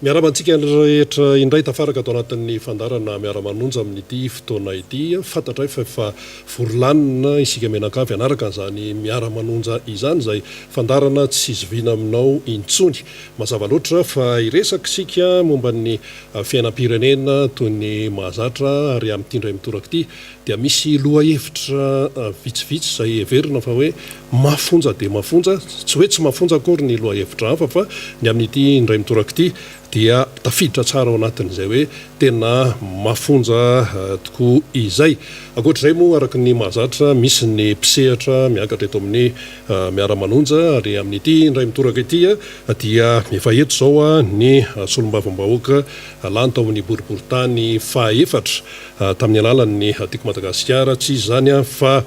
Miaramantsika rehetra indray tafaraka atao anatin'ny fandarana Miara-Manonja amin'ity fotoana ity fantatra fa efa vorolanina isika menakavy anaraka an'izany Miara-Manonja izany izay fandarana tsy zoviana aminao intsony. Mazava loatra fa iresaka isika momba ny fiainam-pirenena toy ny mahazatra ary amin'ity indray mitoraka ity dia misy lohahevitra vitsivitsy izay heverina fa hoe mafonja dia mafonja, tsy hoe tsy mafonja akory ny lohahevitra hafa fa ny amin'ity indray mitoraka ity dia tafiditra tsara ao anatin'izay hoe tena mafonja tokoa izay. Ankoatr'izay moa araka ny mahazatra misy ny mpisehatra miakatra eto amin'ny Miara-Manonja ary amin'ity indray mitoraka ity dia efa eto izao ny solombavambahoaka lany tao amin'ny boriboritany fahaefatra tamin'ny alalan'ny tiko Madagasikara tsy izany fa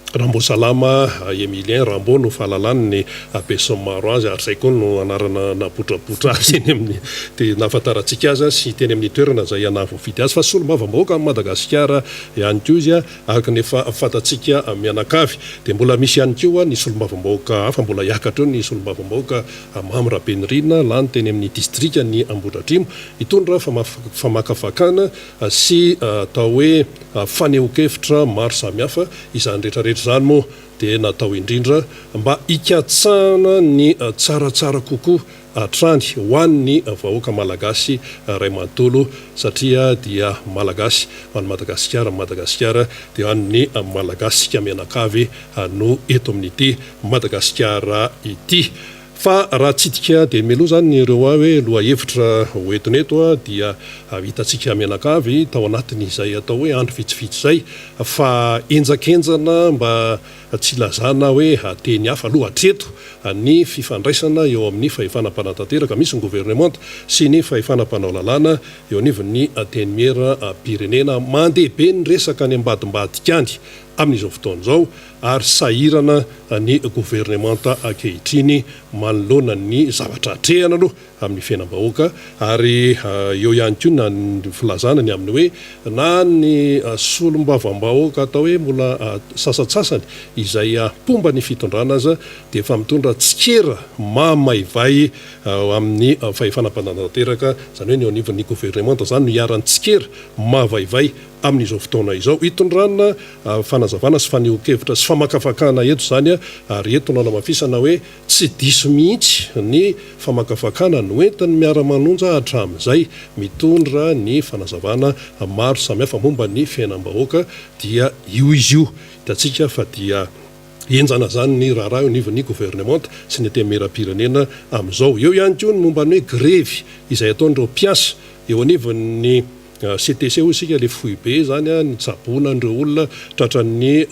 Rambo Salama Emilien Rambo no fahalalany ny Besamaro azy ary izay koa no anarana napotrapotra azy eny amin'ny dia nahafantarantsika azy sy teny amin'ny toerana izay anavofidy azy fa solombavambahoaka amin'ny Madagasikara ihany koa izy araka ny efa fantatsika mianakavy dia mbola misy ihany koa ny solombavambahoaka hafa mbola hiakatra eo ny solombavambahoaka Mamy Rabenirina lany teny amin'ny distrika ny Ambohidratrimo hitondra famakafakana sy atao hoe fanehoan-kevitra maro samihafa izany rehetrarehetra izany moa dia natao indrindra mba hikatsahana ny tsaratsara kokoa hatrany ho an'ny vahoaka malagasy ray manontolo satria dia malagasy ho an'ny Madagasikara dia ho an'ny malagasy menakavy no eto amin'ity Madagasikara ity. Fa raha tsidika dia meloha zany ireo hoe lohahevitra hoentoneto dia hitantsika menakavy tao anatin'izay atao hoe andro vitsivitsy izay fa enjakenjana mba tsy lazana hoe teny hafa aloha hatreto ny fifandraisana eo amin'ny fahefana mpanantanteraka misy ny gouvernement sy ny fahefana mpanao lalàna eo anivon'ny teny miera-pirenena mandeha be ny resaka any ambadimbadikany amin'izao fotoana izao ary sahirana ny gouvernement ankehitriny manoloana ny zavatra hatrehana aloha amin'ny fiainam-bahoaka ary eo ihany koa na ny filazana ny amin'ny hoe na ny solombavambahoaka atao hoe mbola sasatsasany izay pomba ny fitondrana aza dia efa mitondra tsikera mamaivay amin'ny fahefana mpanantanteraka zany hoe ny anivon'ny gouvernement zany no hiaran'ny tsikera mavaivay amin'izao fotoana izao hitondrana fanazavana sy fanehoan-kevitra sy famakafakana eto zany ary eto nao lamafisana hoe tsy diso mihitsy ny famakafakana no entin'ny Miara-Manonja hatramin'izay mitondra ny fanazavana maro samihafa momba ny fiainam-bahoaka dia io izy io hitantsika fa dia enjana zany ny raharaha eo anivon'ny gouvernement sy ny teny miara-pirenena amin'izao. Eo ihany koa ny momba ny hoe grevy izay ataon'ireo mpiasa eo anivon'ny CTC ho isika le fohy be zany ny tsaboana andreo olona tratran'ny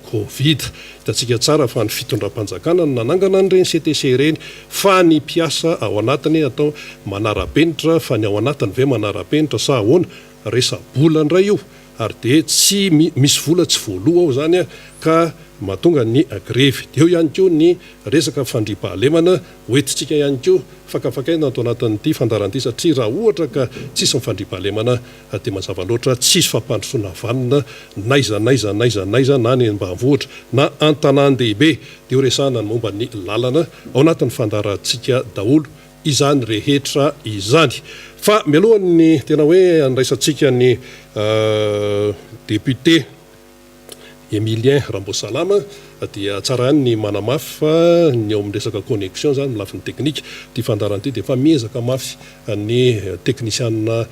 Covid hitantsika tsara fa ny fitondram-panjakana nanangana an'ireny CTC ireny fa ny mpiasa ao anatiny atao manara-penitra fa ny ao anatiny ve manara-penitra sa ahoana resa-bola indray io ary dia tsy misy vola tsy voaloha ao zany ka mahatonga ny grevy. Eo ihany koa ny resaka fandriam-pahalemana hoentintsika ihany koa fakafakaina atao anatin'ity fandaran'ity satria raha ohatra ka tsisy mifandriam-pahalemana dia mazava loatra tsisy fampandrosoana vanina naiza na ny ambanivohitra na an-tanàn-dehibe dia resahana ny momba ny lalana ao anatin'ny fandarantsika daholo izany rehetra izany. Fa mialohan'ny tena hoe andraisantsika ny député Emilien Rambo Salama dia tsara ihany ny manamafy fa ny eo amin'ny resaka connexion zany milafin'ny teknika ty fandaran'ity dia efa miezaka mafy ny teknisianina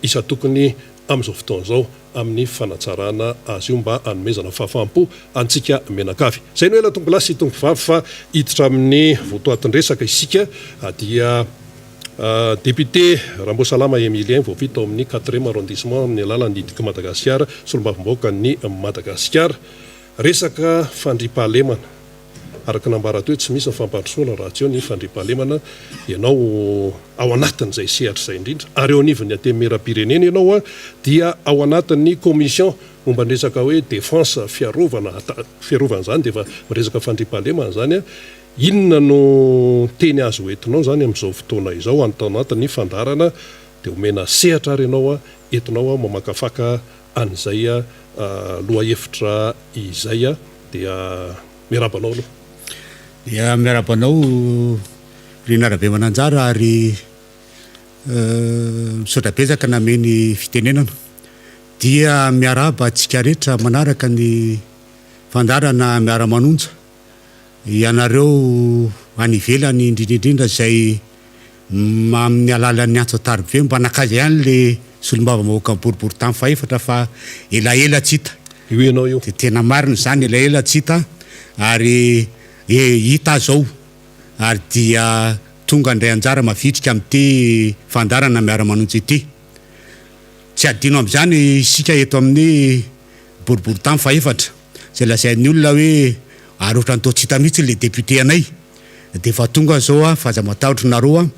isa tokony amin'izao fotoana izao amin'ny fanatsarana azy io mba hanomezana fahafaham-po antsika menakavy. Zay no ela tombo lasy tombo vavy fa hiditra amin'ny votoatin-dresaka isika dia député Rambo Salama Emilien voavita ao amin'ny 4e arrondissement amin'ny alalan'ny tiko Madagasikara solombavambahoaka ny Madagasikara resaka fandriam-pahalemana araka nambara teo tsy misy ny fampandrosoana raha tsy eo ny fandriam-pahalemana ianao ao anatin'izay sehatra izay indrindra ary eo anivon'ny teny miara-pirenena ianao dia ao anatin'ny commission momba ny resaka hoe défense fiarovana zany dia efa resaka fandriam-pahalemana zany inona no teny azo hoentinao zany amin'izao fotoana izao antao anatin'ny fandarana dia omena sehatra ary ianao entinao mamakafaka an'izay lohahevitra izay dia miarabanao aloha. Dia miarabanao Rina Rabe Mananjara ary misaotra betsaka nameny fitenenana dia miaraba antsika rehetra manaraka ny fandarana Miara-Manonja ianareo any ivelany indrindraindrindra zay amin'ny alalan'ny antso taribve mba nakazy ihany le solombavambahoaka boribory tamy faefatra fa elaela tsy hita io ianao io de tena marina zany elaela tsy hita ary hita zao ary dia tonga ndray anjara mavitrika am'ty fandarana Miara-Manonja ity tsy adino am'izany isika eto amin'ny boribory tamy faefatra zay lazain'ny olona hoe ary ohatrany tao tsy hita mihitsy le député anay de fa tonga zao faza matahotra nareo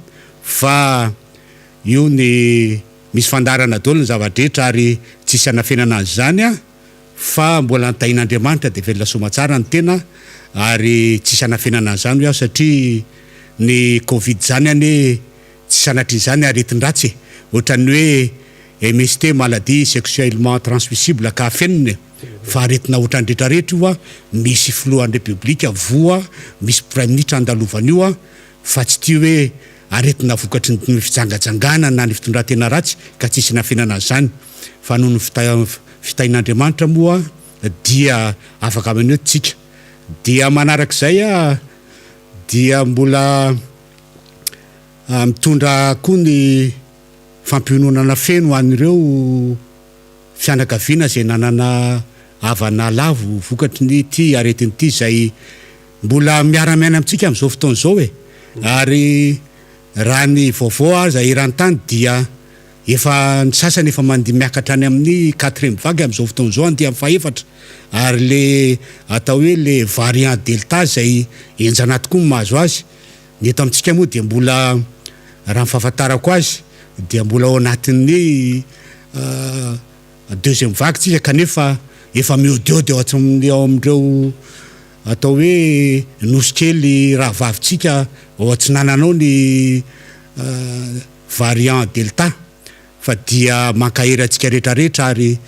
fa io ny misy fandarana daholo ny zavadrehetra ary tsisy anafenana azy zany fa mbola antahin'Andriamanitra de velona somatsara ny tena ary tsisy anafenana azy zany satria ny Covid zany ane tsy sanatry zany aretin-dratsy ohatrany hoe MST maladie sexuellement transmissible ka feniny fa aretina ohatrany rehetrarehetra io misy filohan'ny république voa misy prime ministre andalovany io fa tsy tia hoe aretina vokatry ny fijangajangana na ny fitondratena ratsy ka tsisy nafenana azy zany fa noho ny fitahin'Andriamanitra moa dia afaka amin'io tsika dia manarak'izay dia mbola mitondra koa ny fampiononana feno an'ireo fianakaviana zay nanana havana lavo vokatry ny ty aretin'ity zay mbola miara-miaina amintsika amin'izao fotoana zao ary raha ny vaovao aza eran-tany dia efa ny sasany efa mandeha miakatra any amin'ny 4e vague amin'izao fotoana zao andeha amin'ny faefatra ary le atao hoe le variant delta zay enjana tokoa mahazo azy ny eto amintsika moa dia mbola raha mifahafantarako azy dia mbola ao anatin'ny deuxième vague tsika kanefa efa miodiody ao amin'ireo atao hoe nosy kely raha vavintsika ao atsinananao ny variant delta fa dia mankahery antsika rehetrarehetra ary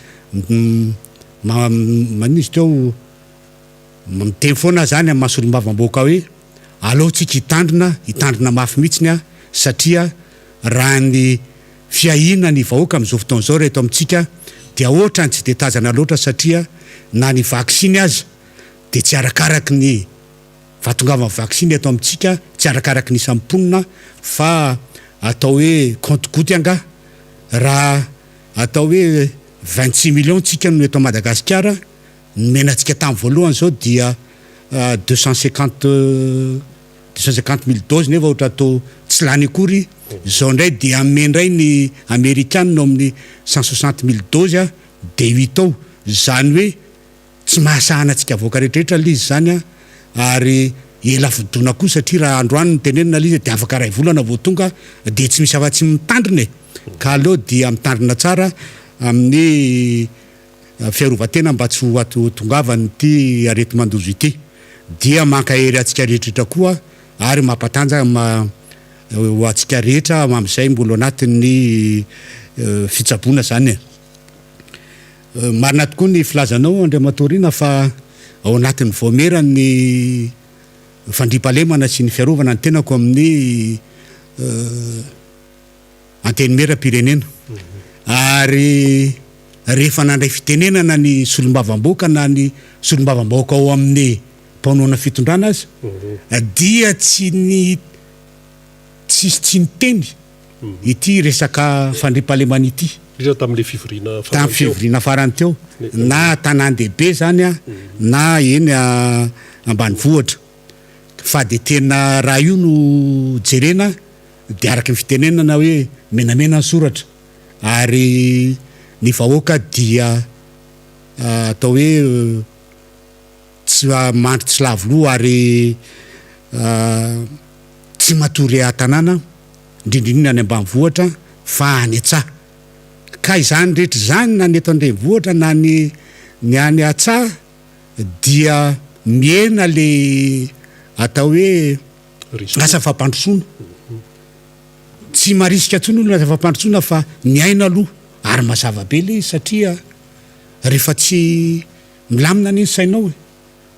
manisy teo miteny foana zany amin'ny mahasolombavamboaka hoe aleotsika hitandrina mafy mihitsiny satria raha ny fiahina ny vahoaka amin'izao fotoana zao reheto amintsika dia ohatrany tsy de tazana loatra satria na ny vaksiny azy de tsy arakaraky ny vatongavana vaksiny eto amintsika tsy arakaraky ny samponina fa atao hoe compte-goutte anga raha atao hoe 26 millions tsika no eto Madagasikara menantsika tamin'ny voalohany zao dia 250 000 doses nefa ohatra atao tsy lany akory zao ndray dia amendray ny américaine no amin'ny 160 000 doses de 8 ao zany hoe tsy mahasahana antsika voaka rehetrarehetra le izy zany ary ela vodona koa satria raha androany ny tenenina le izy de afaka ray volana vao tonga de tsy misy afa-tsy mitandrina ka aleo dia mitandrina tsara amin'ny fiarovatena mba tsy ho tongavany ty arety mandozo ity dia mankahery atsika rehetrarehetra koa ary mampatanja ho atsika rehetra mamizay mbola anatin'ny fitsaboana zany marina tokoa ny filazanao Andriamatorina fa ao anatin'ny voamera ny fandripalemana sy ny fiarovana ny tenako amin'ny anteny mera-pirenena ary rehefa nandray fitenenana ny solombavamboaka na ny solombavamboaka ao amin'ny mpamoana fitondrana azy dia tsy ny teny ity resaka fandripalemana ity tamin'le fivoriana tamin'ny fivoriana farany teo na tanan-dehibe zany na eny ambanivohatra fa de tena raha io no jerena de araky ny fitenenana hoe menamena ny soratra ary ny vahoaka dia atao hoe tsy mandry tsy lavoloha ary tsy matory tanàna indrindrindrina any ambanivohatra fa any an-tsaha ka izany rehetra zany na ny eto andrenivohitra na ny any an-tsaha dia miena le atao hoe asa fampandrosoana tsy marisika ntsony olo asa fampandrosoana fa miaina aloha ary mazava be le satria rehefa tsy milamina ny sainao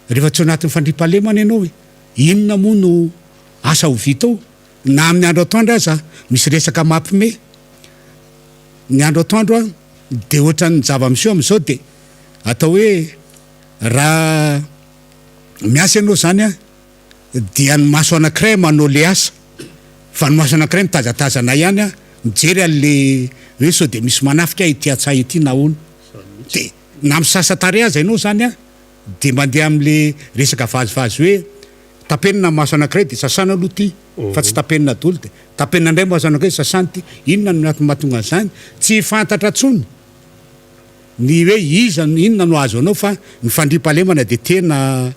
rehefa tsy anatin'ny fandripalemana ianao inona moa no asa ho vitao na amin'ny andro atoandro aza misy resaka mampime ny andro atoandro a de ohatran'ny zava-miseho am'izao de atao hoe raha miasa ianao zany a dia ny maso anankiray manao le asa fa ny maso anankiray mitazatazana ihany a mijery an'le hoe sao de misy manafika ity atsay ity nahoana de na misasatare aza ianao zany a de mandeha am'le resaka vazivazy hoe tapenina maso anankiray de sasana aloha ty fa tsy tapenina dolo de tapenina indray maso anankiray sasana ty inona no mahatonga an'izany tsy fantatra tsony ny hoe iza inona no azo anao fa ny fandriam-pahalemana de tena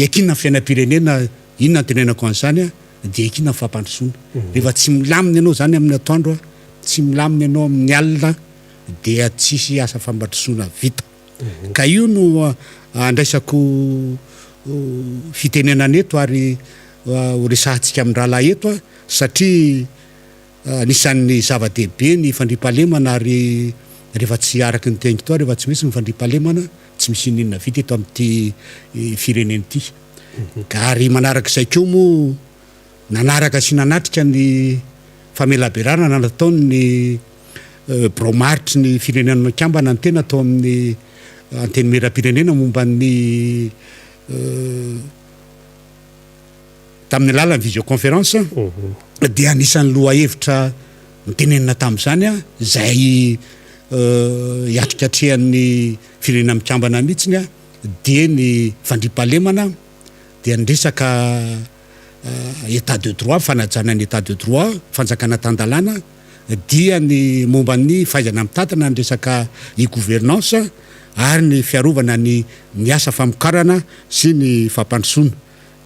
ekinona ny fiainam-pirenena inona ny tenenako an'izany a de ekinona ny fampandrosoana rehefa tsy milamina ianao zany amin'ny atoandro a tsy milamina ianao amin'ny alina dia tsisy asa fampandrosoana vita ka io no andraisako fitenenana eto ary ho resahantsika amin'ny rahalahy eto a satria anisan'ny zava-dehibe ny fandriam-pahalemana ary rehefa tsy araky ny teniko toa rehefa tsy misy ny fandriam-pahalemana tsy misy ninona vita eto amin'ity fireneny ity ka ary manaraka izay keo moa nanaraka sy nanatrika ny famelaberarana nataony bromaritry ny firenena makambana ny tena atao amin'ny anteny meram-pirenena momba ny tamin'ny alalan'ny visioconférence dia anisan'ny loha hevitra mitenenina tamin'izany a zay hiatrikatrehan'ny firenena mikambana mihitsiny a de ny fandriam-pahalemana dia nyresaka état de droit fanajana ny état de droit fanjakana tan-dalàna dia ny momba ny fahaizana mitantana ny resaka i-gouvernance ary ny fiarovana ny asa famokarana sy ny fampandrosoana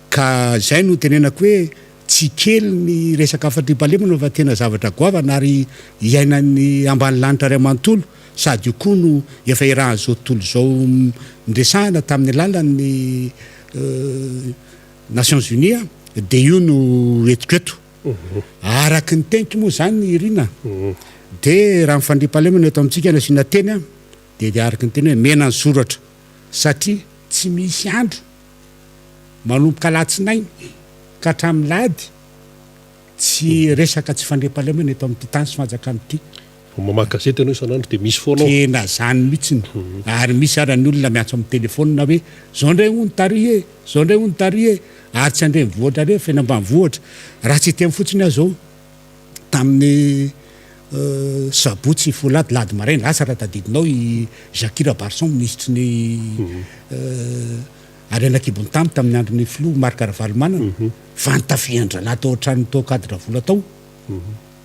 ka zay no tenenako hoe tsy kely ny resaka fandriam-pahalemana fa tena zavatra goavana ary iainan'ny ambany lanitra ray amanontolo sady io koa no efa irahan'izao tontolo zao ndresahana tamin'ny alalan'ny Nations Unies de io no etiketo araky ny teniko moa zany ny irina de raha mifandriam-pahalemana eto amintsika ny asiana teny a de araky ny teny hoe mena ny soratra satria tsy misy andro manomboka alatsinainy ka hatramin'ny lady tsy resaka tsy fandriam-pahalemana eto amin'ity tany sy fanjakana ity mamaky gazety ianao isan'andro de misy foana tena zany mihitsiny ary misy ara ny olona miantso amin'ny telefônina hoe zao ndray hony tary e zao ndray hony tary e ary tsy andre mivoatra re fiaina ambanivohatra raha tsy temy fotsiny aho zao tamin'ny sabotsy folady lady maraina lasa raha tadidinao i Jacques Barson ministry ny arenakibony tamy tamin'ny andron'ny filo Marc Ravalomanana fa nitafiandra tao ohatrany tao cadre vola tao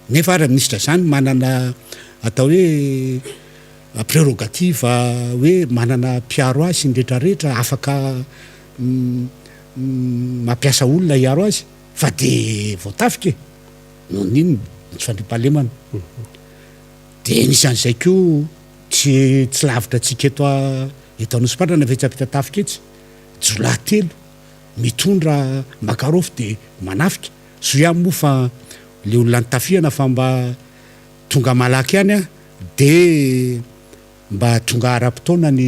nefa ary ministra zany manana atao hoe prérogative hoe manana mpiaro azy sy ny rehetrarehetra afaka mampiasa olona hiaro azy fa de voatafika noho ninona tsy fandriam-pahalemana de nisan'izay ko tsy lavitra atsika eto anosy-patrana vetsapita-tafika etsy Jolay 3 mitondra makarofo de manafika so ihany moa fa le olona nitafiana fa mba tonga malaky ihany a de mba tonga ara-potoana ny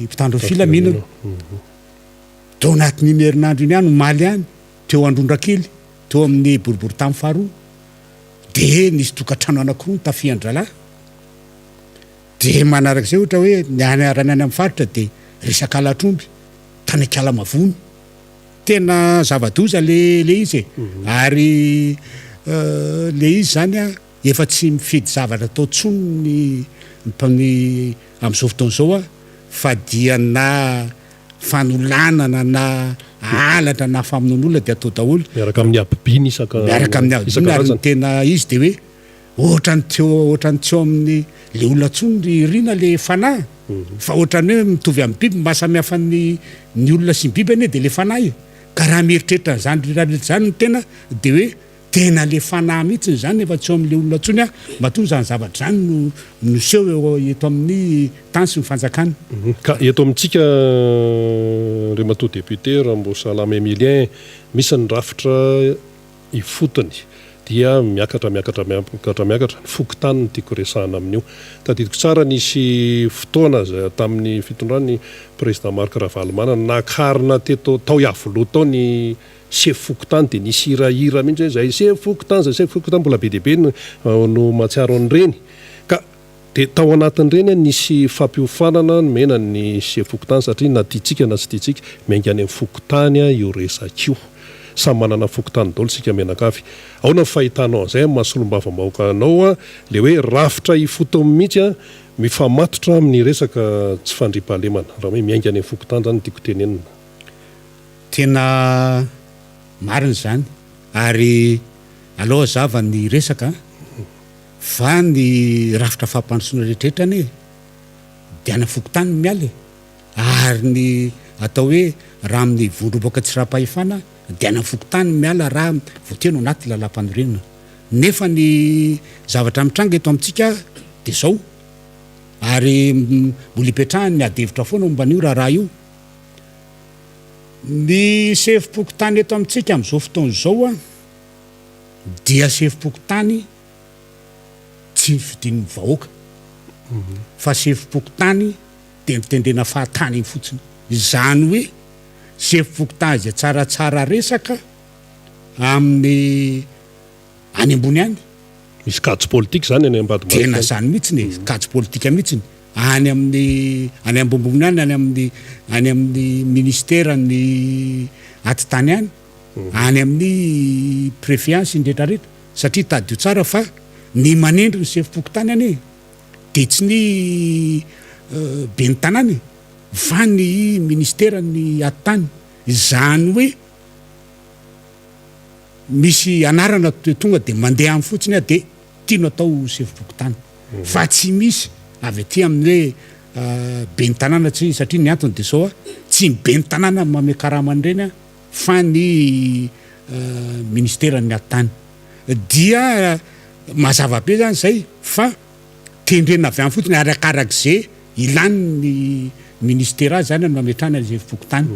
mpitandro filaminana tao anatin'ny herinandro iny ihany omaly ihany teo androndrakely teo amin'ny boribory tamin'ny faharoa de nisy tokantrano anankiroa nitafian-dralahy de manarak'izay ohatra hoe nianarany any amin'ny faritra de resaka alatromby tany akalamavony tena zava-doza le izy ary le izy zany a efa tsy mifidy zavatra tao tsony ny amin'izao fotoana zao a fa dia na fanolanana na alatra na famonoan'olona de atao daholo miaraka amin'ny abibiny miaraka amin'ny abibiny ary ny tena izy de hoe ohatrany tseo amin'ny le olona tsony ry rina le fanahy fa ohatrany hoe mitovy amin'ny biby mba samihafa ny olona sy ny biby ane de le fanahy ka raha mieritreritra zany zany ny tena de hoe tena le fanahy mihitsy zany efa tseo amin'le olona tsony a mahatonga zany zavatra zany no seho eto amin'ny tany sy ny fanjakana ka eto amintsika Remato député Rambosalama Emilien misy ny rafitra ifotony dia miakatra ny fokotany ny tiako resahana amin'io tadidiko tsara nisy fotoana zay tamin'ny fitondrany président Marc Ravalomanana nakarina teto tao iavoloha tao ny sefokotany dia nisy hirahira mihitsy hoe zay sefokotany zay sefokotany mbola be diabe no matsiaro an'ireny ka dia tao anatin'ireny nisy fampiofanana nomena ny sefokotany satria na tiatsika na tsy tiatsika miainga any amin'ny fokotany io resak'io samy manana fokotany daholo sika menakavy ao na fahitanao an'izay mahasolombava-bahoaka anao le hoe rafitra ifotony mihitsy mifamatotra amin'ny resaka tsy fandriam-pahalemana raha hoe miainga any amin'ny fokotany zany tiako tenenina tena marina zany ary aloha zava ny resaka fa ny rafitra fampandrosoana rehetrarehetra ane dia ana fokotany miala ary ny atao hoe raha amin'ny vondrobaka tsy raha-pahefana dia ana fokotany miala raha voateno anaty lalam-panorenana nefa ny zavatra mitranga eto amintsika dia zao ary mbola ipetrahany ny adevitra foana momban'io raha io ny sefim-pokotany eto amintsika amin'izao fotoana izao dia sefim-pokotany tsy nifidian'ny vahoaka fa sefim-pokotany dia mitendrena fahatany iny fotsiny izany hoe sefim-pokotany izay tsaratsara resaka amin'ny any ambony any misy kajy politika zany any ambadima tena zany mihitsiny kajy politika mihitsiny any ambonimbony any amin'ny ministera ny atitany any any amin'ny préfiance indretrarehetra satria tadio tsara fa ny manendry ny sefim-pokotany any dia tsy ny be ny tanany fa ny ministera ny atitany izany hoe misy anarana tonga dia mandeha amin'ny fotsiny dia tiano atao sefim-pokotany fa tsy misy avy aty amin'ny hoe be ny tanàna tsy satria ny antony dia zao tsy be ny tanàna mame karamany ireny fa ny ministera ny atitany dia mazava be zany zay fa tendrena avy amin'ny fotsiny arakarak'izay ilany ny ministera zany ny mametrahana ny sefim-pokotany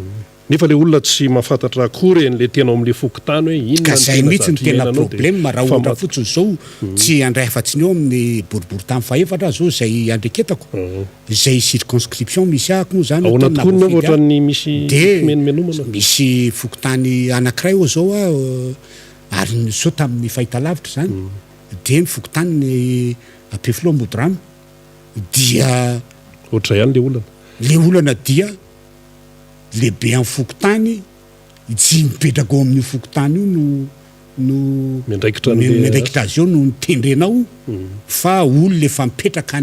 nefa le olona tsy mahafantatra akory en'le tena ao amin'le fokotany hoe inona ka zay mihitsy ny tena problème raha ohatra fotsiny zao tsy andray afa-tsiny eo amin'ny boribory tamy fahefatra zao zay andreketako zay circonscription misy ahako moa zany ao anaty koa nao ohatrany misy menomenomana misy fokotany anankiray ao zao ary so tamin'ny fahitalavitra zany dia ny fokotany ny Ampefiloha-Modrano dia ohatray ihany le olana dia lehibe amin'ny fokotany tsy mipetraka ao amin'ny fokotany io no miandraikitra azy eo no nitendrenao fa olona efa mipetraka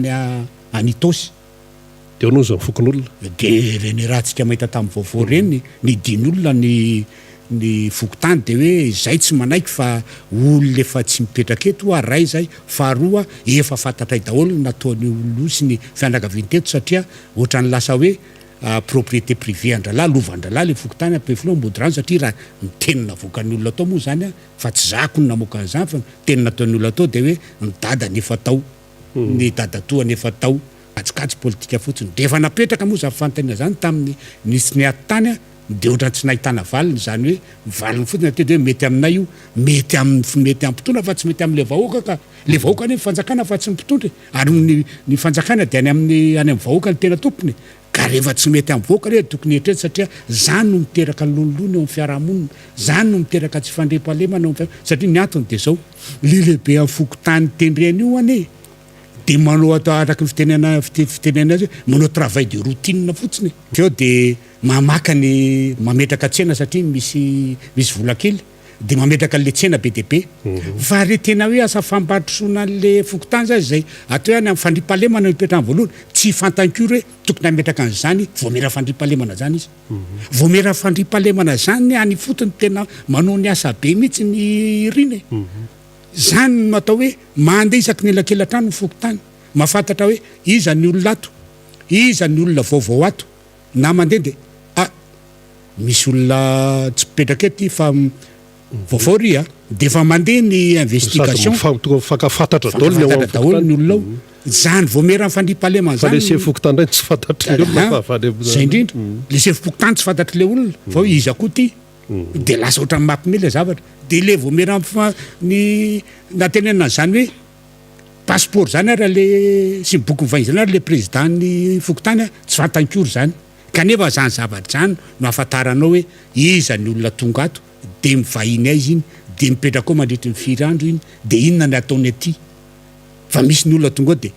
any Itosy dia ao noho zany fokon'olona dia reny rahantsika mahita tamin'ny vaovao reny ny dian'olona ny fokotany dia hoe zay tsy manaiky fa olona efa tsy mipetraka eto ray zay faharoa efa fantatray daholo nataony olona sy ny fianakavian-teto satria ohatrany lasa hoe propriété privée andralà lova-andralà le fokotany Ampefiloha-Modrano satria raha ny tenina voakan'ny olona atao moa zany fa tsy zako ny namoaka an'izany fa tenina ataon'ny olona atao dia hoe ny dada nefa tao ny dadatoa nefa tao katsikatsy politika fotsiny dia efa napetraka moa zany fantaniana zany tamin'ny nisy ny atitany dia ohatrany tsy nahitana valiny zany hoe valiny fotsiny te dia hoe mety aminay io mety amin'ny mpitondra fa tsy mety amin'le vahoaka ka le vahoaka ny fanjakana fa tsy mpitondra ary ny fanjakana dia any amin'ny vahoaka ny tena tompony ka rehefa tsy mety amin'ny vahoaka rehetra tokony etrety satria zany no miteraka lololony eo amin'ny fiarahamonina zany no miteraka tsy fandriam-pahalemana satria ny antony dia zao lehibe amin'ny fokotany tendreny io ane dia manao atao araky ny fitenena azy manao travail de routine fotsiny teo dia mamaka ny mametraka tsena satria misy vola-kely dia mametraka le tsena be dia be fa re tena hoe asa fampandrosoana le fokotany zay atao any amin'ny fandriam-pahalemana mipetrahany voalohany tsy fantan-kiory hoe tokony hametraka an'izany voamera fandriam-pahalemana zany izy voamera fandriam-pahalemana zany any fotony tena manao ny asa be mihitsy ny riny zany no atao hoe mandeha isaky ny elakelan-trano ny fokotany mahafantatra hoe iza ny olona ato iza ny olona vaovao ato na mandeha dia misy olona tsy mipetraka ety fa vaovao ry dia efa mandeha ny investigation fakafantatra daholo ny olona ao zany voamera ny fandriam-pahalemana zany fa le sefim-pokotany ndray tsy fantatry le olona zay indrindra le sefim-pokotany tsy fantatry le olona fa hoe iza koa ty dia lasa ohatrany mampimely zavatra dia le voamera ny natenenana zany hoe passeport zany ary le sy boky mivainy zany ary le président ny fokotany tsy fantan-kiory zany kanefa zany zavatra zany no ahafantaranao hoe iza ny olona tonga ato de mivahiny aizy iny de mipetraka koa mandritry ny 4 andro iny de inona ny ataony aty fa misy ny olona tonga ao de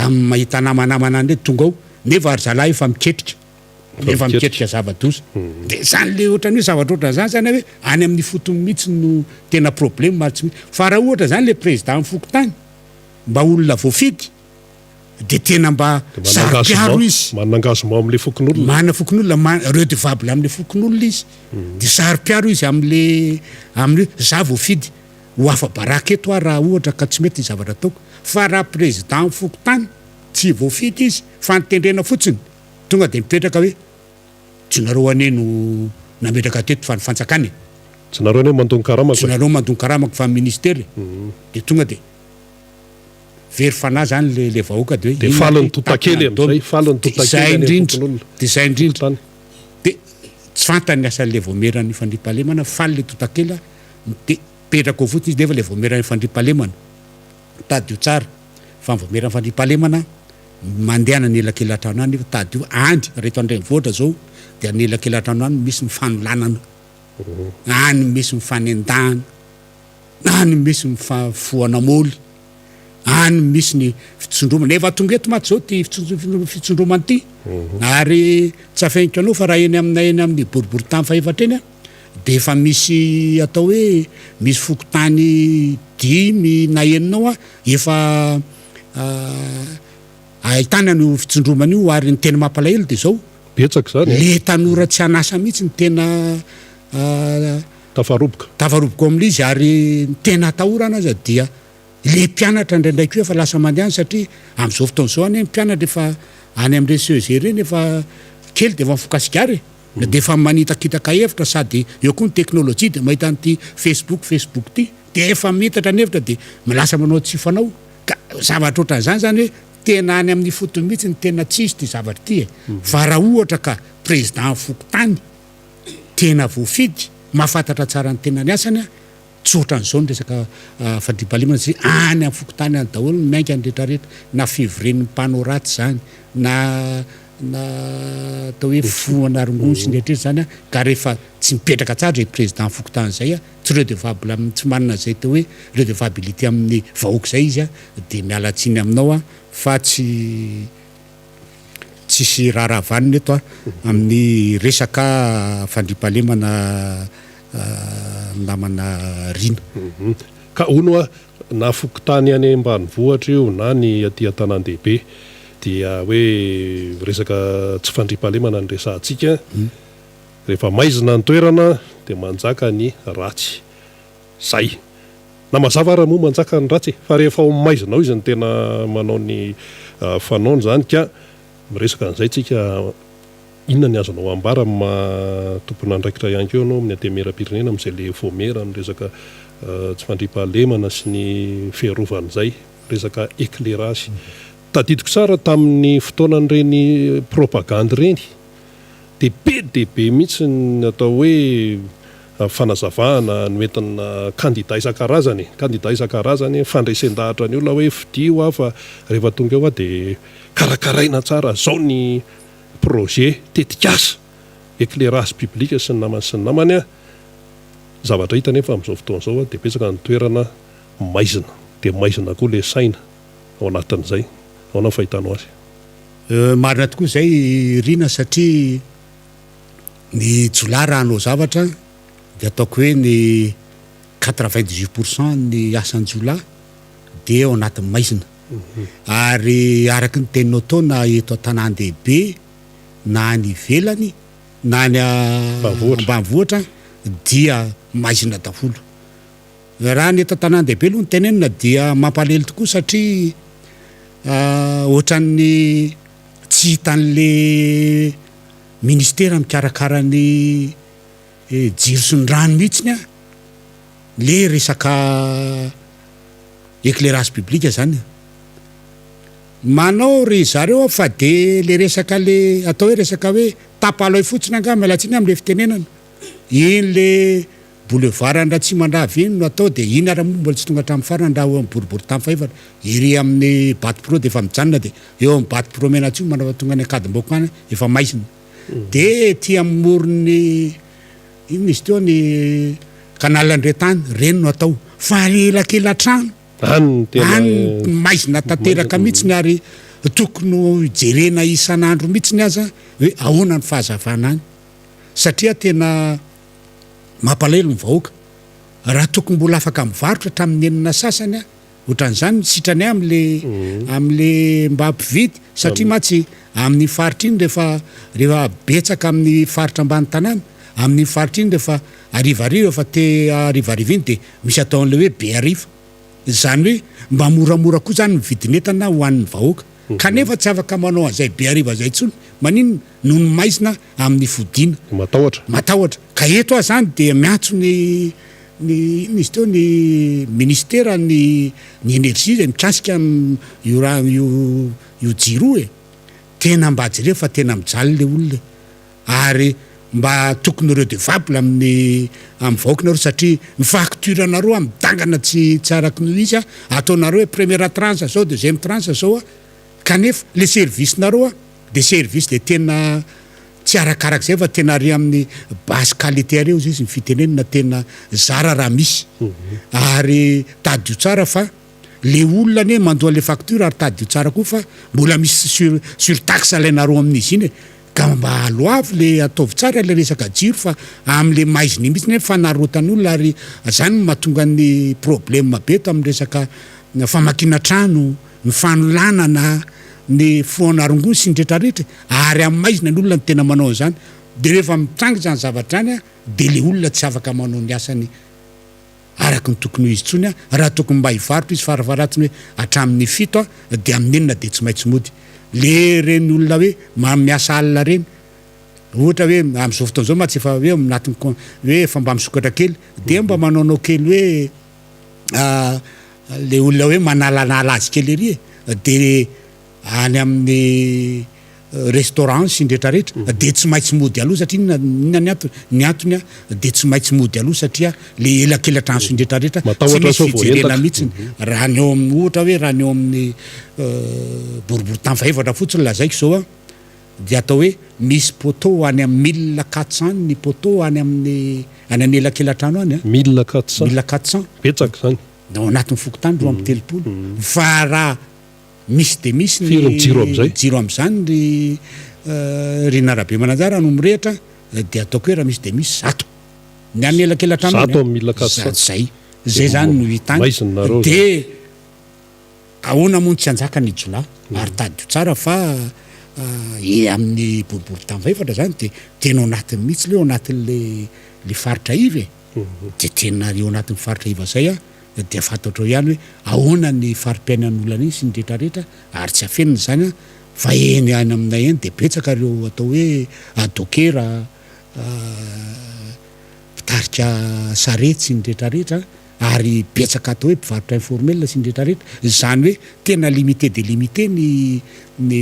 mahita namanamana ndray tonga ao nefa ary zalahy efa miketrika zava-doza de zany le ohatrany hoe zavatra ohatrany zany zany hoe any amin'ny fotony mihitsy no tena problème maro tsy mihitsy fa raha ohatra zany le président mifokotany mba olona voafidy de tena mba sarom-piaro izy manangazoma am'le fokon'olona mana fokon'olona redevable am'le fokon'olona izy de sarom-piaro izy am'le za voafidy ho afa-baraka eto a raha ohatra ka tsy mety zavatra ataoko fa raha président mifokotany tsy voafidy izy fa nitendrena fotsiny tonga de mipetraka hoe tsy nareo aneno nametraka teto fa ny fantsakany tsy nareo ne mandongo karamako tsy nareo mandongo karamako fa ministera de tonga de very fanahy zany le vahoaka de hoe falany totakely am'izay falany totakely de zay indrindra de tsy fantany asan'le voamerany fandripahalemana faly le totakely de petraka ao fotsiny izy nefa le voamerany fandripahalemana tady io tsara fa ny voamerany fandripahalemana mandehana ny elakelan-trano any nefa tady io andy reto andrenivohitra zao de anelakelan-trano any misy mifanolanana any misy mifanendahana any misy mifafoana moly any misy ny fitsondromana nefa tonga eto maty zao ty fitsondromana ty ary tsy afeniko anao fa raha eny aminay eny amin'ny boribory tany faefatra eny a de efa misy atao hoe misy fokotany 5 na eninao a efa ahitana no fitsondromana io ary ny tena mampalahelo de zao betsaka zany le tanora tsy anasa mihitsy ny tena tafaroboka amin'le izy ary ny tena atahorana aza dia le mpianatra ndraindraiky io efa lasa mandeha satria am'izao fotoana zao any mpianatra efa any am'le CEG reny efa kely de efa mifokasikary de efa manitakitaka hevitra sady eo koa ny teknôlôjia de mahita an'ity Facebook ty de efa mitatra ny hevitra de milasa manao tsifanao ka zavatra ohatran'izany zany hoe tena any amin'ny fotony mihitsy ny tena tsisy ty zavatra ty fa raha ohatra ka président fokotany tena voafidy mahafantatra tsara ny tena ny asany a tsoatran'izao ny resaka fandripahalemana sy any amin'ny fokotany any daholo ny mainka ny rehetrarehetra na fivren'ny mpanao raty zany na atao hoe foana rongony sy nrehetrarehetra zany a ka rehefa tsy mipetraka tsara re président fokotany zay a tsy redevable tsy manana zay tao hoe redevabilité amin'ny vahoaka zay izy a de mialatsiny aminao a fa tsisy raharavaniny eto a amin'ny resaka fandripahalemana namana rina ka ono a na fokotany any ambanivohatra io na ny aty an-tanan-dehibe dia hoe resaka tsy fandripahalemana ny resantsika rehefa maizina ny toerana de manjaka ny ratsy zay na mazava raha moa manjaka ny ratsy fa rehefa ao maizinao izy ny tena manao ny fanaony zany ka miresaka an'izay tsika inona ny azonao ambara tompona andraikitra ihany keo anao amin'ny antemera-pirenena am'izay le voamera ny resaka tsy fandripahalemana sy ny fiarovan'izay resaka éclairage tadidiko tsara tamin'ny fotoanan'ireny propagande reny de be mihitsy ny atao hoe fanazavana no entina kandida isan-karazany fandraisen-dahatra ny olona hoe fidio a fa rehefa tonga eo a de karakaraina tsara zao ny projet tetikasa éclairage public sy ny namany a zavatra hita nefa am'izao fotoana zao a de petsaka ny toerana maizina de maizina koa le saina ao anatin'izay ao na fahitanao azy marina tokoa zay rina satria ny Jolay raha anao zavatra de ataoko hoe ny 98% ny asan'ny Jolay de ao anatin'ny maizina ary araky ny teninao tao na eto an-tanan-dehibe na ny ivelany na ny ambanivohitra dia maizina daholo raha ny eto an-tanan-dehibe aloha ny tenenina dia mampalahelo tokoa satria ohatran'ny tsy hitan'le ministera mikarakara ny jiro sy ny rano mihitsiny a le resaka éclairage public zany manao ry zareo fa de le resaka le atao hoe resaka hoe tapaloy fotsiny anga mialatsiny am'le fitenenana iny le boulevard Andratsimandravy iny no atao de iny ara mbola tsy tonga hatramin'ny farana raha amin'ny boribory tamy faefatra iry amin'ny baty pro de efa mijanona de eo amin'ny baty pro menatsio manao tonga ny akadimboka any efa maizina de ty amorony inona izy teo ny kanalandretany reny no atao farelakelan-trano any maizina tanteraka mihitsiny ary tokony jerena isan'andro mihitsiny aza hoe ahoana ny fahazavana any satria tena mampalahelo ny vahoaka raha tokony mbola afaka mivarotra hatramin'ny enina sasany a ohatran'izany sitrany am'le mba hampividy satria matsy amin'ny faritra iny rehefa betsaka amin'ny faritra ambany tanàna amin'ny faritra iny rehefa arivariva efa te arivariva iny de misy atao an'le hoe be ariva zany hoe mba moramora koa zany mividinetana ho an'ny vahoaka kanefa tsy afaka manao an'izay be ariva zay tsony manino noho ny maizina amin'ny fodiana matahotra ka eto aho zany de miantso ny izy teo ny ministera ny energie zay mikasika io jiro tena mba jereo fa tena mijaly le olona ary mba tokony redevable amin'ny vahoakanareo satria ny facturanareo amidangana tsy araky ny izy ataonareo hoe première tranche zao deuxième tranche zao kanefa le servicenareo de service de tena tsy arakarak'izay fa tena ary amin'ny base qualité reo izy ny fitenenina tena zara raha misy ary tadio tsara fa le olona ne mandoa le facture ary tadio tsara koa fa mbola misy sur taxe alainareo amin'izy iny ka mba aloavy le ataovy tsara le resaka jiro fa am'le maiziny mihitsy ne fanarotan'olona ary zany mahatonga ny problème be eto amin'ny resaka famakina trano ny fanolanana ny foanarongony sy ndretrarehetra ary amin'ny maizina ny olona ny tena manao zany de rehefa mitrangy zany zavatra zany de le olona tsy afaka manao ny asany araky ny tokony ho izy tsony raha tokony mba hivarotra izy farafaratsiny hoe hatramin'ny 7 de amin'ny enina de tsy maintsy mody le reny olona hoe miasa alina reny ohatra hoe am'izao fotoana zao matsy efa hoe anatin'ny hoe efa mba misokatra kely de mba manaonao kely hoe le olona hoe manalanala azy kely ery de any amin'ny restaurant sy ndretrarehetra de tsy maintsy mody aloha satria inona ny antony de tsy maintsy mody aloha satria le elakelan-trano sy ndretrarehetra tsy misy fijerena mihitsiny raha ny eo amin'ny ohatra hoe raha ny eo amin'ny boribory tany faefatra fotsiny lazaiko zao de atao hoe misy poteau any amin'ny 1400 ny poteau any amin'ny elakelan-trano any 1400 betsaka zany ao anatin'ny fokotany roa amin'ny telopolo fa raha misy de misy ny jiro am'izany ry narabe mananjara no mirehatra de ataoko hoe raha misy de misy 100 ny any elakelan-trano zay zany no hitany de ahoana moa tsy anjaka ny Jolay ary tadio tsara fa amin'ny boribory tany faefatra zany de tena ao anatiny mihitsy leo anatin'le faritra iva de tena eo anatin'ny faritra iva zay de fataotrao ihany hoe ahoana ny farim-piainan'olona iny sy ny rehetrarehetra ary tsy afenina zany fa eny any aminay eny de betsaka reo atao hoe adokera mpitarika sarety sy ny rehetrarehetra ary betsaka atao hoe mpivarotra informel sy ny rehetrarehetra zany hoe tena limité de limité ny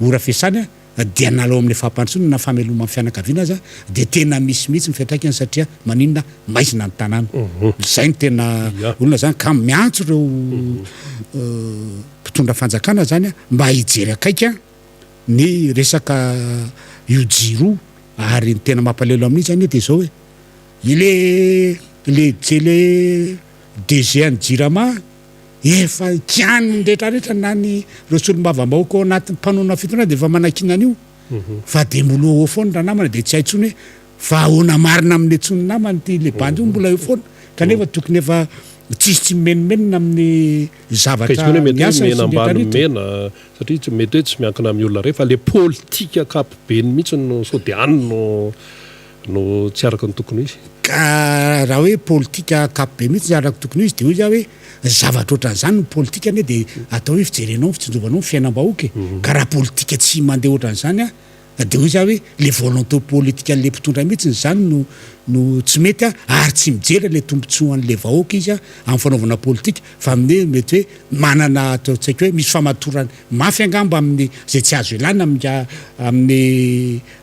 ora fiasany de analao amin'ny fampandrosoana na fameloma amin'ny fianakaviana aza de tena misy mihitsy ny fiantraikany satria maninona maizina ny tanàna zay ny tena olona zany ka miantso reo mpitondra fanjakana zany mba hijery akaika ny resaka io jiro ary ny tena mampalelo amin'izy zany de zao hoe le DG ny jirama efa kiany ndretrarehetra na ny resolo-mavambahoaka ao anatin'ny mpanona fitondra de efa manakinana io fa de mbola eo foana raha namana de tsy hay tsony hoe fa ahoana marina amin'ny tsony namany ty le bandy io mbola eo foana kanefa tokony efa tsisy tsy menomenona amin'ny zavatra miasa mena ambany mena satria tsy mety hoe tsy miankina amin'ny olona rehefa le politika akapobeny mihitsy no sao de any no tsy araka ny tokony izy ka raha hoe politika akapobe mihitsy tsy araka tokony izy de hoe za hoe zavatra ohatran'izany ny politika ane de atao hoe fijerenao fitsinjovanao ny fiainam-bahoaka ka raha politika tsy mandeha ohatran'izany de hoe za hoe le volonté politika le mpitondra mihitsy zany no tsy mety ary tsy mijery le tombontsoan'le vahoaka izy amin'ny fanaovana politika fa amin'ny mety hoe manana ataotsaika hoe misy famatorany mafy angamba amin'ny zay tsy azo elana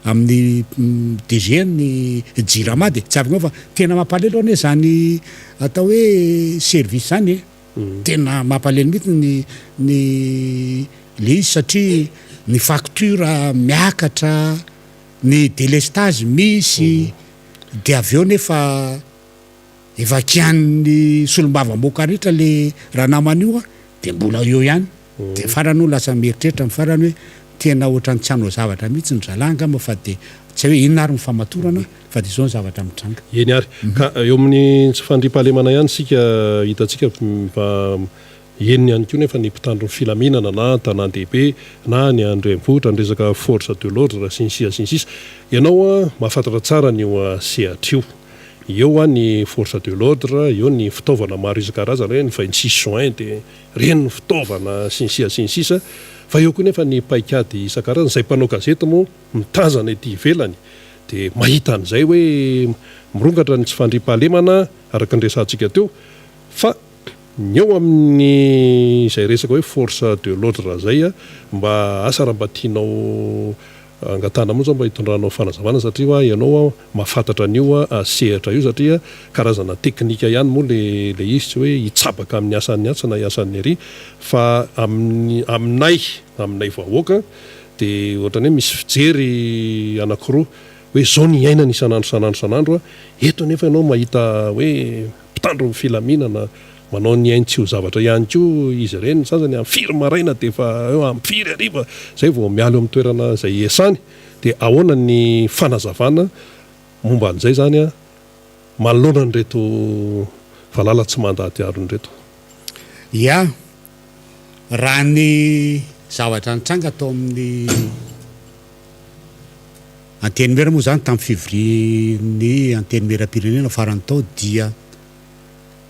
amin'ny DG ny jirama de tsy avinao fa tena mampalelo ane zany atao hoe service zany tena mampalelo mihitsy ny le izy satria ny facture miakatra ny délestage misy de avy eo nefa evakian'ny solombavamboaka rehetra le raha naman'io a de mbola eo ihany de farany io lasa mieritreritra amin'ny farany hoe tena ohatrany tsy hanao zavatra mihitsy ny zalangama fa de tsy hoe inona ary ny famatorana fa de zao ny zavatra mitranga eny ary ka eo amin'ny tsy fandriam-pahalemana ihany sika hitantsika fa eniny ihany koa nefa ny mpitandro ny filaminana na tanan-dehibe na ny andrenivohitra ny resaka force de l'ordre sinsisa ianao a mahafantatra tsara nyo sehatra io eo a ny force de l'ordre eo ny fitaovana maro isan-karazana hoe ny 26 juin de reny ny fitaovana sinsisa fa eo koa nefa ny paikady isan-karazana izay mpanao gazety moa mitazana ety ivelany de mahita an'izay hoe mirongatra ny tsy fandriam-pahalemana araka ny resantsika teo fa ny eo amin'ny izay resaka hoe force de l'ordre zay a mba asa raha mba tianao angatana moa zao mba hitondranao fanazavana satria ianao mahafantatra an'io sehatra io satria karazana teknika ihany moa le izy tsy hoe hitsabaka amin'ny asan'ny atsa na asan'ny ary fa aminay vahoaka de ohatrany hoe misy fijery anankiroa hoe zao ny iainana isanandro eto nefa ianao mahita hoe mpitandro filaminana manao ny ainy tsy ho zavatra ihany koa izy ireny sasany amin'ny firy maraina de efa eo amin'ny firy ariva zay vao mialo amin'ny toerana zay esany de ahoana ny fanazavana momba an'izay zany a manoloana nyreto valala tsy mandady arony reto ia raha ny zavatra nitranga atao amin'ny antenimera moa zany tamin'ny février ny antenimera-pirenena farany tao dia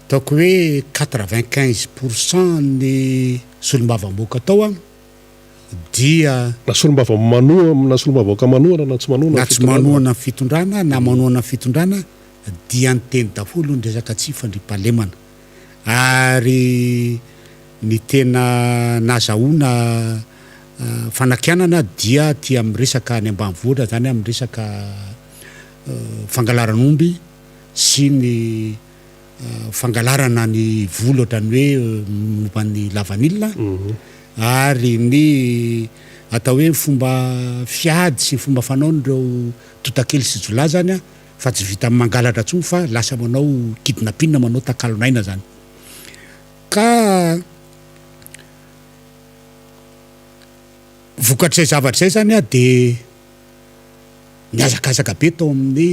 taoko hoe 95% ny solombavamboaka tao a dia na solombavaka manoana na tsy manoana na tsy manoana ny fitondrana na manoana ny fitondrana dia ny teny daholo ny resaka tsy fandriam-pahalemana ary ny tena nazahoana fanakianana dia ty amin'ny resaka any ambanivohitra zany amin'ny resaka fangalaran'omby sy ny fangalarana ny volo ohatrany hoe momban'ny lavanilina ary ny atao hoe fomba fiady sy fomba fanaon'ireo totakely sy jola zany a fa tsy vita amin'ny mangalatra tsony fa lasa manao kidnapina manao takalonaina zany ka vokatr'izay zavatra izay zany a de miazakazaka be tao amin'ny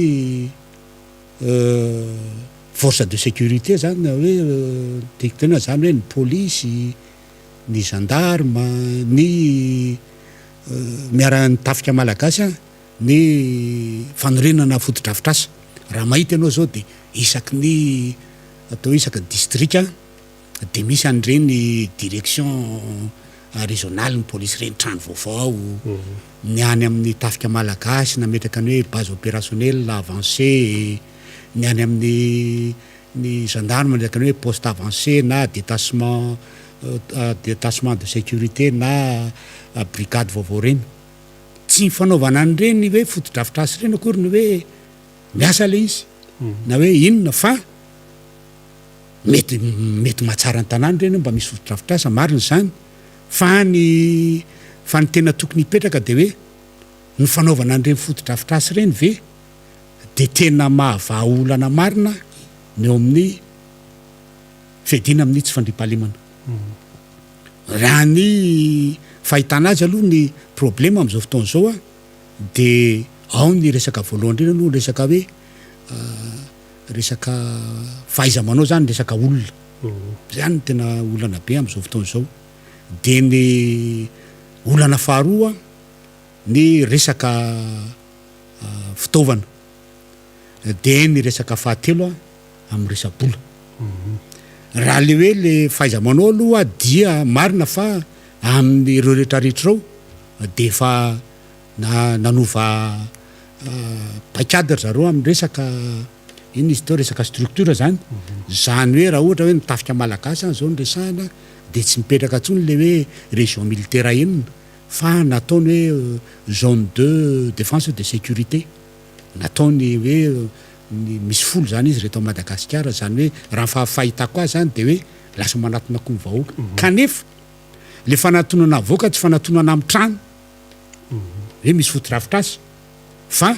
force de sécurité zany hoe tekitena zany hoe ny polisy ny gendarme ny miara-ny tafika malagasy a ny fanorenana fotodrafitrasa raha mahita ianao zao de isaky ny atao isaky district de misy an'ireny direction régionale ny police reny trano vaovao ny any amin'ny tafika malagasy nametraka ny hoe base opérationnelle avancé ny any amin'ny ny gendarme ndraka ny hoe poste avancé na détachement de sécurité na brigade vaovao reny tsy fanaovana an'ireny hoe fotodrafitrasy reny akory ny hoe miasa le izy na hoe inona fa mety mahatsara ny tanàny reny mba misy fotodrafitrasa mariny zany fa ny tena tokony hipetraka de hoe ny fanaovana an'ireny fotodrafitrasy reny ve de tena mahavaolana marina ny eo amin'ny fedina amin'ny tsy fandriam-pahalemana raha ny fahitana azy aloha ny problème amin'izao fotoana zao a de ao ny resaka voalohany reny aloha resaka hoe resaka fahaiza-manao zany resaka olona zany tena olana be amin'izao fotoana zao de ny olana faharoa ny resaka fitaovana de ny resaka fahatelo amin'ny resa-bola raha le hoe le fahaiza-manao aloha dia marina fa amin'ny ireo rehetrarehetrao de fa nanova paikady zareo amin'ny resaka iny izy teo resaka structure zany zany hoe raha ohatra hoe nitafika malagasy zao ny resahana de tsy mipetraka ntsony le hoe région militaire enina fa nataony hoe zone de défense de sécurité nataony hoe misy folo zany izy reto Madagasikara zany hoe raha fahitako azy zany de hoe lasa manatona koa ny vahoaka kanefa le fanatonana avoaka tsy fanatonana amin'ny trano hoe misy fotodrafitrasa fa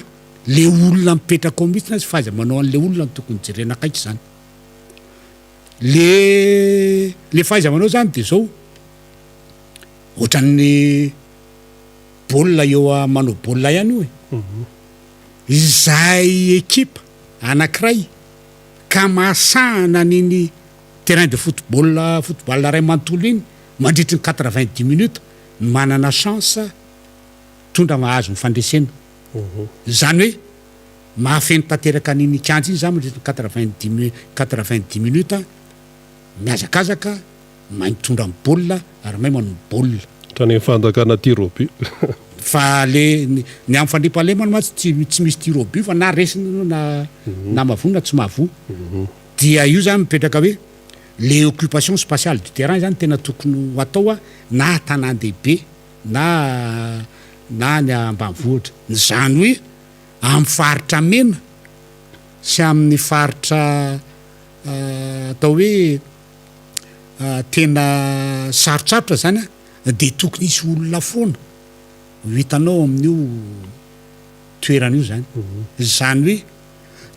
le olona mipetraka ao mihitsy na tsy faiza manao an'le olona no tokony jerena akaiky zany. Le faiza manao zany de zao ohatran'ny baolina eo a manao baolina ihany io e. Izay ekipa anankiray ka mahasahana niny terrain de football ray manontolo iny mandritry ny 90 minutes manana chance tondra mahazo ny fandresena. Zany hoe mahafeno tanteraka niny kianjy iny zany mandritry ny 90 minutes miazakazaka mahay mitondra ny baolina ary mahay manao baolina. Trany fandakana tir au but. Fa ny amin'ny fandriam-pahalemana matsy tsy misy tir au but fa na resina na mavona tsy mavo. Dia io zany mipetraka hoe le occupation spatiale du terrain zany tena tokony atao na tanàn-dehibe na ny ambanivohitra. Zany hoe amin'ny faritra mena sy amin'ny faritra atao hoe tena sarotsarotra zany de tokony isy olona foana hitanao amin'io toeran'io zany. Zany hoe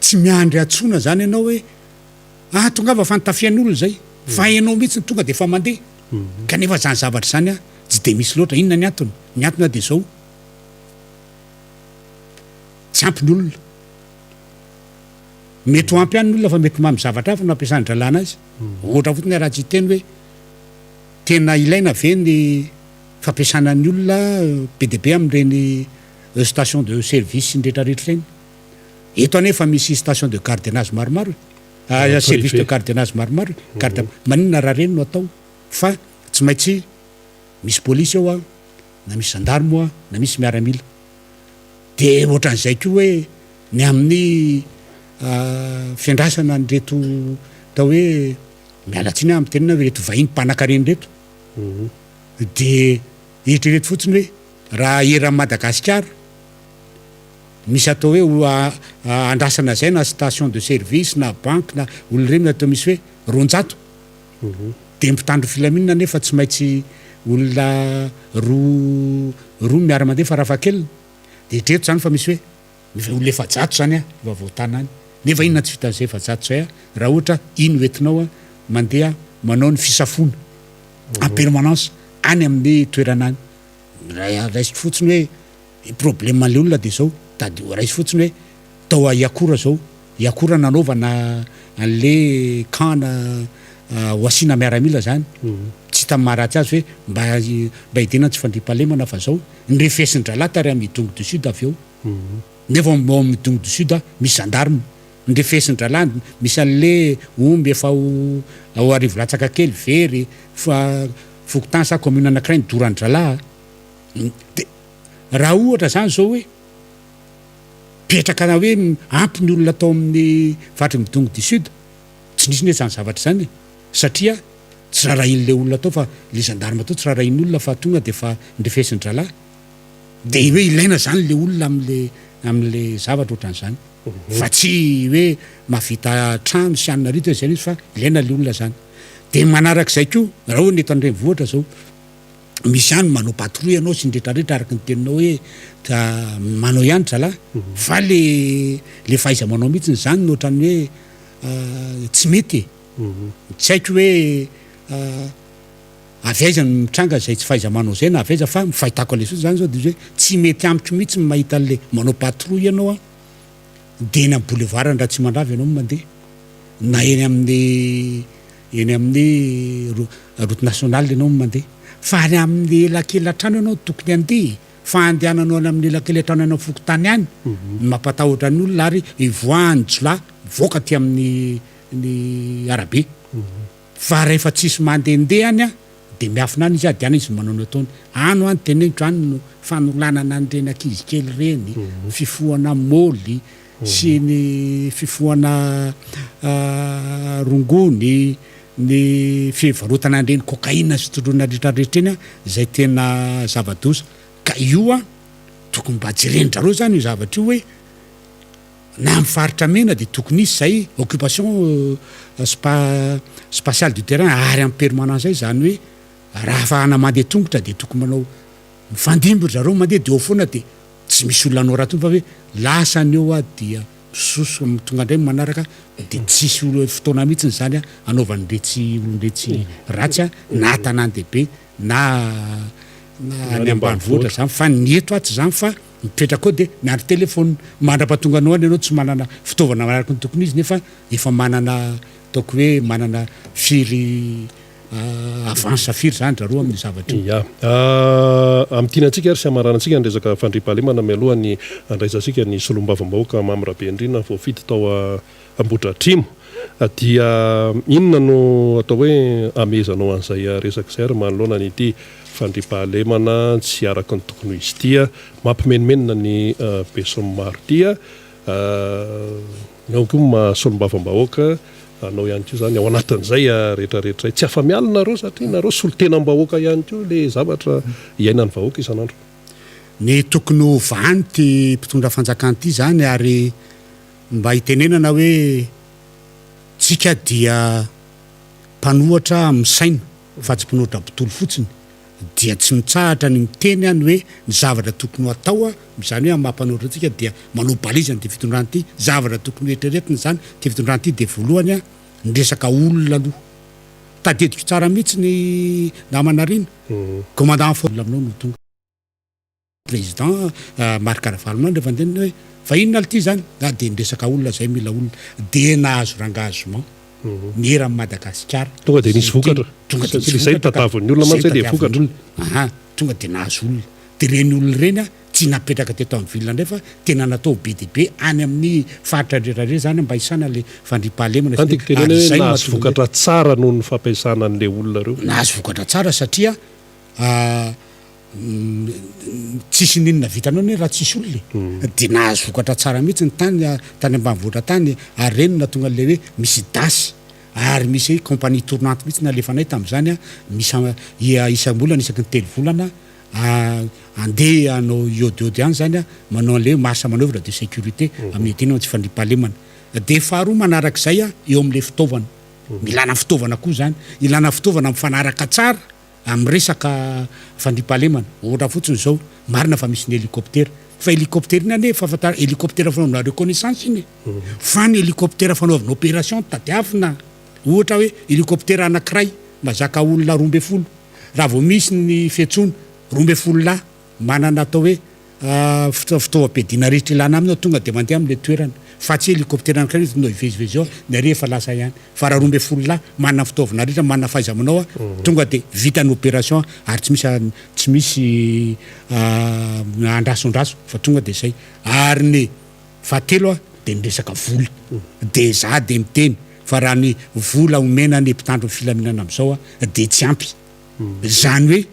tsy miandry atsona zany ianao hoe tongava fantafian'olona zay fa ianao mihitsy tonga de fa mandeha. Kanefa zany zavatra zany tsy de misy loatra. Inona ny antony? Ny antony de zao tsy ampy ny olona. Mety ho ampy ihany ny olona fa mety mamy zavatra hafa no ampiasany dralana azy. Ohatra fotsiny raha tsy teny hoe tena ilaina ve ny fampiasana ny olona be de be amin'ireny station de service nrehetrarehetra reny. Eto anefa misy station de gardiennage maromaro, service de gardiennage maromaro. Maninona raha reny no atao fa tsy maintsy misy polisy ao na misy gendarme na misy miaramila. De ohatran'izay koa hoe ny amin'ny fiandrasana nyreto tao hoe mialatsiny amin'ny tenina hoe reto vahiny mpanan-kareny reto. De eritrereto fotsiny hoe raha eran'ny Madagasikara misy atao hoe andrasana zay na station de service na banque na olonireny atao misy hoe ronjato. De mpitandro filaminana nefa tsy maintsy olona roa miara-mandeha farafahakeliny. De eritrereto zany fa misy hoe olona efajato zany vaovao-tanany. Nefa inona tsy vitan'izay efajato zay raha ohatra iny hoentinao mandeha manao ny fisafona en permanence any amin'ny toerana any. Raisy fotsiny hoe problème an'le olona de zao tady raisy fotsiny hoe tao Iakora zao. Iakora nanaovana an'le kana ho asiana miaramila zany. Tsy hita maharatsy azy hoe mba hidenana tsy fandriam-pahalemana fa zao nirefesin-dralata ary amin'ny Dongo du Sud avy eo. Nefa ao amin'ny Dongo du Sud misy gendarme. Nirefesin-dralà misy an'le omby efa ao arivo latsaka kely very fa fokotany sa commune anankiray nidoran-dralà. De raha ohatra zany zao hoe petraka hoe ampy ny olona atao amin'ny fatriny Dongo du Sud tsy nisy ny zany zavatra zany satria tsy rarahin'le olona atao fa le gendarme atao tsy rarahin'ny olona fa tonga de fa nirefesin-dralà. De hoe ilaina zany le olona amin'le zavatra ohatran'izany. Fa tsy hoe mahavita trano sy anona rito zay izy fa ilaina le olona zany. De manarak'izay koa raha hoe neto andrenivohitra zao misy ihany manao patrouille ianao sy nrehetrarehetra araka ny teninao hoe manao ihany dralà. Fa le fahaiza manao mihitsy zany no ohatran'ny hoe tsy mety. Tsy haiko hoe avy aiza ny mitranga zay tsy fahaiza manao zay na avy aiza fa mifahitako an'le soa zany zao de hoe tsy mety amiko mihitsy mahita an'le manao patrouille ianao de eny amin'ny boulevard raha tsy mandravy ianao mandeha na eny amin'ny route nationale ianao mandeha. Fa any amin'ny elakelan-trano ianao tokony andeha fa andehananao amin'ny elakelan-trano ianao fokotany any mampatahotra ny olona ary ivoahany Jolay voaka ty amin'ny arabe. Fa rehefa tsisy mandehandeha any de miafina any izy adiana izy manao ny ataony ano any teneniko any no fanolanana an'ireny ankizy kely reny fifohana môly sy ny fifohana rongony ny fivarotana an'ireny cocaïne sy tolona rehetrarehetra eny zay tena zava-doza. Ka io tokony mba jeren'zareo zany io zavatra io hoe na amin'ny faritra mena de tokony isy zay occupation spatiale du terrain ary amin'ny permanence zay zany hoe raha fa ana mandeha tongotra de tokony manao mifandimby zareo mandeha de ao foana de tsy misy olona anao raha tony fa hoe lasany eo a dia soso tonga indray manaraka dia tsisy fotoana mihitsiny zany a anaovan'iretsy olondretsy ratsy a na tanàn-dehibe na any ambanivohitra zany fa ny eto atsy zany fa mipetraka ao dia miandry telefôna mandra-pahatonga anao any ianao tsy manana fitaovana manaraka ny tokony izy nefa efa manana ataoko hoe manana firy avance firy zany raroa amin'ny zavatra ya amin'tianantsika ary sy amaranantsika ny resaka fandriam-pahalemana mialohany andraisantsika ny solombavam-bahoaka mamirabe indrina voafity tao ambodratrimo dia inona no atao hoe amezanao an'izay resaka izay ary manoloana nyity fandriam-pahalemana tsy araka ny tokony izy tia mampimenimenina ny besin'ny maro tia ao koa masolombavam-bahoaka anao ihany ko zany ao anatin'izay rehetrarehetra tsy afa-mialina reo satria nareo solo-tena-bahoaka ihany ko le zavatra iainany vahoaka isan'andro ny tokony ho vany ty mpitondra fanjakana ity zany ary mba hitenenana hoe tsika dia mpanohatra amin'ny saina fa tsy mpanohatra botolo fotsiny dia tsy mitsahatra ny miteny any hoe ny zavatra tokony ho atao zany hoe mampanohatra antsika dia manao balizany ty fitondrany ity zavatra tokony hoetreretiny zany ty fitondrany ity dia voalohany ny resaka olona aloha tadidiko tsara mihitsy ny namanarina commandant fôla aminao no tonga président Marc Caravalona rehefa ndeny hoe fa inona ity zany dia ny resaka olona zay mila olona dia nahazo rangazement ny era amin'ny Madagasikara tonga dia nisy vokatra izay tatavan'ny olona mantsy dia vokatra tonga dia nahazo olona dia reny olona reny tsy napetraka teto amin'ny vilona ndray fa tena natao be dia be any amin'ny faritra rehetrarehetra zany mba hisana le fandriam-pahalemana antiko tenena hoe nahazo vokatra tsara noho ny fampiasana an'le olona reo nahazo vokatra tsara satria tsisy ninona vitanao ny raha tsisy olona dia nahazo vokatra tsara mihitsy ny tany ambanivohitra tany ary reny na tonga le hoe misy dasy ary misy compagnie tournante mihitsy nalefanay tamin'izany misy isam-bolana isaky ny telo volana andeha anao iodiody any zany manao an'le marche manœuvre de sécurité amin'ny tena tsy fandriam-pahalemana dia faharoa manarak'izay eo amin'le fitaovana milana fitaovana koa zany ilana fitaovana mifanaraka tsara amin'ny resaka fandriam-pahalemana ohatra fotsiny zao marina fa misy ny hélicoptère fa hélicoptère iny ane fafantara hélicoptère fanaovana reconnaissance iny fa ny hélicoptère fanaovana opération tadiavina ohatra hoe hélicoptère anankiray mazaka olona 12 raha vao misy ny fiantsoana 12 lahy manana atao hoe fitaovam-piadiana rehetra ilana aminy tonga dia mandeha amin'le toerana fa tsy hélicoptère anankiray no ivezivezy ao ny ary efa lasa ihany fa raha 12 lahy manana fitaovana rehetra manana fahaiza-manao tonga dia vita ny opération ary tsy misy andrasondraso fa tonga dia zay ary ny fahatelo dia ny resaka vola dia za dia miteny fa raha ny vola omena ny mpitandro ny filaminana amin'izao dia tsy ampy zany hoe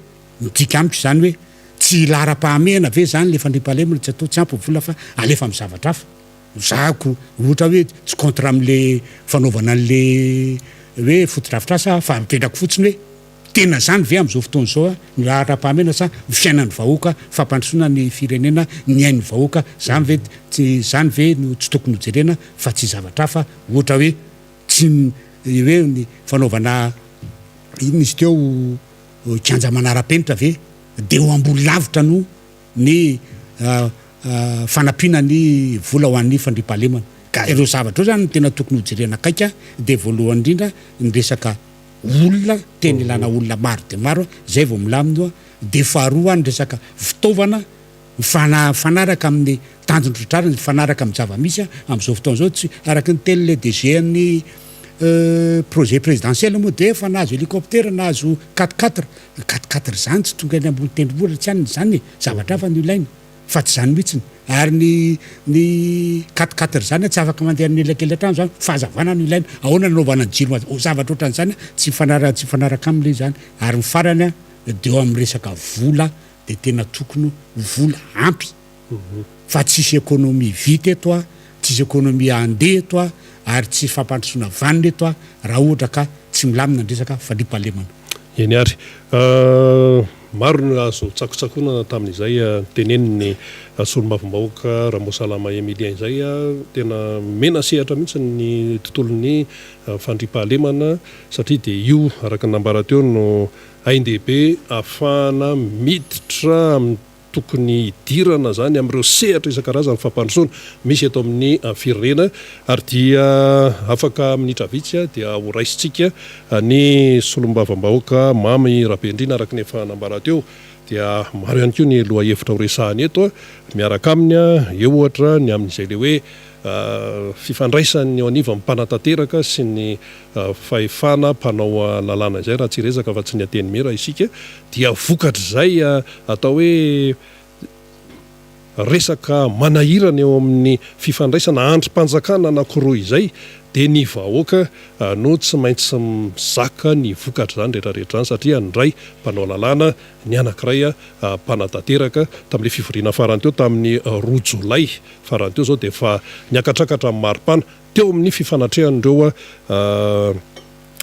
midika ampy zany hoe tsy lara-pahamehana ve zany le fandriam-pahalemana tsy atao tsy ampy vola fa alefa amin'ny zavatra hafa zako ohatra hoe tsy contre amin'le fanaovana an'le hoe fotodrafitrasa fa mipetraka fotsiny hoe tena zany ve amin'izao fotoana zao ny lara-pahamehana sa ny fiainan'ny vahoaka fampandrosoana ny firenena ny ain'ny vahoaka zany ve no tsy tokony hojerena fa tsy zavatra hafa ohatra hoe tsy hoe ny fanaovana ino izy teo kanja manara-penitra ve dia ho ambony lavitra no ny fanampiana ny vola ho an'ny fandriam-pahalemana ka ireo zavatra eo zany no tena tokony hojerena akaika dia voalohany indrindra ny resaka olona tena ilana olona maro dia maro zay vao milamino dia faharoa ny resaka fitaovana fanaraka amin'ny tanjondrotrariny fanaraka amin'ny zava-misy amin'izao fotoana zao tsy araka ny tele DG ny projet présidentiel moa dia efa nahazo hélicoptère nahazo 4x4 zany tsy tonga ny ambony tendrombohitra tsy aniny zany zavatra hafa ny ilaina fa tsy zany mihitsiny ary ny 4x4 zany tsy afaka mandeha ny elakelatra zany fahazavana no ilaina ahoana nanaovana ny jiro zavatra ohatran'izany tsy fanaraka amin'le zany ary ny farany dia eo amin'ny resaka vola dia tena tokony vola ampy fa tsisy économie vita eto tsisy économie andeha eto ary tsy fampandrosoana vanina eto raha ohatra ka tsy milamina ny resaka fandriam-pahalemana eny ary maro ny azo tsakotsakoana tamin'izay teneniny solombavam-bahoaka Ramosalama Emilia izay tena mena sehatra mihitsy ny tontolon'ny fandriam-pahalemana satria dia io araka ny nambara teo no hain-dehibe ahafahana miditra amin'ny tokony idirana zany amin'ireo sehatra isan-karazany fampandrosoana misy eto amin'ny firenena ary dia afaka minitra vitsy dia ho raisitsika ny solombavam-bahoaka mamy Rabendrina araka ny efa nambara teo dia maro ihany koa ny lohahevitra ho resahany eto miaraka aminy eo ohatra ny amin'izay le hoe fifandraisany eo aniva mpanantanteraka sy ny fahefana mpanao lalàna izay raha tsy resaka fa tsy ny ateny mera isika dia vokatra izay atao hoe resaka manahirana eo amin'ny fifandraisana androm-panjakana anankiroa izay dia ny vahoaka no tsy maintsy mizaka ny vokatra zany rehetrarehetra zany satria ndray mpanao lalàna ny anankiray mpanantanteraka tamin'ilay fivoriana farany teo tamin'ny roa Jolay farany teo zao dia efa niakatrakatra amin'ny maripana teo amin'ny fifanatrehan'ireo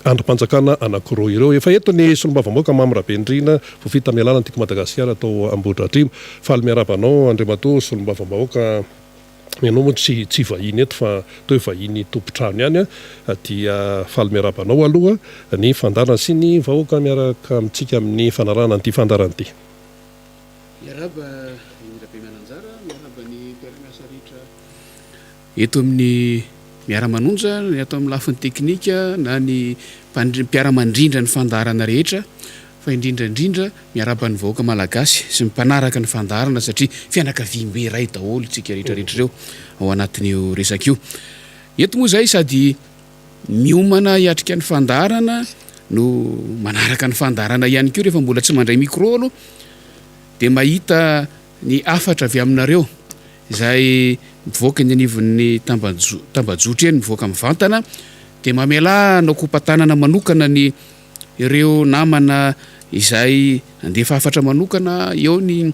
androm-panjakana anankiroa ireo efa eto ny solombavam-bahoaka mamy Rabendrina voafita amin'ny alalany tiako Madagasikara atao Ambohidratrimo faly miarabanao Andriamatoa solombavam-bahoaka menao moa tsy vahiny eto fa toe vahiny tompotrano ihany dia faly miarabanao aloha ny fandarana sy ny vahoaka miaraka amintsika amin'ny fanarahana an'ity fandarana ity. Miaraba Rabe-Mananjara, miaraba ny mpiara-miasa rehetra eto amin'ny Miara-Manonja, ny atao amin'ny lafiny teknika na ny mpiara-mandrindra ny fandarana rehetra fa indrindrandrindra miaraba ny vahoaka malagasy sy mpanaraka ny fandarana satria fianakaviam-be iray daholo tsika rehetrarehetra ireo ao anatin'io resaka io. Eto moa izay sady miomana hiatrika ny fandarana no manaraka ny fandarana ihany koa rehefa mbola tsy mandray micro aloha dia mahita ny afatra avy aminareo izay mivoaka ny anivon'ny tambajotra eny mivoaka mivantana dia mamela nao kompatanana manokana ny ireo namana izay andefa afatra manokana eo ny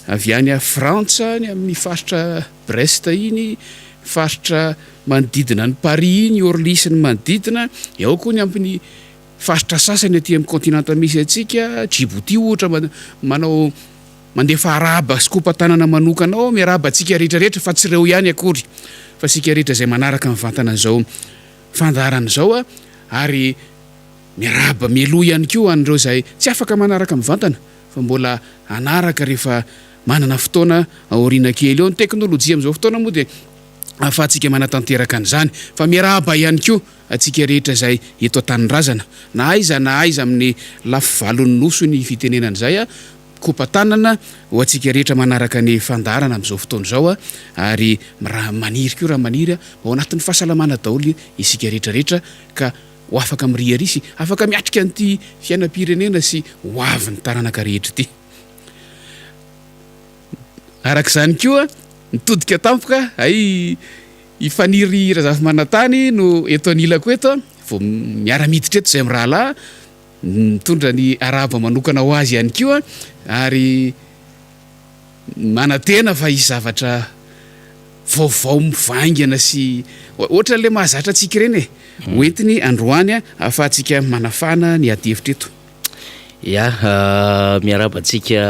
avy any a Frantsa ny amin'ny faritra Brest iny faritra manodidina ny Paris iny Orly sy ny manodidina eo koa ny amin'ny faritra sasany aty amin'ny kontinanta misy antsika Djibouti ohatra manao mandefa araba sy kompatanana manokana ao miaraba antsika rehetrarehetra fa tsy ireo ihany akory fa sika rehetra izay manaraka mivantana an'izao fandarana izao ary miaraba mialoha ihany koa an'ireo izay tsy afaka manaraka mivantana fa mbola anaraka rehefa manana fotoana aoriana kely eo ny teknôlôjia amin'izao fotoana moa dia ahafahantsika manatanteraka an'izany fa miaraba ihany koa atsika rehetra izay eto an-tanindrazana na aiza amin'ny lafy valon'ny noso ny fitenenan'izay kompatanana ho atsika rehetra manaraka ny fandarana amin'izao fotoana izao ary raha maniry koa raha maniry ao anatin'ny fahasalamana daholo isika rehetrarehetra ka ho afaka miriarisy afaka miatrika an'ity fiainam-pirenena sy ho avy ny taranaka rehetra ity. Araka izany koa nitodika tampoka ay ifaniry razafy manantany no eto anilako eto vao miara-miditra eto izay mirahalahy mitondra ny araba manokana ho azy ihany koa ary manantena fa isy zavatra vaovao mivaingana sy ohatra le mahazatra antsika ireny hoentiny androany ahafahantsika manafana ny adihevitra eto. Ya miarabantsika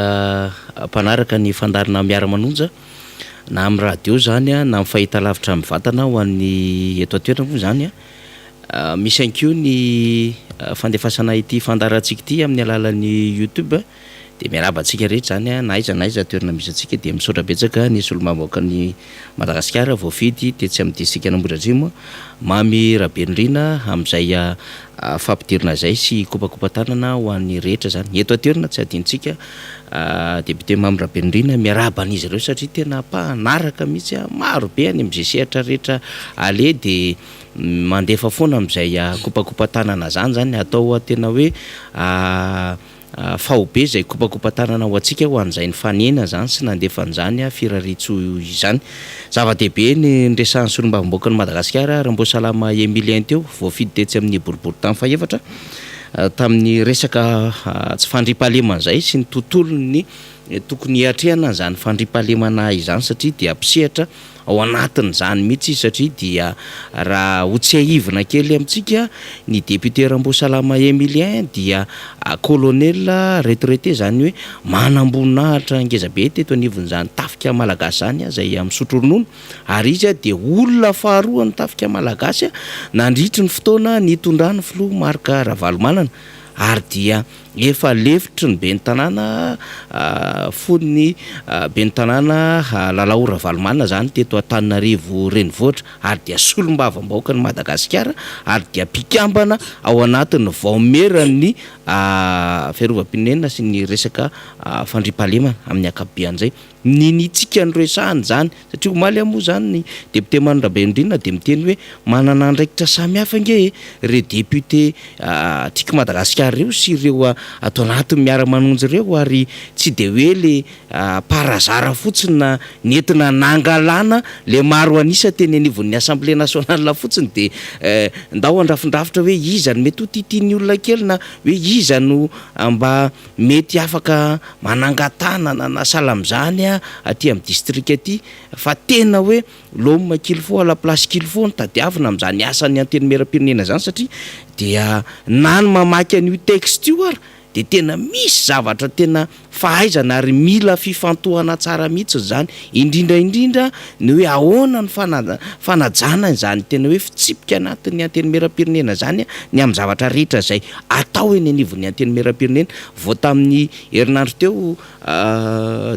mpanaraka ny fandarana Miara-Manonja na amin'ny radio zany na amin'ny fahitalavitra mivantana ho an'ny eto an-toerana moa zany misy ihany koa ny fandefasana ity fandarantsika ity amin'ny alalan'ny YouTube dia miarabantsika rehetra zany na aiza toerana misy antsika dia misaotra betsaka ny solombavam-bahoaka ny Madagasikara voafidy tetsy amin'ny distrika Ambohidratrimo mamy Rabendrina amin'izay fampidirana izay sy kopakopatanana ho an'ny rehetra zany eto an-toerana tsy adintsika député mamy Rabendrina miaraba an'izy ireo satria tena mpanaraka mihitsy maro be any amin'izay sehatra rehetra ale dia mandefa foana amin'izay kopakopatanana zany atao tena hoe fahobe izay kopakopatanana ho antsika ho an'izay ny fanena zany sy nandefa an'izany firaritso izany zava-dehibe ny resahan'ny solombavam-bahoaka ny Madagasikara Rambosalama Emilien teo voafidy tetsy amin'ny boribory tany faefatra tamin'ny resaka tsy fandriam-pahalemana izay sy ny tontolony tokony hiatrehana izany fandriam-pahalemana izany satria dia ampisehatra ao anatin'izany mihitsy satria dia raha ho tsy haivina kely amintsika ny député Rambosalama Emilien dia colonel retraité zany hoe manambonahitra ngezabe teto anivon'izany tafika malagasy zany izay misotro ronono ary izy dia olona faharoa ny tafika malagasy nandritry ny fotoana nitondrany filoha Marc Ravalomanana ary dia efa lefitry ny ben'ny tanàna fonony ben'ny tanàna lalaora valomana zany teto Antananarivo renivohitra ary dia solombavam-bahoaka ny Madagasikara ary dia mpikambana ao anatin'ny vaomerany fiarovam-pirenena sy ny resaka fandriampahalemana amin'ny akapobean'izay ninitsika ny resahany zany satria omaly moa zany ny député Manondrabenindrina de miteny hoe manana andraikitra samihafa nge re député tiako Madagasikara reo sy ireo atao anatin'ny miara-manonjy reo ary tsy de hoe le parazara fotsiny na nentina nangalana le maro anisa teny anivon'ny Assemblée nationale fotsiny de ndao andrafindrafitra hoe iza no mety ho titiany olona kely na hoe iza no mba mety afaka manangatana na salamzany aty amin'ny district aty fa tena hoe l'homme qu'il faut à la place qu'il faut tadiavina amin'izany asany anteny miaram-pirenena zany satria dia na ny mamaky an'io texte io ary de tena misy zavatra tena fahaizana ary mila fifantohana tsara mihitsy zany indrindra ny hoe ahoana ny fanajana zany tena hoe fitsipika anatin'ny anteny miaram-pirenena zany ny amin'ny zavatra rehetra zay atao eny anivon'ny anteny miaram-pirenena vao tamin'ny herinandro teo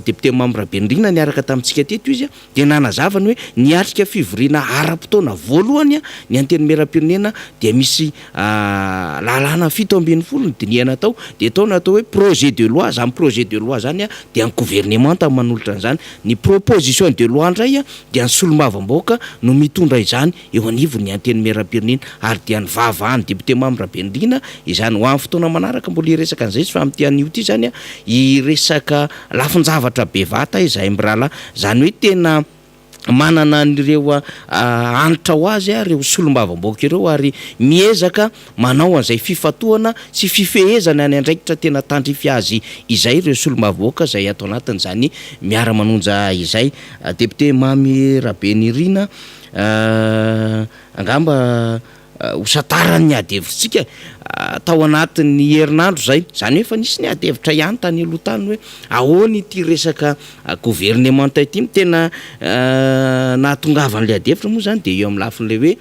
député Manondrabenindrina niaraka tamintsika teto izy de nanazavany hoe niatrika fivoriana ara-potoana voalohany ny anteny miaram-pirenena de misy lalàna 7 ny dinihana tao de tao natao hoe projet de loi zany projet de loi zany de ny gouvernement manolotra an'izany ny proposition de loi ndray de ny solombavam-bahoaka no mitondra izany eo anivon'ny anteny miaram-pirenena ary dia ny vavahany député Manondrabenindrina izany ho amin'ny fotoana manaraka mbola iresaka an'izay sy fa amin'ity anio ty zany iresaka lafin-javatra bevata izay mirala zany hoe tena manana nireo anitra ho azy reo solombavam-bahoaka ireo ary miezaka manao an'izay fifatohana sy fifehezana any andraikitra tena tandrify azy izay reo solombavam-bahoaka zay atao anatin'izany miara-manonja izay député Miara-Benindrina angamba hosatarany adevitsika tao anatin'ny herinandro zay zany hoe efa nisy ny adevitra ihany tany aloha tany hoe ahoana ity resaka gouvernement ity tena nahatongavan'le adevitra moa zany de eo amin'ny lafin'le hoe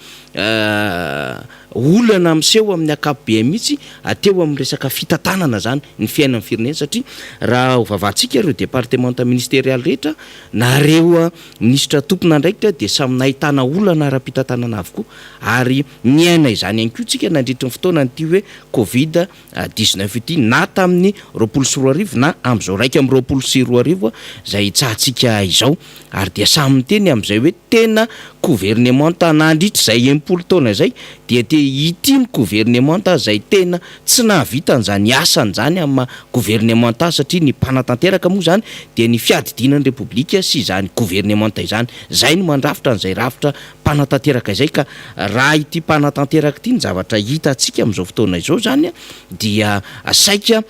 olana miseho amin'ny akapobe mihitsy ateo amin'ny resaka fitantanana zany ny fiainan'ny firenena satria raha ovavatsika ireo département ministériel rehetra na reo ministra tompona andraikitra de samy nahitana olana ara-pitantanana avokoa ary miaina izany ihany koa tsika nandritry ny fotoana nyty hoe Covid-19 ity na tamin'ny 24 na am'izao raika amin'ny 24 zay tsahatsika izao ary dia samy miteny am'izay hoe tena gouvernement nandritra zay 80 taona zay dia te ity ny gouvernement zay tena tsy nahavita an'izany asan'izany amin'ny gouvernement satria ny mpanatanteraka moa zany dia ny fiadidinan'ny repoblika sy izany gouvernement izany zay no mandrafitra an'izay rafitra mpanatanteraka izay ka raha ity mpanatanteraka ity ny zavatra hita atsika amin'izao fotoana izao zany dia saika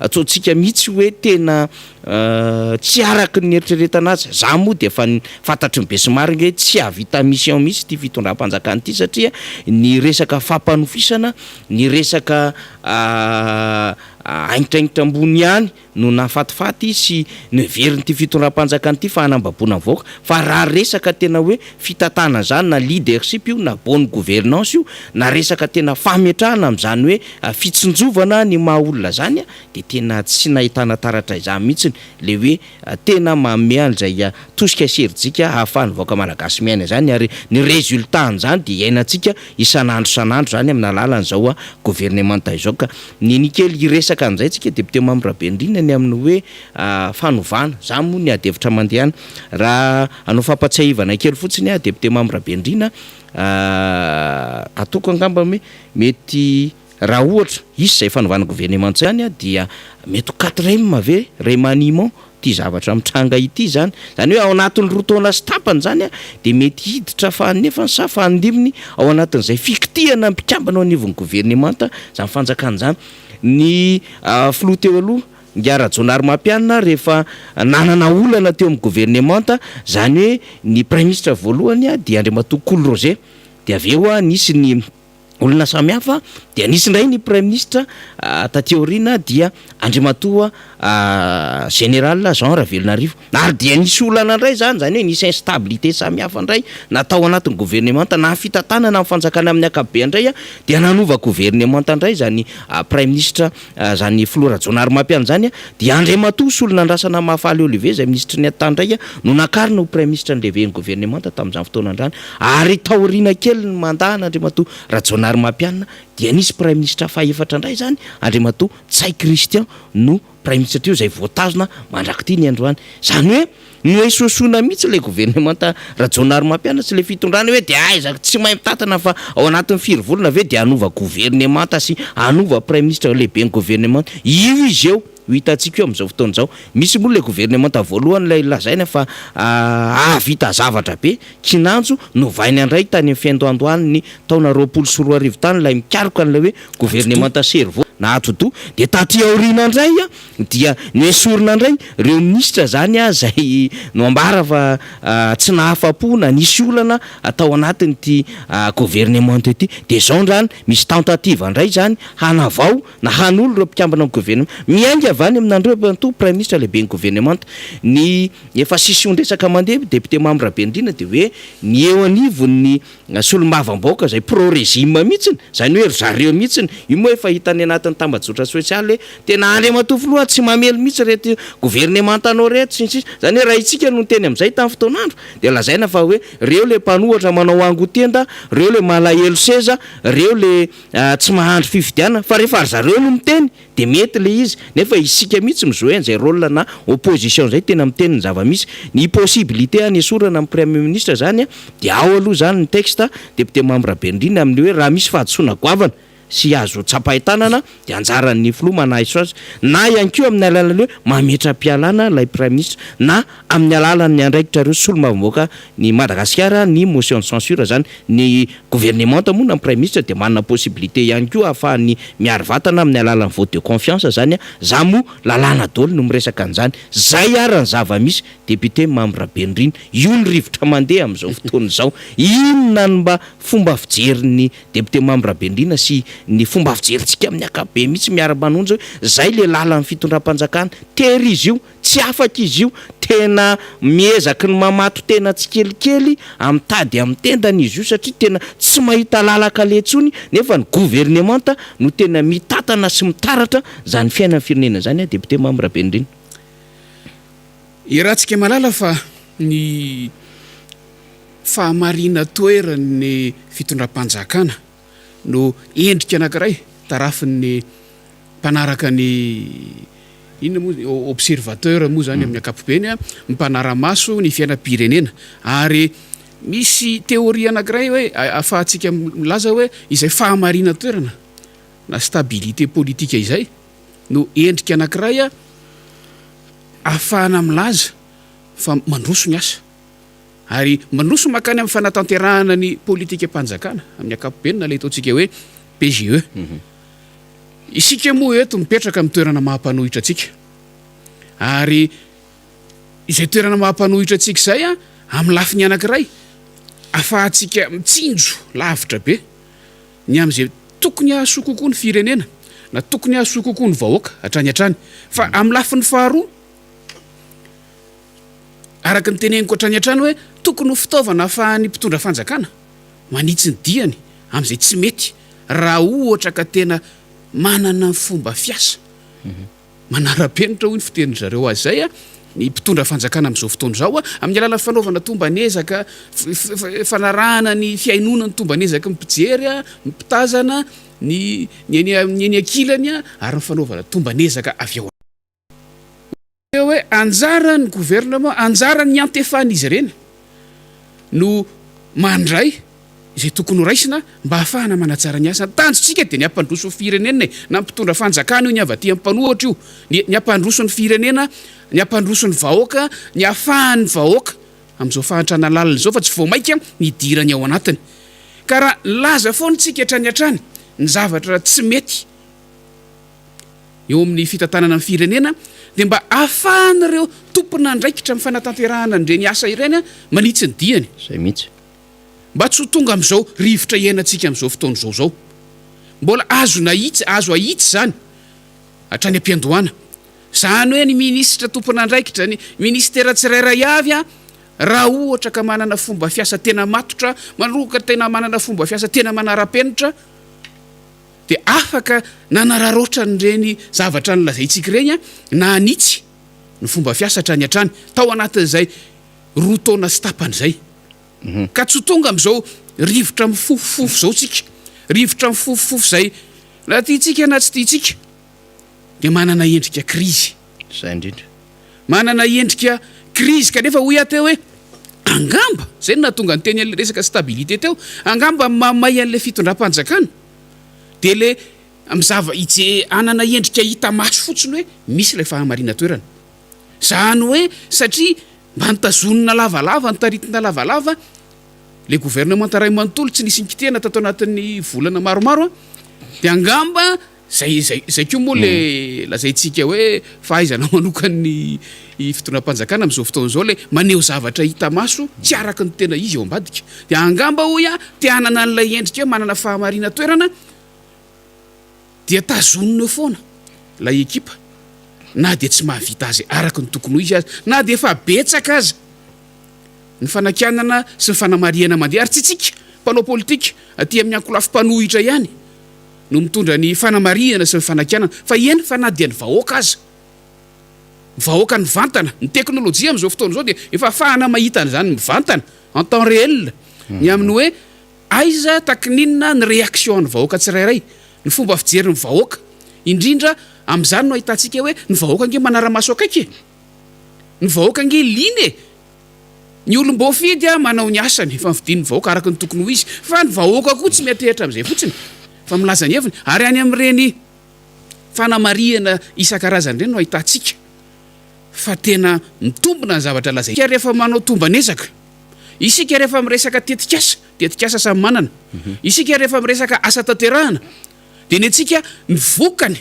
atsotsika mihitsy hoe tena tsy araky ny eritreretana azy za moa de efa fantatry ny besimary nge tsy havita mission mihitsy ty fitondram-panjakana ity satria ny resaka fampanofisana ny resaka aingitraingitra ambony ihany no nafatifaty sy neveriny ty fitondram-panjakana ity fa hanambabona vaoaka fa raha resaka tena hoe fitatana zany na leadership io na bonne gouvernance io na resaka tena fametrahana am'izany hoe fitsinjovana ny maha olona zany de tena tsy nahitana taratra izany mihitsy le hoe tena mameha an'izay tosika serijika ahafahany vaoaka malagasy miaina zany ary ny résultat an'izany de iainantsika isanandro zany amin'ny alalan'izao gouvernement izao ka ninikely iresaka an'izay tsika député Manondrabenindrina ny amin'ny hoe fanovana za moa ny adevitra mandehana raha anao fampatsiahivana kely fotsiny député Manondrabenindrina atoko angamba hoe mety raha ohatra izy zay fanovana gouvernement zany dia mety 4e ve remaniement ty zavatra mitranga ity zany hoe ao anatin'ny rotaona sy tapany zany de mety hiditra fahanefany sa fahandiminy ao anatin'izay fikitihana mpikambana ao anivon'ny gouvernement zany fanjakana zany ny filoha teo aloha Ngiara Jonary Mampianina rehefa nanana olana teo amin'ny gouvernement zany hoe ny prime ministre voalohany dia Andriamatoa Cool Roger de aveo nisy ny olona samihafa dia nisy ndray ny prime ministre taty aoriana dia Andriamatoa général Jean Ravelonarivo ary dia nisy olana indray zany hoe nisy instabilité samihafa indray natao anatin'ny gouvernemanta na fitantanana amin'ny fanjakana amin'ny akabe indray dia nanova gouvernemanta indray zany prime ministre zany Flora Jonary-Mampiana zany dia Andriamatoa sy olona andrasana mahafaly Olivier zay ministre ny atany indray no nakarina ho prime ministre lehiben'ny gouvernemanta tamin'izany fotoana andrany ary taoriana kely ny mandahana Andriamatoa Rajonary-Mampiana dia nisy prime ministre faefatra indray zany Andriamatoa Tsay Christian no prime ministre teo zay voatazona mandrakity ny androany zany hoe no esoasona mihitsy le gouvernemanta Rajonary-Mampiana sy le fitondrany hoe dia aizaka tsy mahay mitatana fa ao anatin'ny firy volana ve dia anova gouvernemanta sy anova prime ministre lehiben'ny gouvernemanta io izy eo hitantsika eo amin'izao fotoana izao misy moa le gouvernemanta voalohany ilay lazaina fa avita zavatra be kinanjo novainy andray tany amin'ny fiandohandohany ny taona 2024 tany ilay mikaroka an'ilay hoe gouvernemanta servo na atoto dia taty aoriana indray dia noesorina indray ireo ministra zany zay no ambara fa tsy nahafa-po na nisy olana atao anatiny ity gouvernemanta ity dia zao ndrany misy tentative indray zany hanavao na hanolo ireo mpikambana amin'ny gouvernement miainga avy any amin'andreo panto prime ministre lehiben'ny gouvernemanta ny efa sisy ondresaka mandeha député membre Bendrina dia hoe ny eo anivon'ny solombavamboaka zay pro régime mihitsiny zany hoe zareo mihitsiny io moa efa hitany anatin'ny tambajotra sosialy tena Andriamatoa loha tsy mamely mihitsy reto gouvernemanta anao reto sisy zany hoe raha itsika no teny amin'izay tamin'ny fotoanandro dia lazaina fa hoe reo le mpanohatra manao angotenda reo le malahelo seza reo le tsy mahandro fifidiana fa rehefa ary zareo no miteny dia mety le izy nefa isika mihitsy mizoe an'izay rôle na opposition zay tena miteny ny zava-misy ny possibilité anesorana amin'ny premier ministre zany dia ao aloha zany ny texte député membre Bendrina amin'ny hoe raha misy fahadisoana goavana sy azo tsapahitànana dia anjaran'ny filoha manahiso azy na ihany koa amin'ny alalan'ny hoe mametra-pialana ilay prime ministre na amin'ny alalan'ny andraikitra ireo solomavamboaka ny Madagasikara ny motion de censure zany ny gouvernemanta moa na ny prime ministre dia manana possibilité ihany koa ahafahany miaro vatana amin'ny alalan'ny vote de confiance zany za moa lalàna daholo no miresaka an'izany zay arany zava-misy député membre Bendrina io ny rivotra mandeha amin'izao fotoana izao inona ny mba fomba fijeriny député membre Bendrina sy ny fomba fijerintsika amin'ny akabe mihitsy Miara-Manonja zay le lalan'ny fitondram-panjakana tery izy io tsy afaka izy io tena miezaky ny mamato tena tsy kelikely amin'ny tady amin'ny tendany izy io satria tena tsy mahita lalaka letsony nefa ny gouvernemanta no tena mitatana sy mitaratra zany fiainan'ny firenena zany député membre Bendrina irahantsika malala fa ny fahamarina toeran'ny fitondram-panjakana no endrika anankiray tarafin'ny mpanaraka ny inona moa observateur moa zany amin'ny ankapobeny mimpanara-maso ny fiainam-pirenena ary misy théorie anankiray hoe ahafahantsika milaza hoe izay fahamarina toerana na stabilité politika izay no endrika anankiray ahafahana milaza fa mandroso ny asa ary mandroso makany amin'ny fanatanterahana ny politika mpanjakana amin'ny ankapobeny na le ataontsika hoe PGE isika moa eto mipetraka amin'ny toerana mahampanohitra atsika ary izay toerana mahampanohitra atsika izay amin'ny lafiny anankiray ahafahantsika mitsinjo lavitra be ny amin'izay tokony hahasoa kokoa ny firenena na tokony hahasoa kokoa ny vahoaka hatrany hatrany fa amin'ny lafiny faharoa araka ny teneniko hatrany hatrany hoe tokony ho fitaovana ahafahan'ny mpitondra fanjakana manitsy ny diany amin'izay tsy mety raha ohatra ka tena manana fomba fiasa manara-penitra hoy ny fiteniny zareo azy zay ny mpitondra fanjakana amin'izao fotoana zao amin'ny alalan'ny fanaovana tombanezaka fanarahana ny fiainona ny tombanezaka mipijery mipitazana ny eny akilany ary ny fanaovana tombanezaka avy ao hoe anjara ny gouvernement anjara ny antefana izy ireny no mandray izay tokony ho raisina mba ahafahana manatsara ny asa tanjotsika dia ny ampandroso ny firenena na mpitondra fanjakana io ny avy aty ampanohatra io ny ampandroso ny firenena ny ampandroso ny vahoaka ny ahafahan'ny vahoaka amin'izao fahantrana lalina izao fa tsy voamaika ny dirany ao anatiny ka raha laza foana tsika hatrany hatrany ny zavatra tsy mety eo amin'ny fitantanana ny firenena dia mba ahafahana ireo tompona andraikitra amin'ny fanatanterahana nireny asa ireny manitsy ny diany zay mihitsy mba tsy ho tonga amin'izao rivotra iainantsika amin'izao fotoana izao zao mbola azo ahitsy zany hatrany am-piandohana zany hoe ny ministra tompon'andraikitra ny ministera tsirairay avy a raha ohatra ka manana fomba fiasa tena matotra manoka tena manana fomba fiasa tena manara-penitra dia afaka nanararoatra nyreny zavatra nylazaintsika ireny a na anitsy ny fomba fiasa hatrany hatrany tao anatin'izay roa taona sy tapany izay ka tsy tonga amin'izao rivotra mifofofofo izao tsika rivotra mifofofofo izay na tiantsika na tsy tiantsika dia manana endrika krizy zay indrindra manana endrika krizy kanefa hoy ateo hoe angamba zay no natonga ny teny resaka stabilité teo angamba mamay an'le fitondram-panjakana dia le mizava ije anana endrika hita maso fotsiny hoe misy ilay fahamarina toerana zany hoe satria mba nitazonina lavalava nitaritina lavalava le gouvernement ray manontolo tsy nisy nikitehana tato anatin'ny volana maromaro a dia angamba zay koa moa le lazaintsika hoe fahaizana manokany fitondram-panjakana amin'izao fotoana izao le maneho zavatra hita maso tsy araka ny tena izy eo ambadika dia angamba hoy a te hanana an'ilay endrika hoe manana fahamarina toerana dia tazonina eo foana lay ekipa na dia tsy mahavita azy araka ny tokony ho izy azy na dia efa betsaka aza ny fanakianana sy ny fanamariana mandeha ary tsy tsika mpanao politika aty amin'ny ankolafim-panohitra ihany no mitondra ny fanamariana sy ny fanakianana fa eny fa na dia ny vahoaka aza vahoaka ny vantana ny teknôlôjia amin'izao fotoana izao dia efa fahana mahitana izany mivantana en temps réel ny amin'ny hoe aiza takininona ny réaction ny vahoaka tsirairay ny fomba fijery ny vahoaka indrindra amin'izany no ahitantsika hoe ny vahoaka ange manara-maso akaiky ny vahoaka ange liny ny olom-bo fidy a manao ny asany fa mividiny ny vahoaka araka ny tokony ho izy fa ny vahoaka koa tsy miatehitra amin'izay fotsiny fa milaza ny heviny ary any amin'ireny fanamariana isan-karazany ireny no ahitantsika fa tena mitombona ny zavatra lazay isika rehefa manao tombanezaka isika rehefa miresaka tetikasa samy manana isika rehefa miresaka asa tanterahana dia ny atsika ny vokany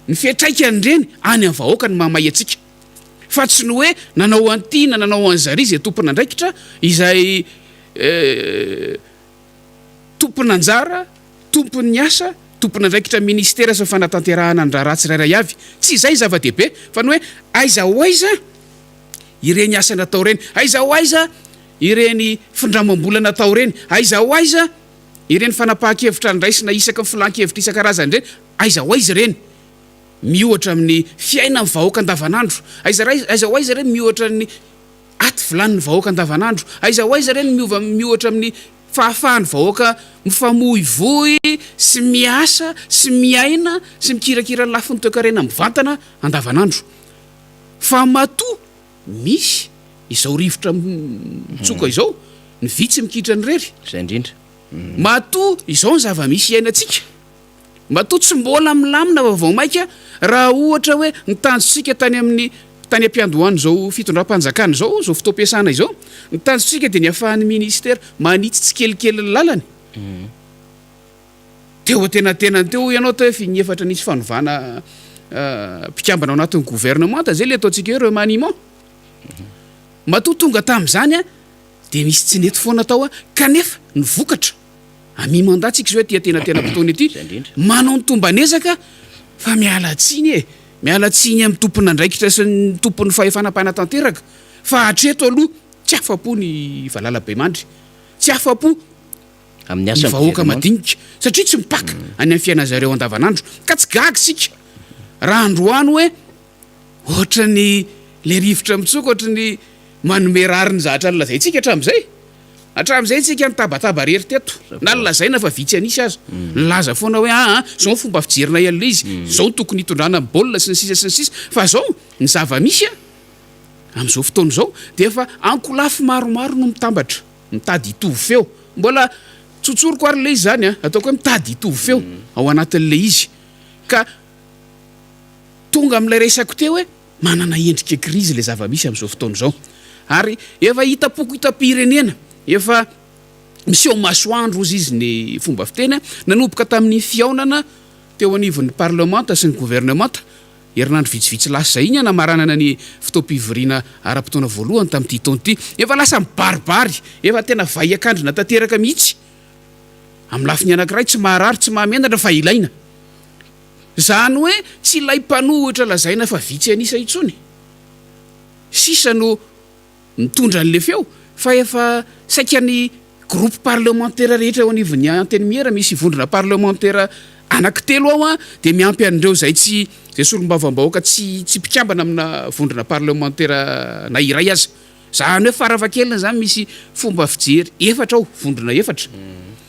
ny fiatraikany ireny any amin'ny vahoaka ny mamay atsika fa tsy ny hoe nanao an'ity na nanao an'zary izy tompona andraikitra izay tompona anjara tompony asa tompona andraikitra ministera sy fanatanterahana ny raha tsirairay avy tsy izay zava-dehibe fa ny hoe aiza ho aiza ireny asa natao ireny aiza ho aiza ireny findramam-bola natao ireny aiza ho aiza ireny fanapahan-kevitra ndraisina isaka filan-kevitra isan-karazany ireny aiza ho aiza ireny miohatra amin'ny fiaina ny vahoaka andavanandro aiza ho aiza ireny miohatra ny aty vilan'ny vahoaka andavanandro aiza ho aiza ireny miohatra amin'ny fahafahany vahoaka mifamoivoy sy miasa sy miaina sy mikirakira ny lafin'ny toekarena mivantana andavanandro fa matoa misy izao rivotra mitsoka izao ny vitsy mikitra ny rery zay indrindra matoa izao ny zava-misy iainantsika matoa tsy mbola milamina vaovao maika raha ohatra hoe nitanjosika tany ampiandohany zao fitondram-panjakana zao fotoam-piasana izao nitanjosika dia ny afahan'ny ministera manitsy tsy kelikely ny lalany teo tenatenany teo ianao tao hoe ny efatra nisy fanovana mpikambana ao anatin'ny gouvernement zay le ataontsika hoe remaniement matoa tonga tamin'izany a dia misy tsy nety foana tao a kanefa ny vokatra amimandatsika zao hoe tia tenatena fotoana ity manao ny tombanezaka fa miala tsiny amin'ny tompona andraikitra sy ny tompon'ny fahefanam-paina tanteraka fa hatreto aloha tsy afa-po ny valala-be mandry tsy afa-po amin'ny ny vahoaka madinika satria tsy mipaka any amin'ny fiainazareo andavanandro ka tsy gagy sika raha androany hoe ohatra ny le rivotra mitsoka ohatra ny manome rary ny zahatra nylazaintsika hatramin'izay tsika nitabataba rery teto na nylazaina fa vitsy anisy aza nylaza foana hoe zao fomba fijerina ian'le izy zao tokony hitondrana amin'ny baolina sy ny sisa fa zao ny zava-misy a amin'izao fotoana izao dia efa ankolafy maromaro no mitambatra mitady hitovy feo mbola tsotsoroko ary le izy zany ataoko hoe mitady hitovy feo ao anatin'le izy ka tonga amin'ilay resako teo hoe manana endrika krizy le zava-misy amin'izao fotoana izao ary efa hitapoko hitam-pirenena efa miseo masoandro ozy izy ny fomba fiteny nanomboka tamin'ny fiaonana teo anivon'ny parlementa sy ny gouvernementa herinandro vitsivitsy lasa zay iny namaranana ny fitaom-pivoriana ara-potoana voalohany tamin'ity taona ity efa lasa mibaribary efa tena vaiakandrina tanteraka mihitsy amin'ny lafiny anankiray tsy maharary tsy mahamenatra fa ilaina zany hoe tsy ilay mpanohitra lazaina fa vitsy anisa itsony sisa no mitondra an'le feo fa efa saika ny groupe parlementaire rehetra ao anivon'ny anteny Miera misy vondrona parlementaire anankitelo ao a dia miampy an'ireo zay tsy zay solombavam-bahoaka tsy mpikambana amina vondrona parlementaire na iray aza zany hoe faravakelina zany misy fomba fijery efatra ao vondrona efatra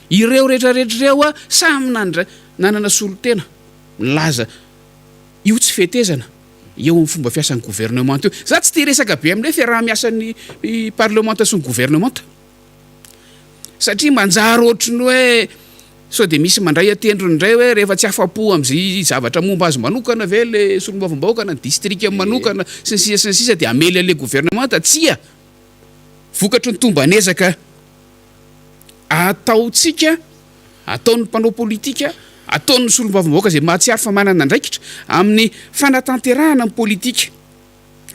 ireo rehetrarehetra ireo a samy nanana solotena milaza io tsy fetezana eo amin'ny fomba fiasan'ny gouvernement io za tsy te resaka be amin'le fiaraha-miasan'ny parlementation gouvernement satria manjary ohatrany hoe so de misy mandray atendrony indray hoe rehefa tsy afapo am'zay zavatra momba azy manokana ve le solombavam-bahoaka na district manokana sy ny sisa de amely an'le gouvernement tsia vokatry ny tombanezaka ataotsika ataon'ny mpanao politika ataon'ny solombavam-bahoaka zay mahatsiaro fa manana andraikitra amin'ny fanatanterahana amin'ny politika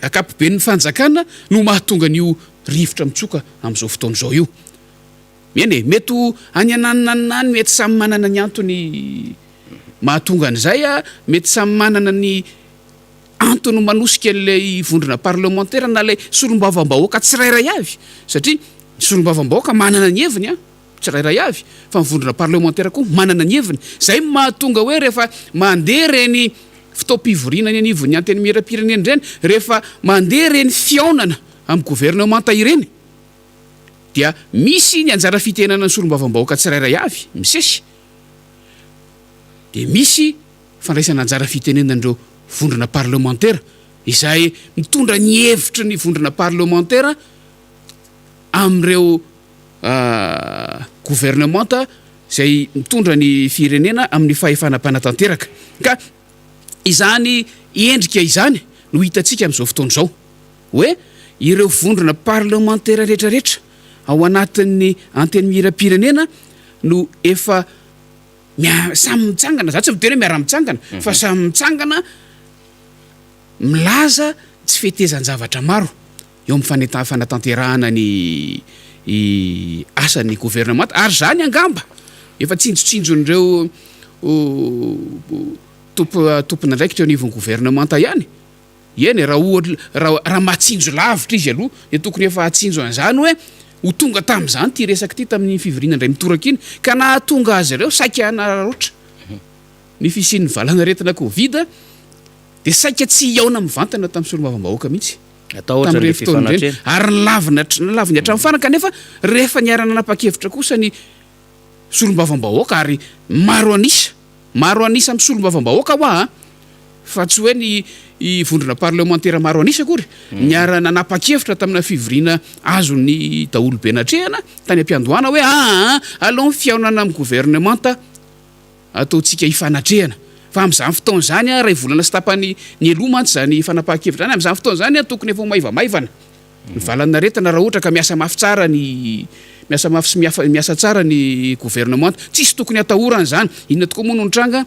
akapoben'ny fanjakana no mahatonga an'io rivotra mitsoka amin'izao fotoana izao io eny mety any ananinaninany mety samy manana ny antony mahatonga an'izay a mety samy manana ny antony manosika an'lay vondrona parlementaire na lay solombavam-bahoaka tsirairay avy satria solombavam-bahoaka manana ny heviny a tsirairay avy fa mivondrona parlementaire koa manana ny heviny zay mahatonga hoe rehefa mandeha reny fitaom-pivorinany anivon'ny anteny Miera-pirenena ireny rehefa mandeha reny fiaonana amin'ny gouvernement ireny dia misy ny anjara fitenana ny solombavam-bahoaka tsirairay avy misesy dia misy fandraisana anjara fitenenan'ireo vondrona parlementaire izay mitondra ny hevitra ny vondrona parlementaire amin'ireo gouvernement zay mitondra ny firenena amin'ny fahefanam-panatanteraka ka izany endrika izany no hitantsika amin'izao fotoana izao hoe ireo vondrona parlementaire rehetrarehetra ao anatin'ny anteny Miera-pirenena no efa samy mitsangana za tsy miteny hoe miara-mitsangana fa samy mitsangana milaza tsy fetezan-javatra maro eo amin'ny fanatanterahana ny asan'ny gouvernement ary zany angamba efa tsinjotsinjon'ireo tompona andraikitra eo anivon'ny gouvernement ihany eny raha mahatsinjo lavitra izy aloha dia tokony efa hatsinjo an'izany hoe ho tonga tam'izany ty resaka ty tamin'ny fivirina indray mitoraka iny ka nahatonga azy ireo saika anaroatra ny fisian'ny valanaretina covid dia saika tsy iaona mivantana tamin'ny solombavam-bahoaka mihitsy tamin'ireny fotoana ireny ary nalaviny hatramin'ny fana kanefa rehefa niarana nanapa-kevitra kosa ny solombavam-bahoaka ary maro anisa amin'ny solombavam-bahoaka hoa fa tsy hoe ny vondrona parlementaire maro anisa akory niara nanapa-kevitra tamina fivirina azo ny daolo be natrehana tany am-piandohana hoe aloha ny fiaonana amin'ny gouvernement ataontsika hifanatrehana fa amin'izany fotoana zany ray volana sy tapany ny eloha mantsy zany fanapa-kevitra zany amin'izany fotoana zany tokony efa maivamaivana ny valanaretana raha ohatra ka miasa mafy tsara miasa mafy sy miasa tsara ny gouvernement tsisy tokony atahorana zany inona tokoa moa no nitranga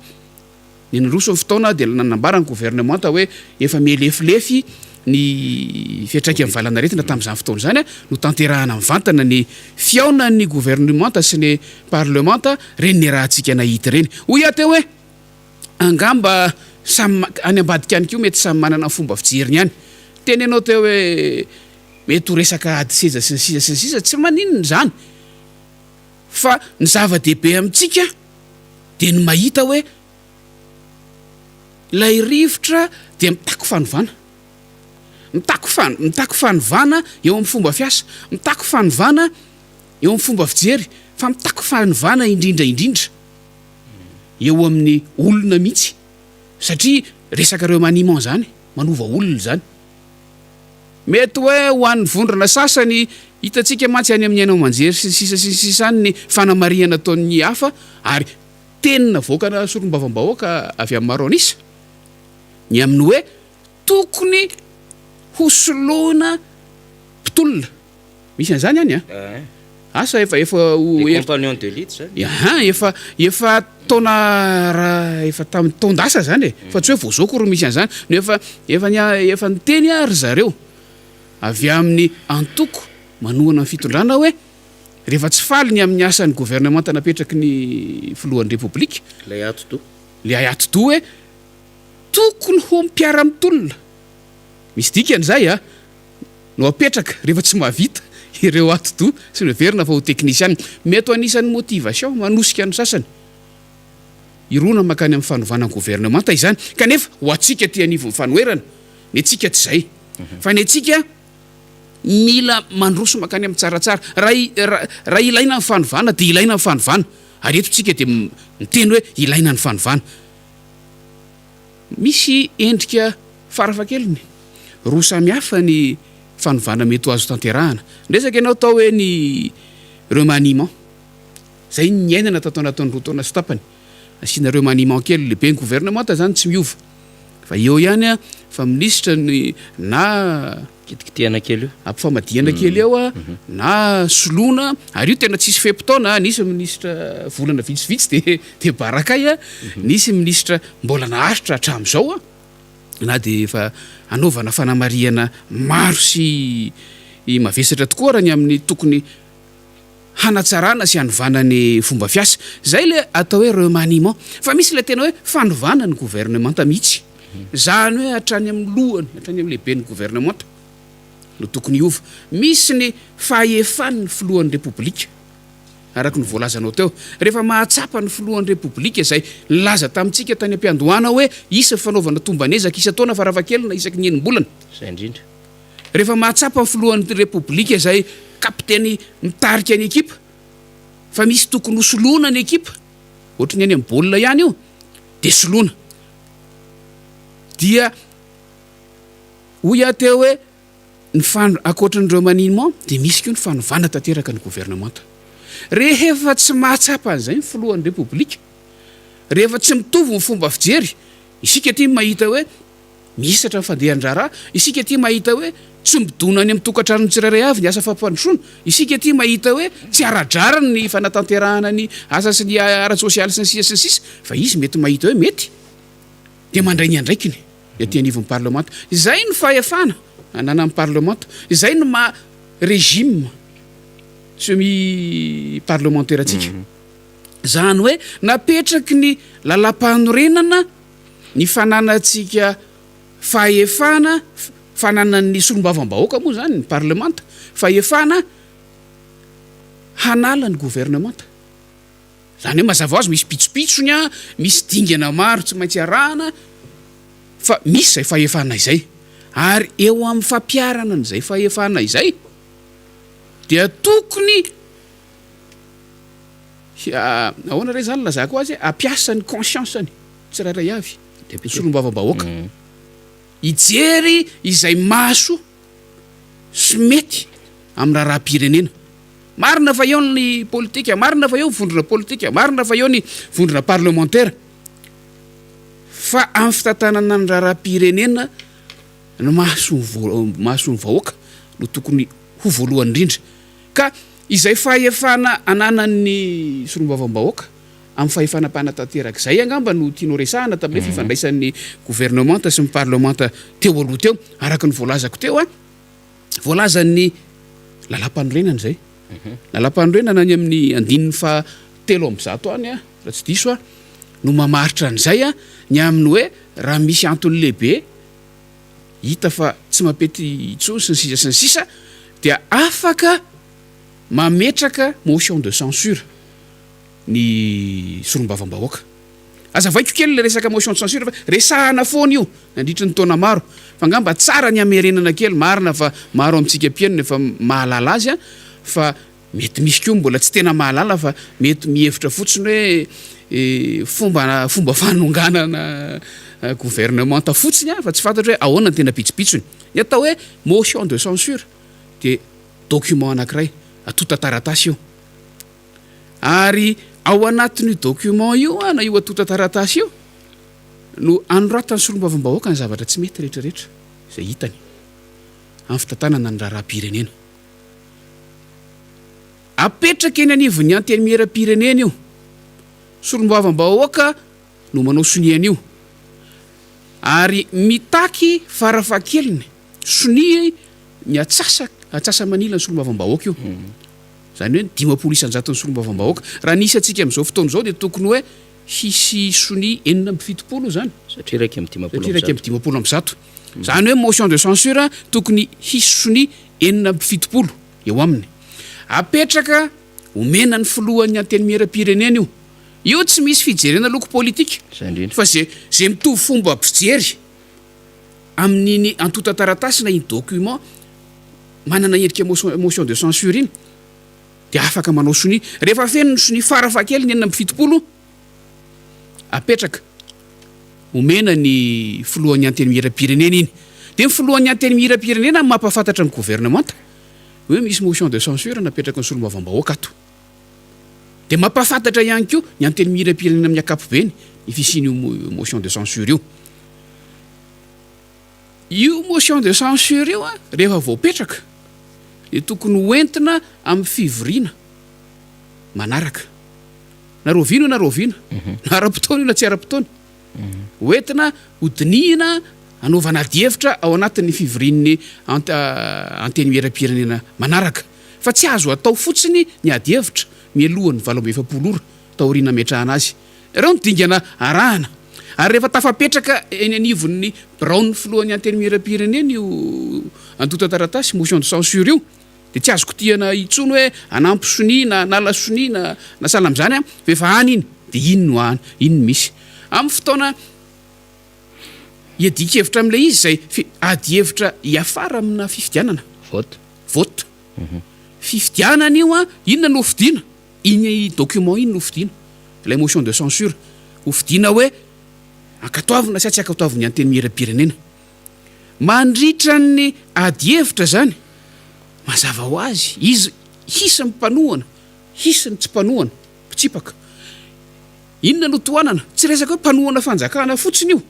ny nandroso ny fotoana dia nanambarany gouvernement hoe efa mihelefilefy ny fiatraika amin'ny valanaretina tamin'izany fotoana zany no tanterahana mivantana ny fiaonan'ny gouvernement sy ny parlement reny ny rahantsika nahita reny hoy aho teo hoe angamba samy any ambadika any kio mety samy manana fomba fijeriny ihany tenenao teo hoe mety ho resaka ady seza sy ny sisa tsy maninona zany fa ny zava-dehibe amintsika dia ny mahita hoe lay rivotra dia mitako fanovana mitako fanovana eo amin'ny fomba fiasa mitako fanovana eo amin'ny fomba fijery fa mitako fanovana indrindra eo amin'ny olona mihitsy satria resaka reo maniman zany manova olona zany mety hoe ho an'ny vondrana sasany hitantsika matsy any amin'ny ainao manjery sisany ny fanamariana ataon'ny hafa ary tenina voakana solombavam-bahoaka avy amin'ny maro anisa ny amin'ny hoe tokony hosoloana mpitolona misy an'izany any asa compagnon de lutte zany efa taona efa tamin'ny taondasa zany fa tsy hoe voazao koa ro misy an'izany no efa niteny ary zareo avy amin'ny antoko manohana ny fitondrana hoe rehefa tsy faly ny amin'ny asan'ny gouvernement napetraky ny filohan'ny repoblika lay atodo le ayato-do hoe tokony ho mpiara mitolona misy dikan'izay a no apetraka rehefa tsy mahavita ireo atodo sy neverina fa ho teknisiany mety anisan'ny motivation manosika ny sasany irona makany amin'ny fanovanany gouvernemanta izany kanefa ho atsika ty anivo ny fanoerana ny atsika tsy zay fa ny atsika mila mandroso makany amin'ny tsaratsara raha ilaina ny fanovana dia ilaina ny fanovana ary eto tsika dia miteny hoe ilaina ny fanovana misy endrika farafakeliny roa samihafa ny fanovana mety ho azo tanterahana ndresaka ianao tao hoe ny remaniement zay ny ainana tatao anaton'ny roa taona sy tapany asiana remaniement kely lehibe ny gouvernemanta zany tsy miova fa eo ihany a fa minisitra ny na kitikitihana kely io ampifamadihana kely eo a na soloana ary io tena tsisy fepitaona nisy minisitra volana vitsivitsy de barakay a nisy minisitra mbola naharitra hatramin'izao a na de efa anaovana fanamariana maro sy mavesatra tokoa raha ny amin'ny tokony hanatsarana sy hanovana ny fomba fiasa zay le atao hoe remaniement fa misy le tena hoe fanovana ny gouvernemanta mihitsy zany hoe hatrany amin'ny lohany hatrany amin'ny lehibe ny gouvernemanta no tokony iova misy ny fahefan'ny filohan'ny repoblika araka ny voalazanao teo rehefa mahatsapa ny filohan'ny repoblika zay laza tamintsika tany am-piandohana hoe isa fanaovana tombanezaka isa taona farafakelina isaky ny enim-bolana zay indrindra rehefa mahatsapa ny filohan'ny repoblika zay kapiteny mitarika ny ekipa fa misy tokony ho soloana ny ekipa ohatra ny any amin'ny baolina ihany io de soloana dia hoy aho teo hoe akoatra ny remaniement dia misy koa ny fanovana tanteraka ny gouvernemanta rehefa tsy mahatsapa an'izay ny filohan'ny repoblika rehefa tsy mitovy ny fomba fijery isika ty mahita hoe misatra ny fandehan-draharaha isika ty mahita hoe tsy midona any amin'ny tokantrano tsirairay avy ny asa fampandrosoana isika ty mahita hoe tsy aradrarany ny fanatanterahana ny asa sy ny ara-sosialy sy ny sisa sy ny sisa fa izy mety mahita hoe mety dia mandray ny andraikiny aty anivon'ny parlemanta izay ny fahefana anana amin'ny parlemanta izay no ma régime semi parlementaire atsika zany hoe napetraky ny lalam-panorenana ny fananatsika fahefana fananan'ny solombavam-bahoaka moa zany ny parlemanta fahefana hanala ny gouvernemanta zany hoe mazava ho azy misy pitsopitsony a misy dingana maro tsy maintsy arahana fa misy zay fahefana izay ary eo amin'ny fampiarana n'izay fahefana izay dia tokony ahoana ray zany lazako azy ampiasa ny conscience-ny tsirairay avy solombavam-bahoaka ijery izay maso sy mety amin'ny raharaha-pirenena marina fa eo ny politika marina fa eo ny vondrona politika marina fa eo ny vondrona parlementaire fa amin'ny fitantanana ny raharaha-pirenena ny maso ny vahoaka no tokony ho voalohany indrindra ka izay fahefana ananan'ny solombavam-bahoaka amin'ny fahefana mpanatanteraka zay angamba no tianao resahana tamin'le fifandraisan'ny gouvernemanta sy ny parlemanta teo aloha teo araka ny voalazako teo a voalazan'ny lalam-panorenana zay lalam-panorenana any amin'ny andininy fa 3 any a raha tsy diso a no mamaritra an'izay a ny amin'ny hoe raha misy antony lehibe hita fa tsy mampety itsony sy ny sisa sy ny sisa dia afaka mametraka motion de censure ny solombavam-bahoaka azavaiko kely le resaka motion de censure fa resahana foana io nandritra ny taona maro fa ngamba tsara ny amerenana kely marina fa maro amintsika mpienina efa mahalala azy a fa mety misy koa mbola tsy tena mahalala fa mety mihevitra fotsiny hoe fomba fanonganana gouvernemanta fotsiny a fa tsy fantatra hoe ahoana ny tena pitsopitsony ny atao hoe motion de censure dia document anankiray atota taratasy io ary ao anatin'io document io a na io atota taratasy io no anoratany solombavam-bahoaka ny zavatra tsy mety rehetrarehetra zay hitany amin'ny fitantanana ny raharaha-pirenena apetraka eny anivon'ny anteny miera-pirenena io solombavam-bahoaka no manao soniana io ary mitaky farafahakeliny sonia ny atsasa manila ny solombavam-bahoaka io zany hoe 5 isanjaton'ny solombavam-bahoaka raha nisy atsika amin'izao fotoana izao dia tokony hoe hisy soni 7 zany satria raiky am'dimapolo satria raiky am'dimapolo am'zato zany hoe motion de censure tokony hisy soni 7 eo aminy apetraka omena ny filohan'ny anteny miara-pirenena io tsy misy fijerena loko politika fa zay mitovy fomba fijery amin'iny antota taratasy na iny document manana endrika motion de censure iny dia afaka manao soni rehefa feno ny soni farafakely ny 7 apetraka omena ny filohan'ny anteny miara-pirenena iny dia ny filohan'ny anteny miara-pirenena mampafantatra ny gouvernemanta hoe misy motion de censure napetraka ny solombavambahoaka ato dia mampafantatra ihany koa ny anteny miara-pirenena amin'ny akapobeny ifisian'io motion de censure io motion de censure io rehefa voapetraka dia tokony hoentina amin'ny fivoriana manaraka na roviana na roviana na ara-potoana io na tsy ara-potoana hoentina hodinihina anaovana adihevitra ao anatin'ny fivorian'ny anteny miara-pirenena manaraka fa tsy azo atao fotsiny ny adihevitra mialohan'ny 27 taoriana metrahana azy ireo nodingana arahana ary rehefa tafapetraka eny anivon'ny braon'ny filohan'ny anteny miara-pirenena io antota taratasy motion de censure io dia tsy azoko tiana itsony hoe anampy soni na nala soni na sala am'izany efa any iny dia iny no any iny misy amin'ny fotoana iadika-hevitra amin'ilay izy zay adihevitra iafara amina fifidianana vote fifidianana io inona no fidiana iny document iny no fidiana ilay motion de censure ho fidiana hoe akatoavina sy tsy akatoavina ny anteny miara-pirenena mandritra ny adihevitra zany mazava ho azy izy hisy ny mpanohana hisy ny tsy mpanohana pitsipaka inona no toanana tsy resaka hoe mpanohana fanjakana fotsiny io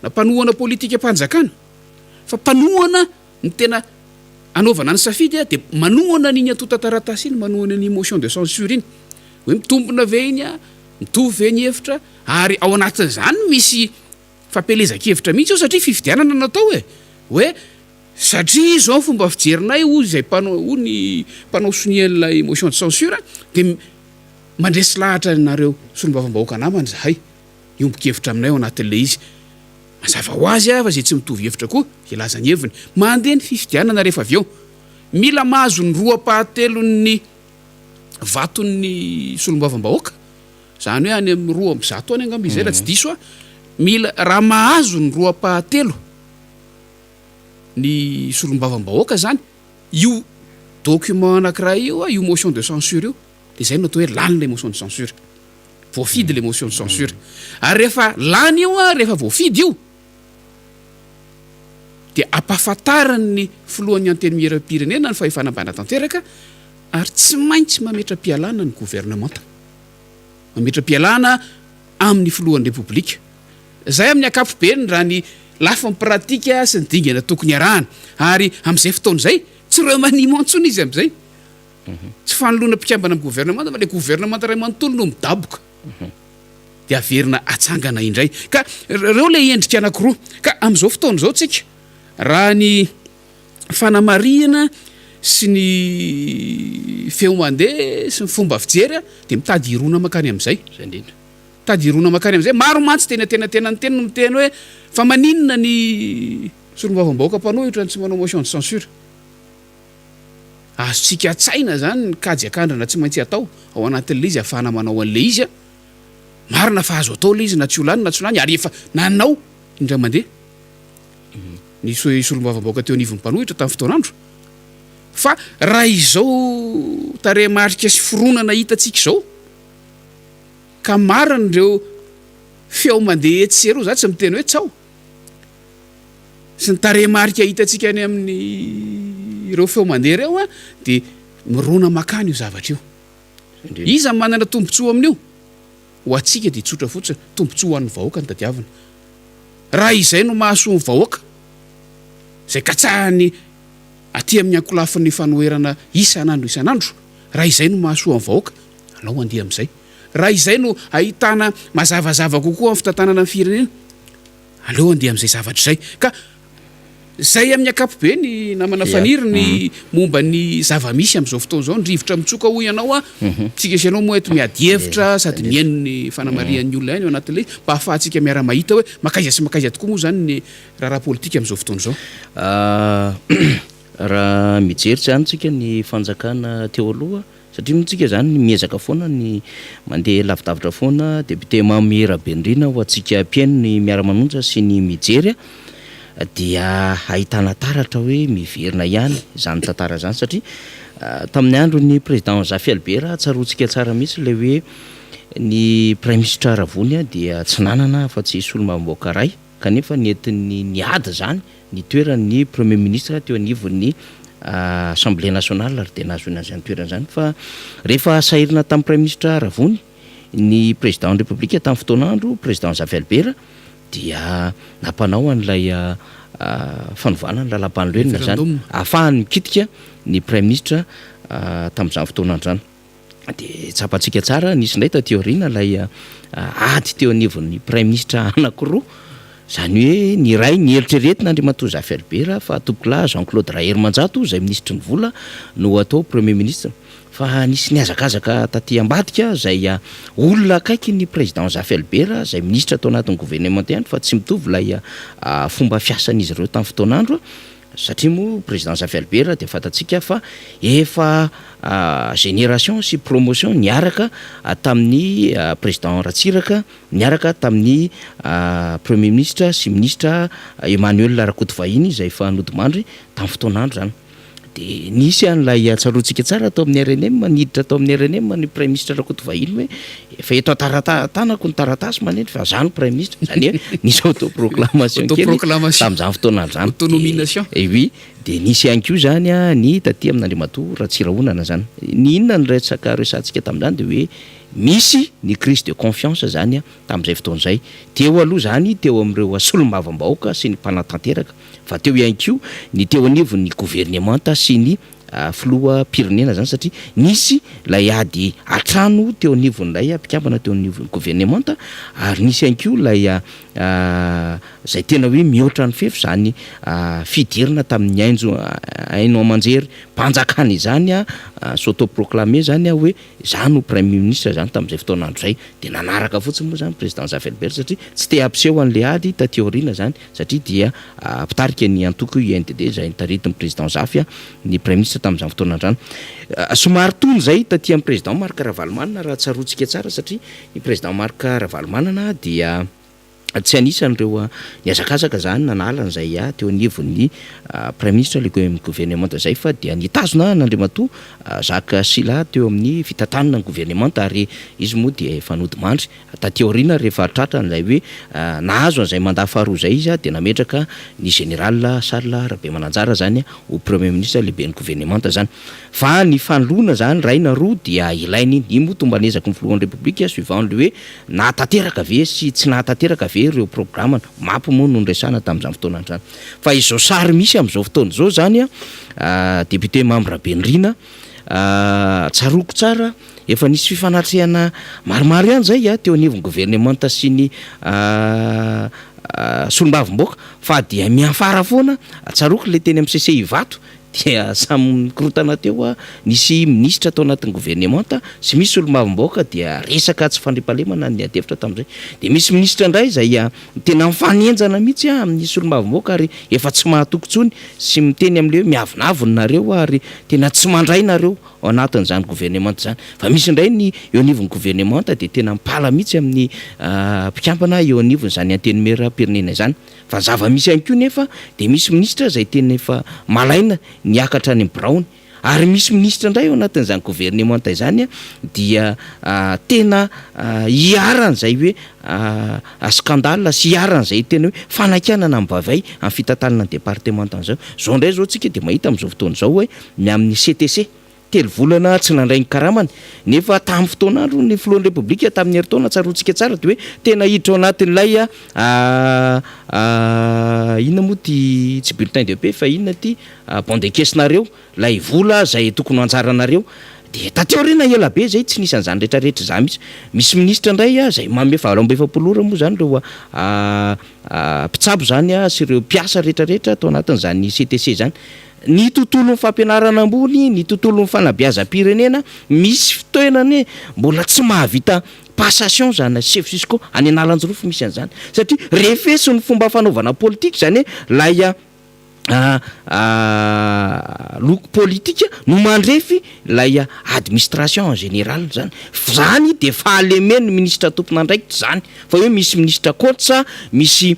na mpanohana politika mpanjakana fa mpanohana ny tena anaovana ny safidy dia manohana n'iny antota taratasy iny manohana ny motion de censure iny hoe mitombona ve iny mitovy ve ny hevitra ary ao anatin'izany misy fampelezan-kevitra mihitsy io satria fifidianana natao hoe satria zao fomba fijerinay ozy zay ny mpanao sonian'ilay motion de censure dia mandresy lahatra nareo solombavambahoaka namany zahay iombokevitra aminay ao anatin'ilay izy mazava ho azy fa zay tsy mitovy hevitra koa ilazany heviny mandeha ny fifidianana rehefa avy eo mila mahazo ny roa-pahatelon'ny vaton'ny solombavambahoaka zany hoe any amin'ny 2 any angamba izay raha tsy diso mila raha mahazo ny roa-pahatelo ny solombavambahoaka zany io document anankiray io motion de censure io dia zay no atao hoe lany le motion de censure voafidy le motion de censure ary rehefa lany io rehefa voafidy io dia ampahafantarany filohan'ny anteny miara-pirenena ny fahefanambana tanteraka ary tsy maintsy mametra-pialana ny gouvernemanta mametra-pialana amin'ny filohan'ny repoblika zay amin'ny akapobeny raha ny lafin'ny pratika sy ny dingana tokony arahana ary amin'izay fotoana izay tsy reo manimo antsony izy amin'izay tsy fanoloana mpikambana amin'ny gouvernemanta fa le gouvernemanta ray manontolo no midaboka dia averina atsangana indray ka reo le endrika anankiroa ka amin'izao fotoana izao tsika raha ny fanamariana sy ny feo mandeha sy ny fomba fijery dia mitady irona makany amin'izay mitady irona makany amin'izay maro mantsy tena ny teny no miteny hoe fa maninona ny solombavambahoaka mpanoha ohatrany tsy manao motion de censure azotsika tsaina zany ny kajy akandrana tsy maintsy atao ao anatin'ilay izy ahafahana manao an'ilay izy marina fa azo atao ilay izy na tsy olany na tsy olany ary efa nanao indray mandeha ny solombavambahoaka teo anivon'ny mpanohitra tamin'ny fotoanandro fa raha izao tarehimarika sy fironana hitatsika izao ka marina ireo feo mandeha etsero za tsy miteny hoe tsao sy ny tarehimarika hitatsika any amin'ny ireo feo mandeha ireo dia mirona makany io zavatra io iza manana tombontsoa amin'io ho atsika dia tsotra fotsiny tombontsoa ho an'ny vahoaka ny tadiavina raha izay no mahasoa ny vahoaka zay katsahany aty amin'ny ankolafin'ny fanoherana isan'andro raha izay no mahasoa ny vahoaka alao andeha amin'izay raha izay no ahitana mazavazava kokoa amin'ny fitantanana amin'ny firenena aleo andeha amin'izay zavatra izay ka zay amin'ny akapobe ny namana faniry ny momba ny zava-misy am'izao fotoana zao ny rivotra mitsoka ho ianao a tsika sy anao moa eto miady hevitra sady miaino ny fanamarian'ny olona any ao anatin'le mba ahafahantsika miara-mahita hoe makaiza sy makaiza tokoa moa zany ny raharaha politika am'izao fotoana zao raha mijery zany tsika ny fanjakana teo aloha satria mitsika zany miezaka foana ny mandeha lavidavitra foana député Mamira Bendrina ho atsika mpiaino ny Miara-Manonja sy ny mijery dia ahitana taratra hoe miverina ihany zany tantara zany satria tamin'ny andro ny président Jafy Albert tsaroantsika tsara mihitsy le hoe ny premier ministre Ravony dia tsy nanana fa tsy solo-mavamboaka ray kanefa nentin'ny niady zany ny toeran'ny premier ministre teo anivon'ny Assemblée nationale ary tena azona zany toerana zany fa rehefa sahirina tamin'ny premier ministre Ravony ny président de république tamin'ny fotoanandro président Jafy Albert dia nampanao an'ilay fanovana ny lalam-panorenana zany ahafahany mikitika ny premier ministre tamin'izany fotoanandro zany de tsapantsika tsara nisy indray taty aoriana lay ady teo anivon'ny premier ministre anankiroa zany hoe ny ray ny eritreretina Andriamatoa Jafy Albert fa tokola Jean-Claude Rahery-Manjato zay ministre ny vola no atao premier ministre fa nisy niazakazaka taty ambadika zay olona akaiky ny président Jafy Albert zay ministre atao anatin'ny gouvernement ihany fa tsy mitovy lay fomba fiasan'izy ireo tamin'ny fotoanandro satria moa président Jafy Albert dia fantatsika fa efa génération sy promotion niaraka tamin'ny président Ratsiraka niaraka tamin'ny premier ministre sy ministre Emmanuel Rakotovahiny zay efa nodimandry tamin'ny fotoanandro zany de nisy an'ilay tsaroantsika tsara atao amin'ny RNM niditra atao amin'ny RNM ny premier ministre Rakotovahiny hoe efa eto tanako ny taratasy maneny fa zany premier ministre zany hoe nisy autoproclamation kely tamin'izany fotoanandro zany autonomination oui de nisy ihany koa zany ny taty amin'Andriamatoa Ratsirahonana zany ny inona ny resaka resantsika tamin'izany de hoe misy ny crise de confiance zany tamin'izay fotoan'izay teo aloha zany teo amin'ireo solo-mavambahoaka sy ny mpanatanteraka fa teo ihany koa ny teo anivon'ny gouvernement sy ny filoha pirenena zany satria nisy lay ady atrano teo anivon'ilay mpikambana teo anivon'ny gouvernement ary nisy ihany koa lay zay tena hoe mihoatra ny fefy zany fidirina tamin'ny aino amanjery mpanjakana izany s'autoproclamer zany hoe zany no premier ministre zany tamin'izay fotoanandro zay de nanaraka fotsiny moa zany président Jafy Albert satria tsy te ampiseho an'le ady taty aoriana zany satria dia mpitarika ny antoko INDD zay nitaritin'ny président Jafy ny premier ministre tamin'izany fotoanandro zany somary tony zay taty amin'ny président Marc Ravalomanana raha tsaroantsika tsara satria ny président Marc Ravalomanana dia tsy anisan'ireo niazakazaka zany nanalana zay teo anivon'ny premier ministre le gouvernement zay fa dia nitazona n'Andriamatoa Jacques Sila teo amin'ny fitantanana ny gouvernement ary izy moa dia efa nodimandry taty aoriana rehefa tratra n'ilay hoe nahazo an'izay mandat faharoa zay izy de nametraka ny général Charles Rabemananjara zany ho premier ministre lehibe ny gouvernement zany fa ny fanoloana zany raina roa dia ilainy ny moa tombanezaky ny filohan'ny république suivant le hoe nahatanteraka ve sy tsy nahatanteraka ve ireo programme mapy moa no nresana tamin'izany fotoanandro zany fa izao sary misy amin'izao fotoana zao zany député Mamira Bendrina tsaroko tsara efa nisy fifanatrehana maromaro ihany zay teo anivon'ny gouvernement sy ny solombavamboaka fa dia miafara foana tsaroko le teny amin'ny CCI Vato dia samy korotana teo nisy ministre atao anatin'ny gouvernement sy misy solo-mavamboaka dia resaka tsy fandripalemana ny adevitra tamin'izay de misy ministre indray zay tena mifanenjana mihitsy amin'ny solo-mavamboaka ary efa tsy mahatoky tsony sy miteny amin'le hoe miavinaviny nareo ary tena tsy mandray nareo ao anatin'izany gouvernement zany fa misy indray ny eo anivon'ny gouvernement de tena mipala mihitsy amin'ny mpikambana eo anivony zany antenimera pirenena zany fa zava-misy ihany koa nefa de misy ministre zay tena efa malaina niakatra any Brown ary misy ministre indray ao anatin'izany gouvernement izany dia tena hiarana zay hoe scandale sy hiarana zay tena hoe fanakianana mibavay amin'ny fitantanana département zao zao ndray zao tsika de mahita amin'izao fotoana zao hoe ny amin'ny CTC telo volana tsy nandray ny karamany nefa tamin'ny fotoanandro ny filohan'ny république tamin'ny heritaona tsaroantsika tsara de hoe tena hiditra ao anatin'ilay inona moa ty tsy bulletin de paix fa inona ty bon de caisse nareo lay vola zay tokony anjaranareo de tateorina ela be zay tsy nisy an'izany rehetrarehetra za misy ministra indray a zay mame valombefampolora moa zany reo mpitsabo zany a sy ireo mpiasa rehetrarehetra atao anatin'izany CTC zany ny tontolon'ny fampianarana ambony ny tontolon'ny fanabeazam-pirenena misy fitoenany mbola tsy mahavita passation zany chef jusqu'au any analanjyrofo misy an'izany satria refeso ny fomba fanaovana politika zany lay loko politika no mandrefy lay administration en général zany de fahalemeny ministra tompon'andraikitra zany fa hoe misy ministra kotsa misy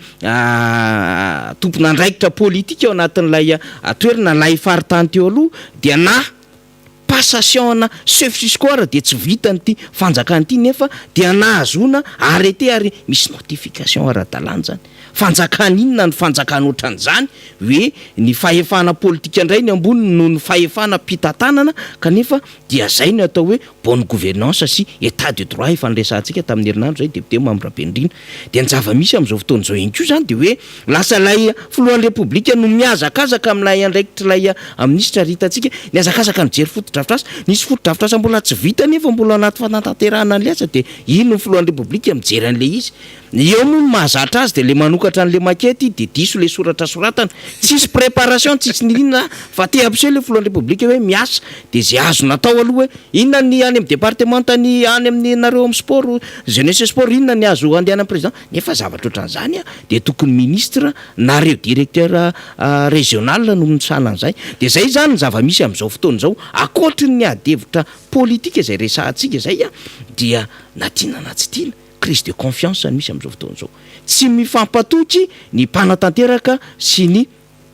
tompon'andraikitra politika ao anatin'lay toerana lay faritany teo aloha dia na passation chef jusqu'au de tsy vitany ty fanjakany ty nefa dia nahazona arrêté ary misy notification ara-dalàna zany fanjakany inona ny fanjakany ohatran'izany hoe ny fahefana politika indray ny ambony no ny fahefana mpitantanana kanefa dia zay no atao hoe bonne gouvernance sy état de droit efanresantsika tamin'ny herinandro zay député Mambrapendrina dia ny zava-misy amin'izao fotoana zao ihany koa zany dia hoe lasa lay filohan'ny repoblika no miazakazaka amin'ilay andraikitra lay ministra ritantsika niazakazaka mijery fotodrafitrasa nisy fotodrafitrasa mbola tsy vita nefa mbola anaty fanatanterahana an'le asa dia ino ny filohan'ny repoblika mijery an'le izy eo moa no mahazatra azy dia le manokatra an'le makety de diso le soratra soratana tsisy préparation tsisy ninona fa te abse le filohan'ny repoblika hoe miasa de zay azo natao aloha hoe inona ny any amin'ny départementany any amin'ny nareo amin'ny sport jeunesse et sport inona ny azo andehana amin'ny président nefa zavatra ohatran'izany de tokony ministre nareo directeur régional no misana an'izay de zay zany ny zava-misy amin'izao fotoana zao akoatry ny adevitra politika zay resahantsika zay dia natiana na tsy tiana crise de confiance ny misy amin'izao fotoana zao tsy mifampatoky ny mpanatanteraka sy ny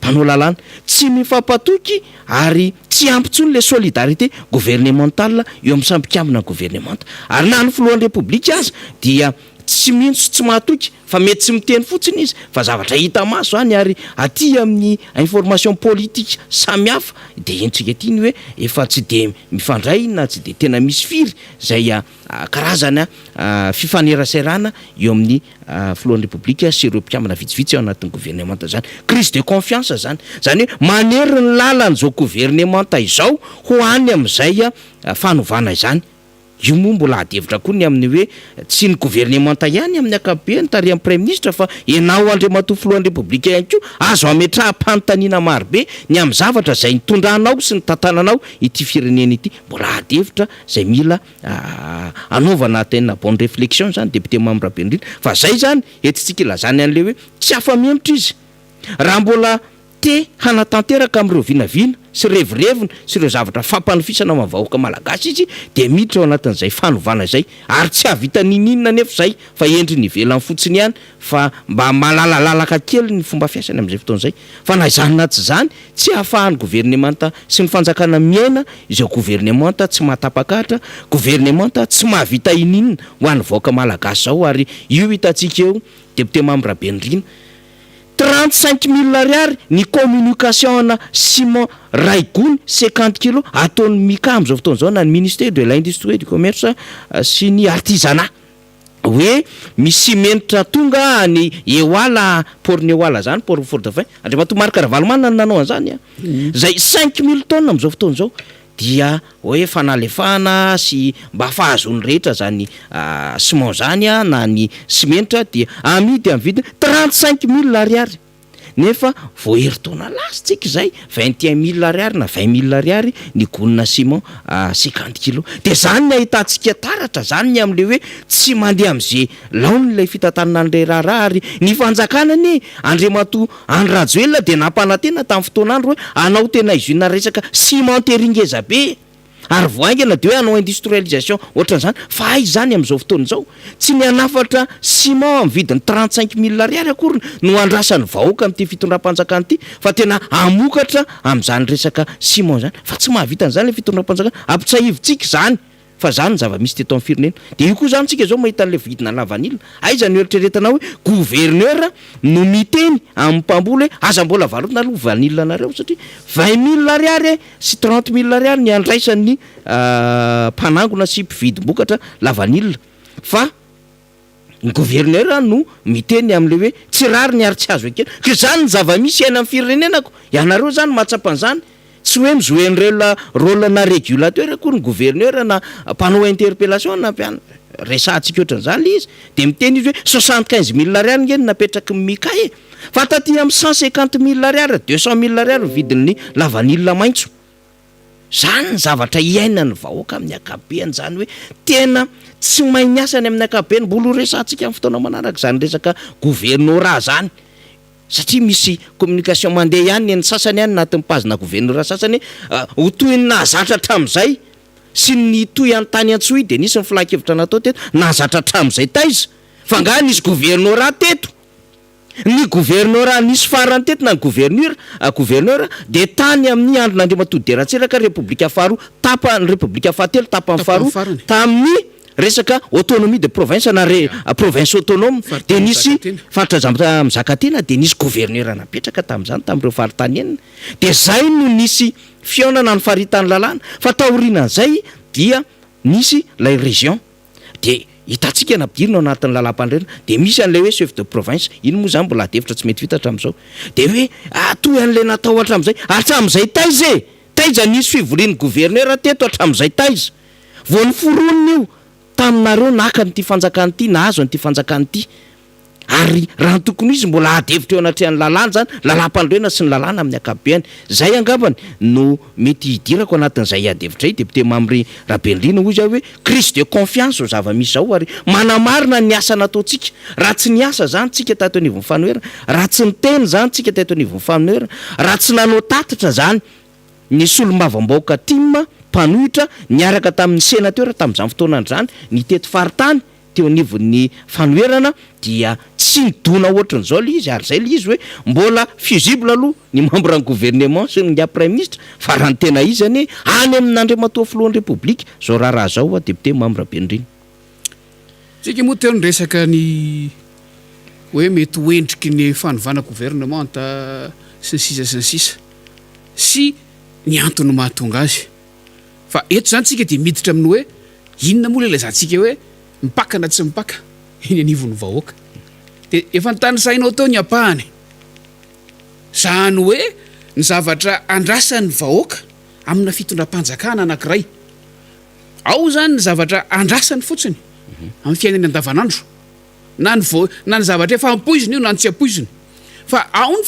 mpanao lalàna tsy mifampatoky ary tsy ampitsony le solidarité gouvernementale eo amin'ny sampikambina gouvernementa ary na ny filohan'ny repoblika azy dia tsy mihintso tsy mahatoky fa mety tsy miteny fotsiny izy fa zavatra hita maso any ary aty amin'ny information politique samihafa de entsika tiny hoe efa tsy de mifandray na tsy de tena misy firy zay karazana fifaneraserana eo amin'ny filohan'ny repoblika sy ireo mpikambana vitsivitsy ao anatin'ny gouvernementa zany crise de confiance zany hoe manery ny lalan'izao gouvernementa izao ho any amin'izay fanovana izany io moa mbola adevitra koa ny amin'ny hoe tsy ny gouvernementa ihany amin'ny akapobeny tary amin'ny premier ministre fa enao andriamatoa filohan'ny repoblika ihany koa azo ametraha-panontaniana marobe ny amin'ny zavatra zay nitondranao sy ny tantananao ity firenena ity mbola adevitra zay mila anaovana tena bonne réflexion zany député Mambrapendrina fa zay zany etitsika ilazany an'le hoe tsy afa-mihemitra izy raha mbola te hanatanteraka amin'ireo vinavina sy revirevina sy ireo zavatra fampanofisana mavahoaka malagasy izy de miditra ao anatin'izay fanovana zay ary tsy havita nininona nefa zay fa endry ny velany fotsiny ihany fa mba malalalalaka kely ny fomba fiasany amin'izay fotoana zay fa na izany na tsy zany tsy ahafahan'ny gouvernementa sy ny fanjakana miaina izao gouvernementa tsy mahatapakatra gouvernementa tsy mahavita ininona ho an'ny vahoaka malagasy zao ary io hitantsika eo député Mambrapendrina 35 000 ariary ny communication Simon Raigony 50 kilo ataony mika amin'izao fotoana zao na ny ministère de l'industrie et du commerce sy ny artisanat hoe misy menitra tonga ny Eoala porny Eoala zany por Fort-Dauphin andriamatoa Marc Ravalomanana nanao an'izany zay 5 000 tonnes amin'izao fotoana zao dia hoe fanalefahana sy mba fahazony rehetra zany simon zany na ny simenitra dia amidy amin'ny vidiny 35 000 ariary nefa voaheritaona lasitsika zay 21 000 ariary na 20 000 ariary ny gonina simon 50 kilo de zany ny ahitantsika taratra zany ny am'le hoe tsy mandeha am'izay laony lay fitantanana an'le raharaha ary ny fanjakanany andriamatoa Andry de nampanantena tamin'ny fotoanandro hoe anao tena izoina resaka cimenteringeza be ary voaingana de hoe anao industrialisation ohatran'izany fa ay zany amin'izao fotoana zao tsy ny anafatra ciment amin'ny vidiny 35 000 ariary akory no andrasan'ny vahoaka amin'ity fitondram-panjakana ity fa tena amokatra amin'izany resaka ciment zany fa tsy mahavita an'izany le fitondram-panjakana ampitsahivitsika zany fa zany zava-misy teto amin'ny firenena de io koa zany tsika zao mahita an'le vidina lavanila aiza ny eritreretanao hoe gouverneur no miteny amin'ny mpamboly hoe aza mbola valotana aloha vanila nareo satria 20 000 ariary sy 30 000 ariary ny andraisan'ny mpanangona sy mpividim-bokatra lavanila fa ny gouverneur no miteny amin'le hoe tsy rary ny ary tsy azo ekena ka zany ny zava-misy aina amin'ny firenenako ianareo zany matsapan'izany tsy hoe mizoen'reo rôle na régulateur koa ny gouverneur na mpanao interpellation na resantsika ohatran'izany izy de miteny izy hoe 75 000 ariary ngeny napetraky mikay fa taty amin'ny 150 000 ariary 200 000 ariary vidin'ny lavanilina maintso zany ny zavatra iainany vahoaka amin'ny akabeany zany hoe tena tsy mahay miasany amin'ny akabeany mbola ho resantsika amin'ny fotoana manaraka zany resaka gouvernora zany satria misy communication mandeha ihany ny sasany ihany natin'ny pazina gouvernora sasany ho toy ny nahazatra hatramin'izay sy ny toy an-tany antsoy de nisy ny filakevitra natao teto nahazatra hatramin'izay taiza fa nga nisy gouvernora teto ny gouvernora nisy farany teto na ny gouverneur de tany amin'ny andron'Andriamatody de Ratsiraka république faharoa tapa ny république fahatelo tapa amin'ny faharoa tamin'ny resaka autonomie de province na province autonome de nisy faritra mizakatena de nisy gouverneur napetraka tamin'izany tamin'ireo faritany enina de zay no nisy fionana ny faritany lalàna fa taorianan'izay dia nisy lay région de hitatsika napidirina ao anatin'ny lalam-pandrena de misy an'lay hoe chef de province iny moa zany mbola devitra tsy mety vita hatramin'izao de hoe atoy an'lay natao hatramin'izay taiza nisy fivorian'ny gouverneur teto hatramin'izay taiza vao ny foroniny io taminareo naka nyty fanjakany ity nahazo nyty fanjakany ity ary raha tokony izy mbola adevitra eo anatrehan'ny lalàna zany lalam-pandroena sy ny lalàna amin'ny akabeany zay angambany no mety hidirako anatin'izay adevitra i député Mamry Rabendrina hoy zay hoe crise de confiance ho zava-misy zao ary manamarina ny asa nataontsika raha tsy ny asa zany tsika tato anivon'ny fanoherana raha tsy ny teny zany tsika tato anivon'ny fanoherana raha tsy nanao tatitra zany ny solombavam-baoaka tima mpanohitra niaraka tamin'ny sénateur tamin'izany fotoanandrany ny teto faritany teo anivon'ny fanoherana dia tsy nidona ohatran'izao le izy ary zay le izy hoe mbola fusible aloha ny membre ny gouvernement sy ny premier ministre fa raha ny tena izy any any amin'Andriamatoa filohan'ny république zao raha zao député Mamry Rabendrina tsika moa teo ny resaka ny hoe mety hoendriky ny fanovana gouvernement sy ny sisa sy ny antony mahatonga azy fa eto zany tsika de miditra amin'ny hoe inona moa le lazantsika hoe mipaka na tsy mipaka iny anivon'ny vahoaka de efa nytanysainao teo ny apahany zany hoe ny zavatra andrasan'ny vahoaka amina fitondram-panjakana anankiray ao zany ny zavatra andrasany fotsiny amin'ny fiainany andavanandro na ny zavatra efa ampoiziny io na ny tsy ampoiziny fa ao ny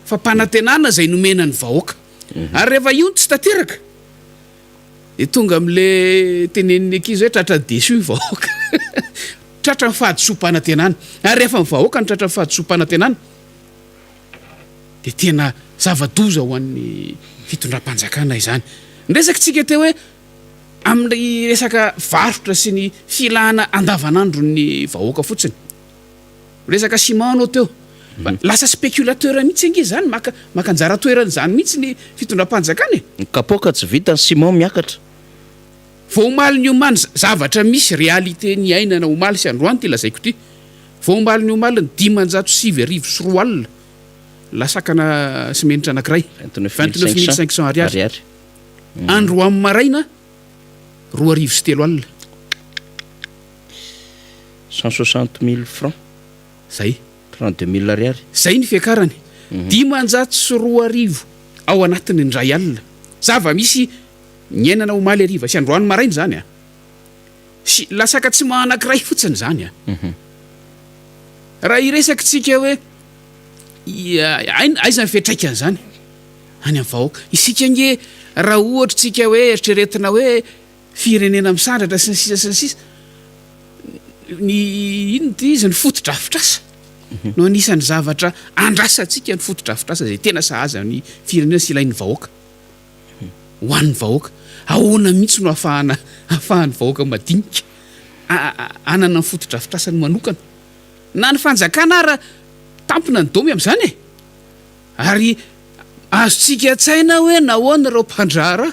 fampanantenana zay nomenany vahoaka ary rehefa io tsy tateraka de tonga am'le teneniny ankizy hoe tratra desu vahoaka tratra mifahadisom-panantenana ary rehefa mivahoaka ny tratra mifahadisom-panantenana de tena zava-doza ho an'ny fitondram-panjakana izany nresaka tsika teo hoe amin'ny resaka varotra sy ny filahana andavanandro ny vahoaka fotsiny resaka simanao teo lasa spéculateur mihitsy ange zany maka anjara toerany zany mihitsy ny fitondram-panjakana ny kapoka tsy vita ny ciment miakatra vao omaly ny omaly zavatra misy réalité ny ainana omaly sy androany ty lazaiko ty vao omaly ny omaly ny 507 sy 4 alina lasakana simenitra anankiray 29 500 ariary andro amin'ny maraina 2 arivo sy 3 alina 160 000 francs zay 32 000 ariary zay ny fiakarany 500 sy 2 arivo ao anatiny ndray alina zava misy ny ainana omaly ariva sy androany maraina zany sy lasaka tsy manankiray fotsiny zany raha iresaka tsika hoe aiza ny fiatraikany zany any amin'ny vahoaka isika nge raha ohatra tsika hoe eritreretina hoe firenena misandratra sy ny sisa ny ino ty izy ny fotodrafitrasa no anisan'ny zavatra andrasantsika ny fotodrafitrasa zay tena sahaza ny firenena sy ilain'ny vahoaka ho an'ny vahoaka ahoana mihitsy no ahafahany vahoaka madinika anana ny fotodrafitrasany manokana na ny fanjakana ara tampina ny domy am'izany ary azotsika tsaina hoe nahoana reo mpandrara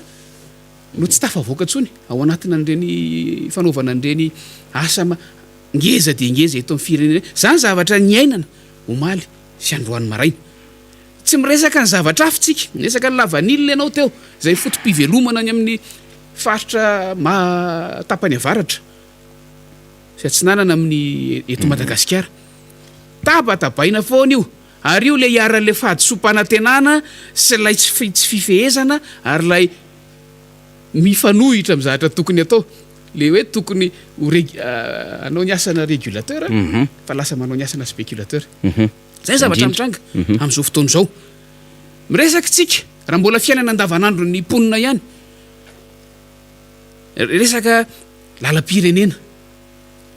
no tsy tafavoaka ntsony ao anatina an'ireny fanaovana an'ireny asa ngeza de ngeza eto amin'ny firenena zany zavatra ny ainana omaly sy androany maraina tsy miresaka ny zavatra afitsika miresaka ny lavanilina ianao teo zay fotom-pivelomana any amin'ny faritra tapany avaratra sy atsinanana amin'ny eto Madagasikara tabatabaina foana io ary io le iara-le fahadisom-panantenana sy lay tsy fifehezana ary lay mifanohitra am'zahatra tokony atao le hoe tokony anao ny asana régulateur fa lasa manao ny asana spéculateur zay zavatra mitranga am'izao fotoana izao miresaka tsika raha mbola fiainana andavanandro ny mponina ihany resaka lalam-pirenena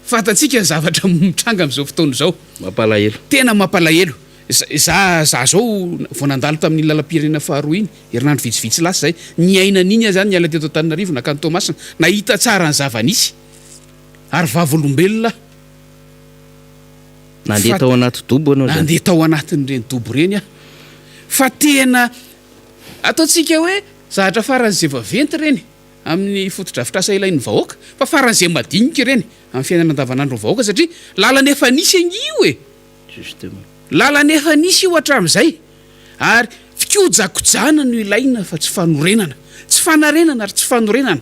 fatatsika ny zavatra mitranga am'izao fotoana izao mampalahelo tena mampalahelo za zao vao nandalo tamin'ny lalam-pirenena faharoa iny herinandro vitsivitsy lasa zay ny ainan'iny zany niala teto Antananarivo nakany Tomasina nahita tsara ny zava-nisy ary vavolombelona nandeha tao anaty dobo anao zany nandeha tao anatin'ireny dobo reny a fa tena ataotsika hoe zahatra faran'izay vaventy reny amin'ny fotodrafitrasa ilain'ny vahoaka fa faran'izay madinika ireny amin'ny fiainana andavanandro ny vahoaka satria lalana efa nisy angio e justement lalana efa nisy io hatramin'izay ary fikojakojana no ilaina fa tsy fanorenana tsy fanarenana ary tsy fanorenana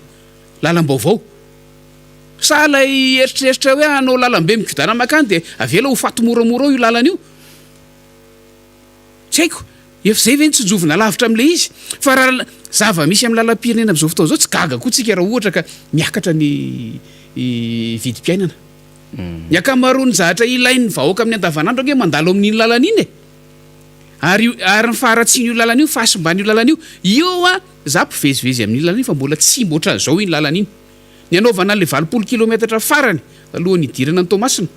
lalam-baovao sala eritreritra hoe anao lalam-be mikodana makany dia avela ho fato moramora io lalana io tsy haiko efa zay ve ny tsijovina lavitra amin'le izy fa raha zava-misy amin'ny lalam-pirenena amin'izao fotoana izao tsy gaga koa tsika raha ohatra ka miakatra ny vidim-piainana ny akamaroany zahatra ilain'ny vahoaka amin'ny andavanandro ange mandalo amin'iny lalana iny e ary ny faharatsiany io lalana io fahasimbany io lalana io a za mpivezivezy amin'ny lalana iny fa mbola tsy mbotra zao iny lalana iny ny anaovana le 20 kilometatra farany alohan'ny idirana ny Tomasina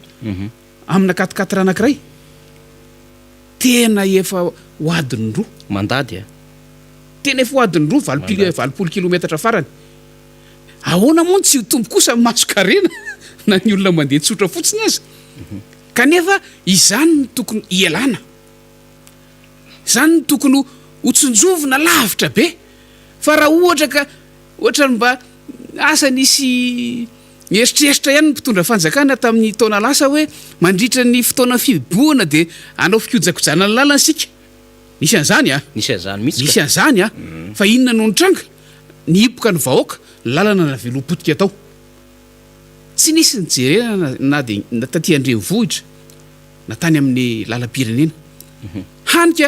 amina 4x4 anankiray tena efa hoadiny roa mandady a tena efa hoadiny roa 20 kilometatra farany ahoana moa tsy tombo kosa maso karena na ny olona mandeha tsotra fotsiny aza kanefa izany no tokony ialana izany no tokony hotsonjovina lavitra be fa raha ohatra ka ohatrany mba asa nisy eritreritra ihany ny mpitondra fanjakana tamin'ny taona lasa hoe mandritra ny fotoana fiboana dia anao fikojakojana ny lalana sika nisy an'izany a nisy an'izany mihitsy nisy an'izany a fa inona no nitranga ny hipoka ny vahoaka lalana na velopotika tao tsy nisy nijerena na dia taty andrenivohitra na tany amin'ny lalam-pirenena hanika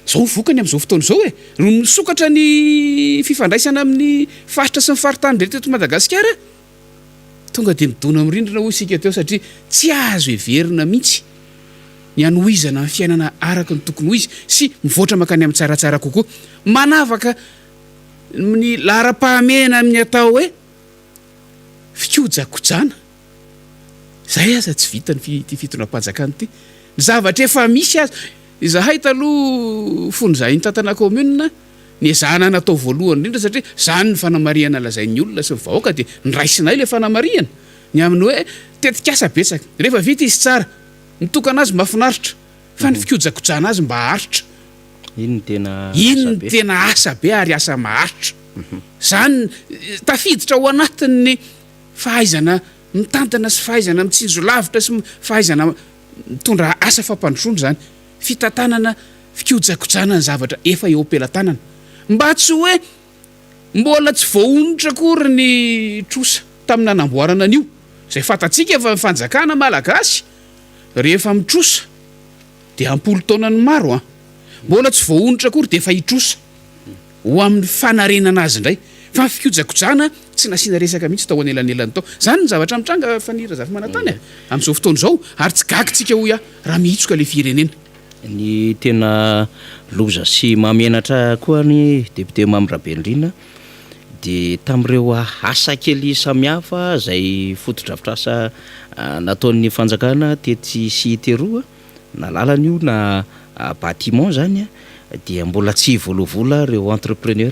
zao vokany amin'izao fotoana izao e no misokatra ny fifandraisana amin'ny faritra sy ny faritany rehetra teto Madagasikara tonga dia midona mirindrina hoy isika teo satria tsy azo heverina mihitsy ny anohizana ny fiainana araka ny tokony ho izy sy mivoatra makany amin'ny tsaratsara kokoa manavaka ny lara-pahamehana amin'ny atao hoe fikojakojana zay aza tsy vita ty fitondram-panjakana ty ny zavatra efa misy aza izahay taloha fony zahay ny tantana commune ny ezahana natao voalohany indrindra satria zany ny fanamariana lazain'ny olona sy vahoaka dia nyraisinay le fanamariana ny amin'ny hoe tetikasa betsaka rehefa vita izy tsara mitokana azy mahafinaritra fa ny fikojakojana azy mba haharitra iny tena asa be ary asa maharitra zany tafiditra ao anatin'ny fahaizana mitantana sy fahaizana mitsinjo lavitra sy fahaizana mitondra asa fampandrosoana zany fitantanana fikojakojana ny zavatra efa eo am-pelantanana mba tsy hoe mbola tsy voaonitra kory ny trosa tamina namboarana an'io zay fatatsika efa fanjakana malagasy rehefa mitrosa dia ampolo taona ny maro a mbola tsy voaonitra kory dia efa hitrosa ho amin'ny fanarenana azy indray fa fikojakojana tsy nasiana resaka mihitsy tao anelanelany tao zany ny zavatra mitranga fanira zafi-manantany amin'izao fotoana izao ary tsy gagitsika hoy a raha mihitsoka le firenena ny tena loza sy mamenatra koa ny député Mamirabeindrina dia tamin'ireo asa kely samihafa zay fotodrafitrasa nataon'ny fanjakana tety sy teroa na lalana io na bâtiment zany dia mbola tsy volavola reo entrepreneur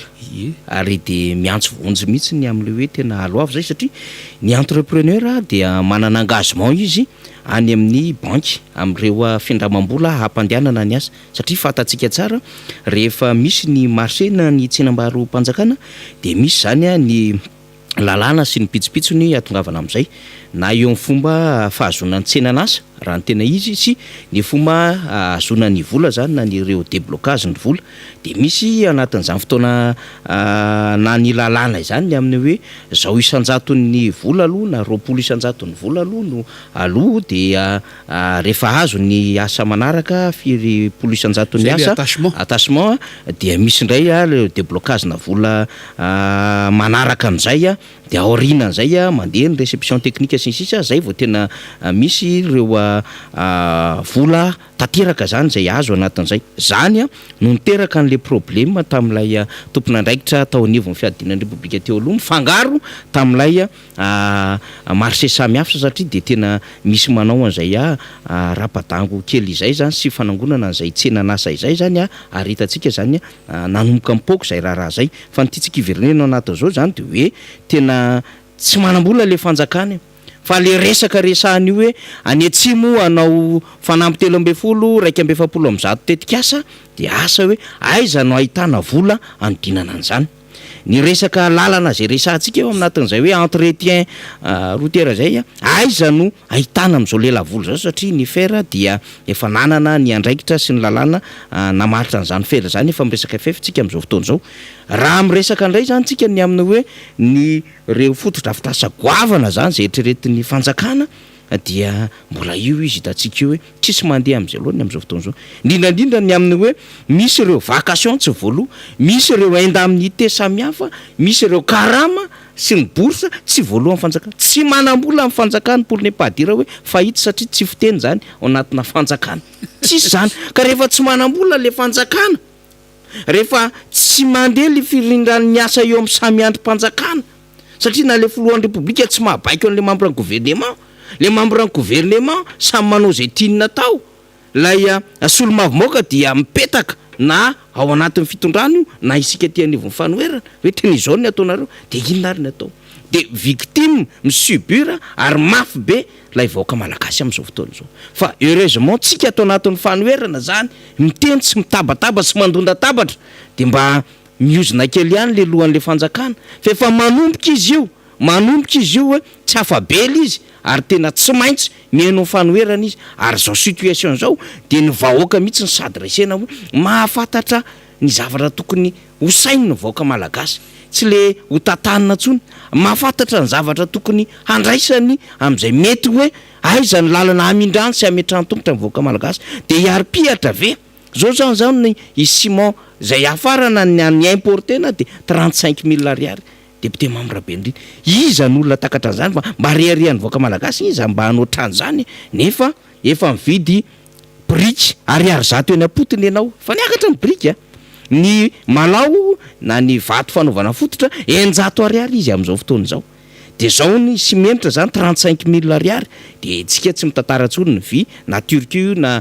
ary dia miantso vonjy mihitsy ny amin'le hoe tena aloava zay satria ny entrepreneur dia manana engagement izy any amin'ny banky amin'ireo findramam-bola hampandehanana ny asa satria fatatsika tsara rehefa misy ny marché na ny tsenam-barom-panjakana dia misy zany ny lalàna sy ny pitsopitsony atongavana amin'izay na eo amin'ny fomba fahazonany tsenan'asa raha ny tena izy sy ny fomba azona ny vola zany na nyreo déblocage ny vola de misy anatin'izany fotoana na ny lalàna izany amin'ny hoe zao isanjaton'ny vola aloha na 20 isanjaton'ny vola aloha no aloha de rehefa azo ny asa manaraka 20 isanjaton'ny asa attachement dia misy indray le déblocage na vola manaraka an'izay de aorinan'izay mandeha ny réception technique sy ny sisa zay vao tena misy ireo vola tanteraka zany zay azo anatin'izay zany no niteraka an'le problème tamin'ilay tompon'andraikitra tao anivon'ny fiadinan'ny repoblika teo aloha mifangaro tamin'ilay marché samihafa satria de tena misy manao an'izay rapadango kely izay zany sy fanangonana an'izay tsenanasa izay zany ary hitantsika zany nanomboka mipoko zay raha zay fa nytitsika iverenena anatin'izao zany de hoe tena tsy manam-bola le fanjakany fa le resaka resahany io hoe any atsimo anao fanampy 320 270 tetikasa de asa hoe aiza no ahitana vola anodinana an'izany ny resaka lalana zay resahantsika eo aminatin'izay hoe entretien routière zay aiza no ahitana am'izao lela vola zao satria ny fer dia efa nanana ny andraikitra sy ny lalàna namaritra an'izany fer zany efa miresaka fefitsika am'izao fotoana zao raha miresaka indray zany tsika ny amin'ny hoe ny reo fotodrafitasa goavana zany zay eritreretin'ny fanjakana dia mbola io izy hitantsika io hoe tsisy mandeha am'izay loany am'izao fotoana zao indrindrandrindra ny amin'ny hoe misy ireo vacation tsy voaloha misy ireo indemnité samihafa misy ireo karama sy ny bourse tsy voaloha amin'ny fanjakana tsy manam-bola amin'ny fanjakana pour ne pas dire hoe fahita satria tsy fiteny zany ao anatina fanjakana tsisy zany ka rehefa tsy manam-bola le fanjakana rehefa tsy mandeha le firindran'ny asa eo amin'ny samy androm-panjakana satria na le filohan'ny repoblika tsy mahabaiko an'le membre ny gouvernement le membre ny gouvernement samy manao zay tiany natao lay solo-mavomoaka dia mipetaka na ao anatin'ny fitondrana io na isika ty anivon'ny fanoherana hoe tena izao ny ataonareo de inona ary ny atao de victime misubira ary mafy be lay vaoaka malagasy am'izao fotoana zao fa heureusement tsika atao anatin'ny fanoherana zany miteny tsy mitabataba sy mandondatabatra de mba miozina kely ihany le lohan'le fanjakana fa efa manomboka izy io hoe tsy afabely izy ary tena tsy maintsy mihaino fanoherana izy ary zao situation zao de ny vahoaka mihitsy ny sady resena hoe mahafantatra ny zavatra tokony hosainy ny vahoaka malagasy tsy le ho tatanina tsony mahafantatra ny zavatra tokony handraisany am'izay mety hoe aiza ny lalana hamindrany sy hametrany tongotra ny vahoaka malagasy de hiaripihatra ve zao zany i ciment zay afarana ny importena de 35 000 ariary député membre be ndriny iza n'olona takatra an'izany fa mba riarian'ny vahoaka malagasy iza mba hanotrany zany nefa efa mividy brique ariary zato eny apotony ianao fa niakatra ny brique ny malao na ny vato fanaovana fototra 100 ariary izy am'izao fotoana zao de zao ny simenitra zany 35 000 ariary de tsika tsy mitantara tsony ny vy na turquie na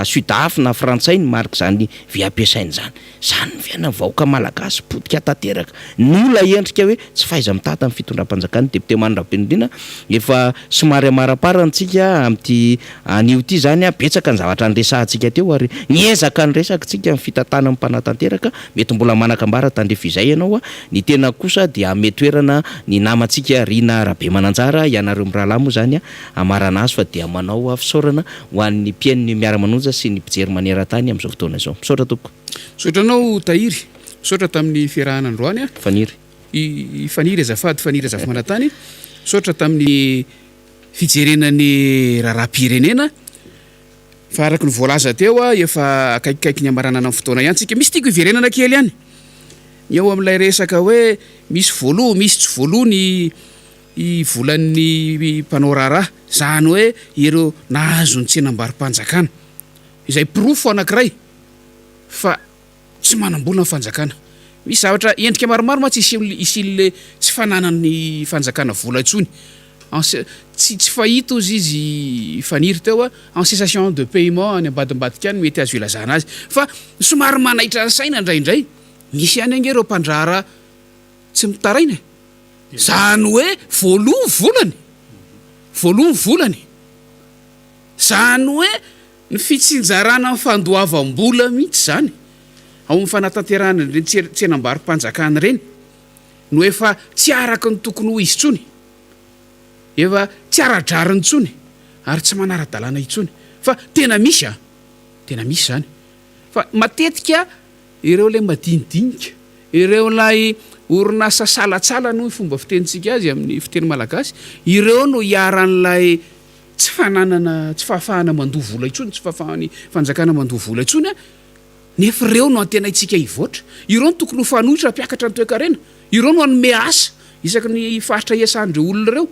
sudaf na frantsay ny marque zany vy ampiasainy zany ny viana vahoaka malagasy potika tanteraka nola endrika hoe tsy faiza mitata amin'ny fitondram-panjakana député mandrapenindrina efa somary amaraparantsika amty anio ty zany betsaka ny zavatra nyresahantsika teo ary niezaka ny resaka tsika ny fitantana amin'ny mpanatanteraka mety mbola manakambara tandrefa izay ianao ny tena kosa dia ametoerana ny namatsika rina rabe mananjara ianareo mirahalahy moa zany amarana azy fa dia manao fisaorana ho an'ny mpiain'ny Miara-Manonja sy ny mpijery maneran-tany am'izao fotoana izao misaotra toko soatranao tahiry misaotra tamin'ny fiarahana androany faniry faniry azafady faniry azafy manatany misaotra tamin'ny fijerenany raharam-pirenena fa araky ny voalaza teo efa akaikikaiky ny amaranana amin'ny fotoana ihany tsika misy tiako iverenana kely ihany ny ao amin'ilay resaka hoe misy voaloha misy tsy voaloha i volan'ny mpanao raharaha zany hoe ireo nahazo ny tsenam-barim-panjakana izay profo anankiray fa tsy manam-bola ny fanjakana misy zavatra endrika maromaro ma tsy isin'le tsy fananany fanjakana vola intsony tsy fahita ozy izy faniry teo en cessation de paiement any ambadimbadika any mety azo ilazana azy fa somary manaitra ny saina indraindray misy ihany ange ireo mpandraharaha tsy mitaraina zany hoe voaloha ny volany zany hoe ny fitsinjarana ny fandoavam-bola mihitsy zany ao amin'ny fanatanterahana reny tsenam-barim-panjakana reny no efa tsy araka ny tokony ho izy tsony efa tsy aradrariny tsony ary tsy manara-dalàna intsony fa tena misy tena misy zany fa matetika ireo lay madinidinika ireo lay orinasa salatsala no fomba fitenitsika azy amin'ny fiteny malagasy ireo no iaran'lay tsy fahafahana mandoa vola intsony tsy fahafahany fanjakana mandoa vola intsony nefa ireo no antena itsika hivoatra ireo no tokony ho fanohitra mpiakatra ny toe-karena ireo no anome asa isaky ny faritra iasan'ireo olona ireo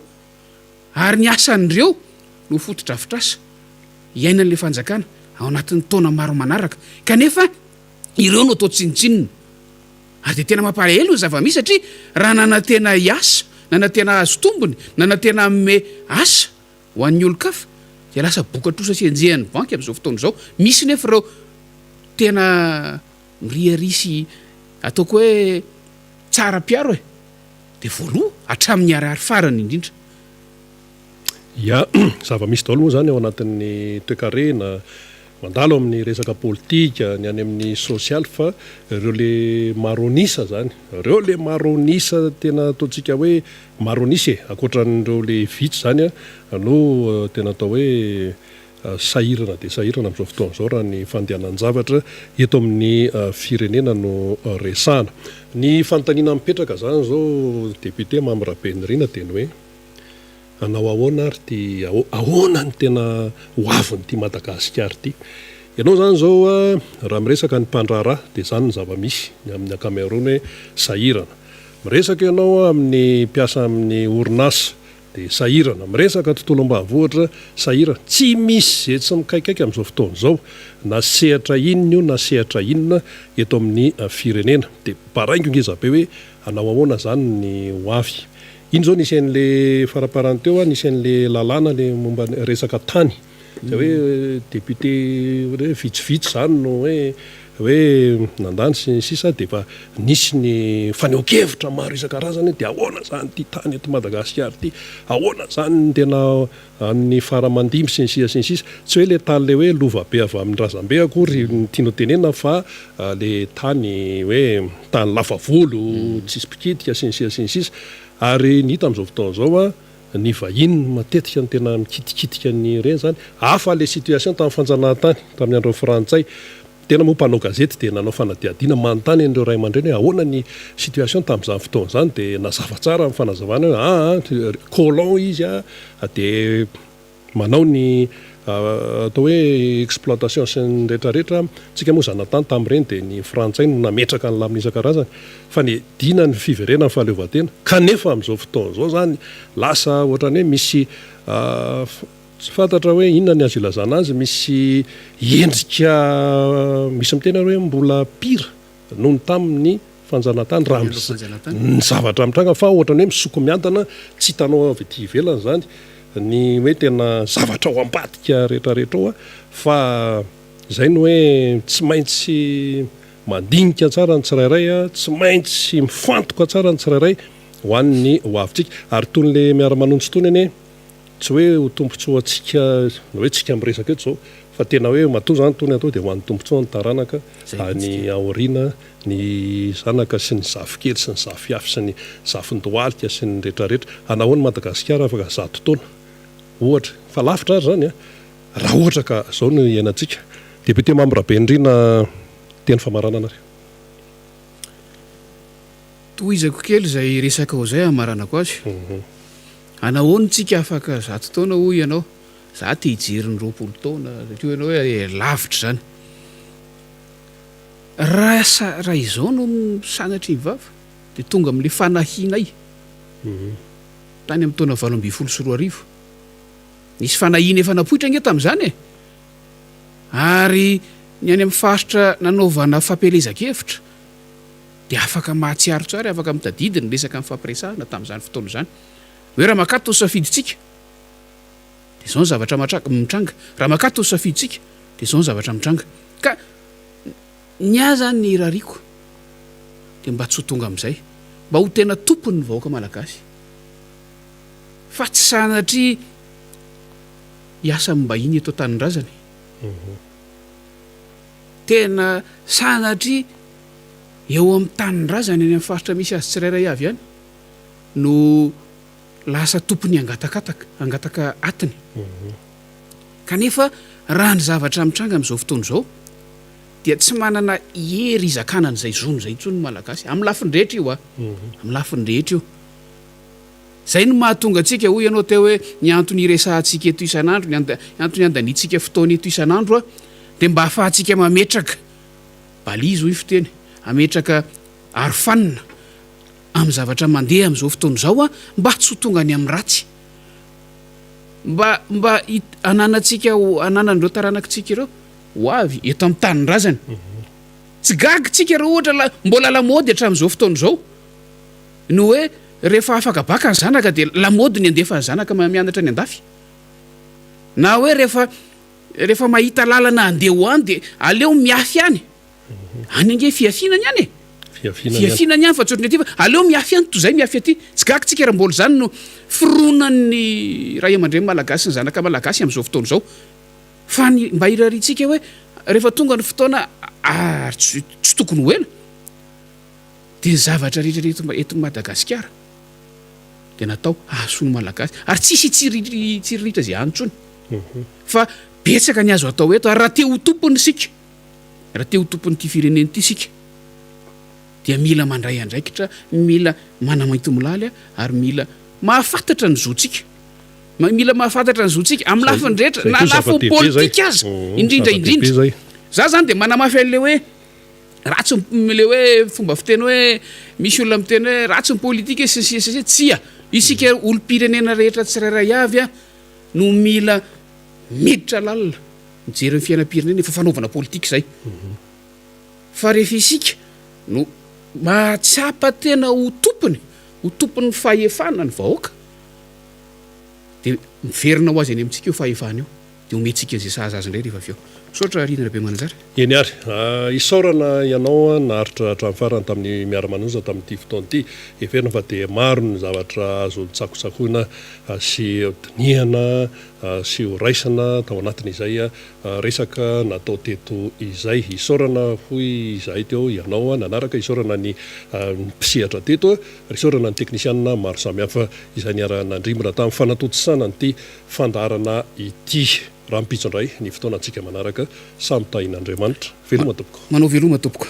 ary ny asan'ireo no fotodrafitrasa iainan'le fanjakana ao anatin'ny taona maro manaraka kanefa ireo no atao tsinitsinina ary de tena mampalahelo ny zava-misy satria raha nanantena iasa nanantena azo tombony nanantena ame asa ho an'ny olo-kafa de lasa bokatrosa sy enjehan'ny banky amin'izao fotoana izao misy nefa ireo tena miriarisy ataoko hoe tsara piaro de voaloha hatramin'ny ariary farany indrindra ia zava-misy daholo moa zany ao anatin'ny toe-karena mandalo amin'ny resaka politika ny any amin'ny sosialy fa ireo le maronisa zany ireo le maronisa tena ataontsika hoe maronisy akoatran'ireo le vitsy zany no tena atao hoe sahirana de sahirana amin'izao fotoana izao raha ny fandehanan-javatra eto amin'ny firenena no resahana ny fanontaniana mipetraka zany zao député Mamirabenirina teny hoe anao ahoana ary ty ahoana ny tena hoaviny ty Madagasikara ty ianao zany zao raha miresaka ny mpandraharaha de zany ny zava-misy ny amin'ny akamerona hoe sahirana miresaka ianao amin'ny mpiasa amin'ny orinasa de sahirana miresaka tontolo ambanivohitra sahirana tsy misy zay tsy mikaikaiky amin'izao fotoana izao na sehatra inona io na sehatra inona eto amin'ny firenena de baraingo ngezabe hoe anao ahoana zany ny hoavy iny zao nisy an'le faraparany teo nisy an'le lalàna le momba resaka tany zay hoe député hoe vitsivitsy zany no hoe nandany sy ny sisa de fa nisy ny faneho-kevitra maro isan-karazany de ahoana zany ty tany eto Madagasikara ty ahoana zany ny tena amin'ny faramandimby sy ny sisa tsy hoe le tany le hoe lovabe avy amin'ny razambe akory tiano tenena fa le tany hoe tany lafavolo tsisy pikitika sy ny sisa ary ny hita amin'izao fotoana izao ny vahiny matetika ny tena mikitikitika ny reny zany hafa le situation tamin'ny fanjanahantany tamin'ny andro frantsay tena moa mpanao gazety de nanao fanadiadiana manontany an'ireo ray aman-dreny hoe ahoana ny situation tamin'izany fotoana zany de nazava tsara amin'ny fanazavana hoe colon izy de manao ny atao hoe exploitation sy ny rehetrarehetra tsika moa zanatany tamin'ireny de ny frantsay no nametraka ny lamina isan-karazany fa ny dina ny fiverena ny fahaleovan-tena kanefa amin'izao fotoana izao zany lasa ohatrany hoe misy tsy fantatra hoe inona ny azo ilazana azy misy endrika misy mitena hoe mbola pira noho ny tamin'ny fanjanahantany raha ny zavatra mitranga fa ohatrany hoe misoko miantana tsy hitanao avy ety ivelany zany ny hoe tena zavatra ao ambadika rehetrarehetra ao fa zay no hoe tsy maintsy mandinika tsara ny tsirairay tsy maintsy mifantoka tsara ny tsirairay ho an'ny hoavitsika ary tony le miara-manonjy tony ane tsy hoe ho tombontsoa atsika hoe tsika miresaka eto zao fa tena hoe matoa zany tony atao de ho an'ny tombontsoa ny taranaka ny aoriana ny zanaka sy ny zafikely sy ny zafiafy sy ny zafin-doalika sy ny rehetrarehetra anahoany Madagasikara afaka 100 taona ohatra fa lavitra ary zany raha ohatra ka zao no iainantsika député Mamirabenirina teny famarana anareo tohizako kely zay resaka ao zay amaranako azy anahoany tsika afaka 100 taona hoy ianao za ty hijery ny 20 taona satria ianao hoe lavitra zany raha izao no sanatry ny vava de tonga amin'le fanahinay tany amin'ny taona 2024 nisy fanahiny efa napoitra nge tamin'izany ary ny any amin'ny faritra nanaovana fampelezan-kevitra de afaka mahatsiaro tsara afaka mitadidiny resaka amin'ny fampiresahana tamin'izany fotoana zany hoe raha makato ny safiditsika de zao ny zavatra mitranga raha makato ny safiditsika de zao ny zavatra mitranga ka ny azany ny irariko de mba tsy ho tonga amin'izay mba ho tena tompony ny vahoaka malagasy fa tsy sanatry hiasa mbahiny eto tanin-drazany tena sanatry eo amin'ny tanin-drazany any amin'ny faritra misy azy tsirairay avy ihany no lasa tompony angataka atiny kanefa raha ny zavatra mitranga amin'izao fotoana izao dia tsy manana hery izakanan'izay zony zay intsony malagasy amin'ny lafiny rehetra io amin'ny lafiny rehetra io zay no mahatonga antsika hoy ianao teo hoe ny antony iresantsika eto isan'andro ny antony andanitsika fotoana eto isan'andro dia mba ahafahantsika mametraka balizy hoy fiteny ametraka arofanina amin'ny zavatra mandeha amin'izao fotoana izao mba tsy ho tonga any amin'ny ratsy mba ananantsika ananan'ireo taranakitsika ireo ho avy eto amin'ny tanin-drazany tsy gagitsika reo ohatra mbola lamody hatramin'izao fotoana izao no hoe rehefa afaka baka ny zanaka dia lamody ny andefa ny zanaka mianatra ny andafy na hoe rehefa mahita lalana andeha ho any dia aleo miafy any ange fiafinany any fiafinany any fa tsotriny aty fa aleo miafy any toy zay miafy aty tsy gagitsika raha mbola zany no fironan'ny ray aman-dreny malagasy ny zanaka malagasy amin'izao fotoana izao fa ny mba iraritsika hoe rehefa tonga ny fotoana tsy tokony ho ela dia ny zavatra rehetrarehetra eto Madagasikara dia natao ahasony malagasy ary tsisy tsiriritra zay antsony fa betsaka ny azo atao eto ary raha te ho tompony isika raha te ho tompony ity fireneny ity isika dia mila mandray andraikitra mila manamaito milaly ary mila mahafantatra ny zotsika mila mahafantatra ny zotsika amin'ny lafiny rehetra na lafo politika aza indrindra za zany dia manamafy an'le hoe ratsy le hoe fomba fiteny hoe misy olona miteny hoe ratsy ny politika sss tsia isika olo-pirenena rehetra tsirairay avy no mila miditra lalina mijery ny fiainam-pirenena efa fanaovana politika zay fa rehefa isika no mahatsapa tena ho tompony fahefana ny vahoaka dia miverina ho azy any amintsika io fahefana io dia omentsika an'izay sahaza azy indray rehefa avy eo sotra rinana be mananjara eny ary isaorana ianao naharitra hatramin'ny farany tamin'ny Miara-Manonja tamin'ity fotoana ity everina fa dia maro ny zavatra azo tsakotsakoina sy diniana sy ho raisana tao anatin'izay resaka natao teto izay isaorana hoy izahay teo ianao nanaraka isaorana ny mpisehatra teto isaorana ny teknisianina maro samihafa izay niara-nandrimana tamin'ny fanatotosana ity fandarana ity raha mipitso indray ny fotoana antsika manaraka samy tahin'Andriamanitra veloma tompoko manao veloma tompoko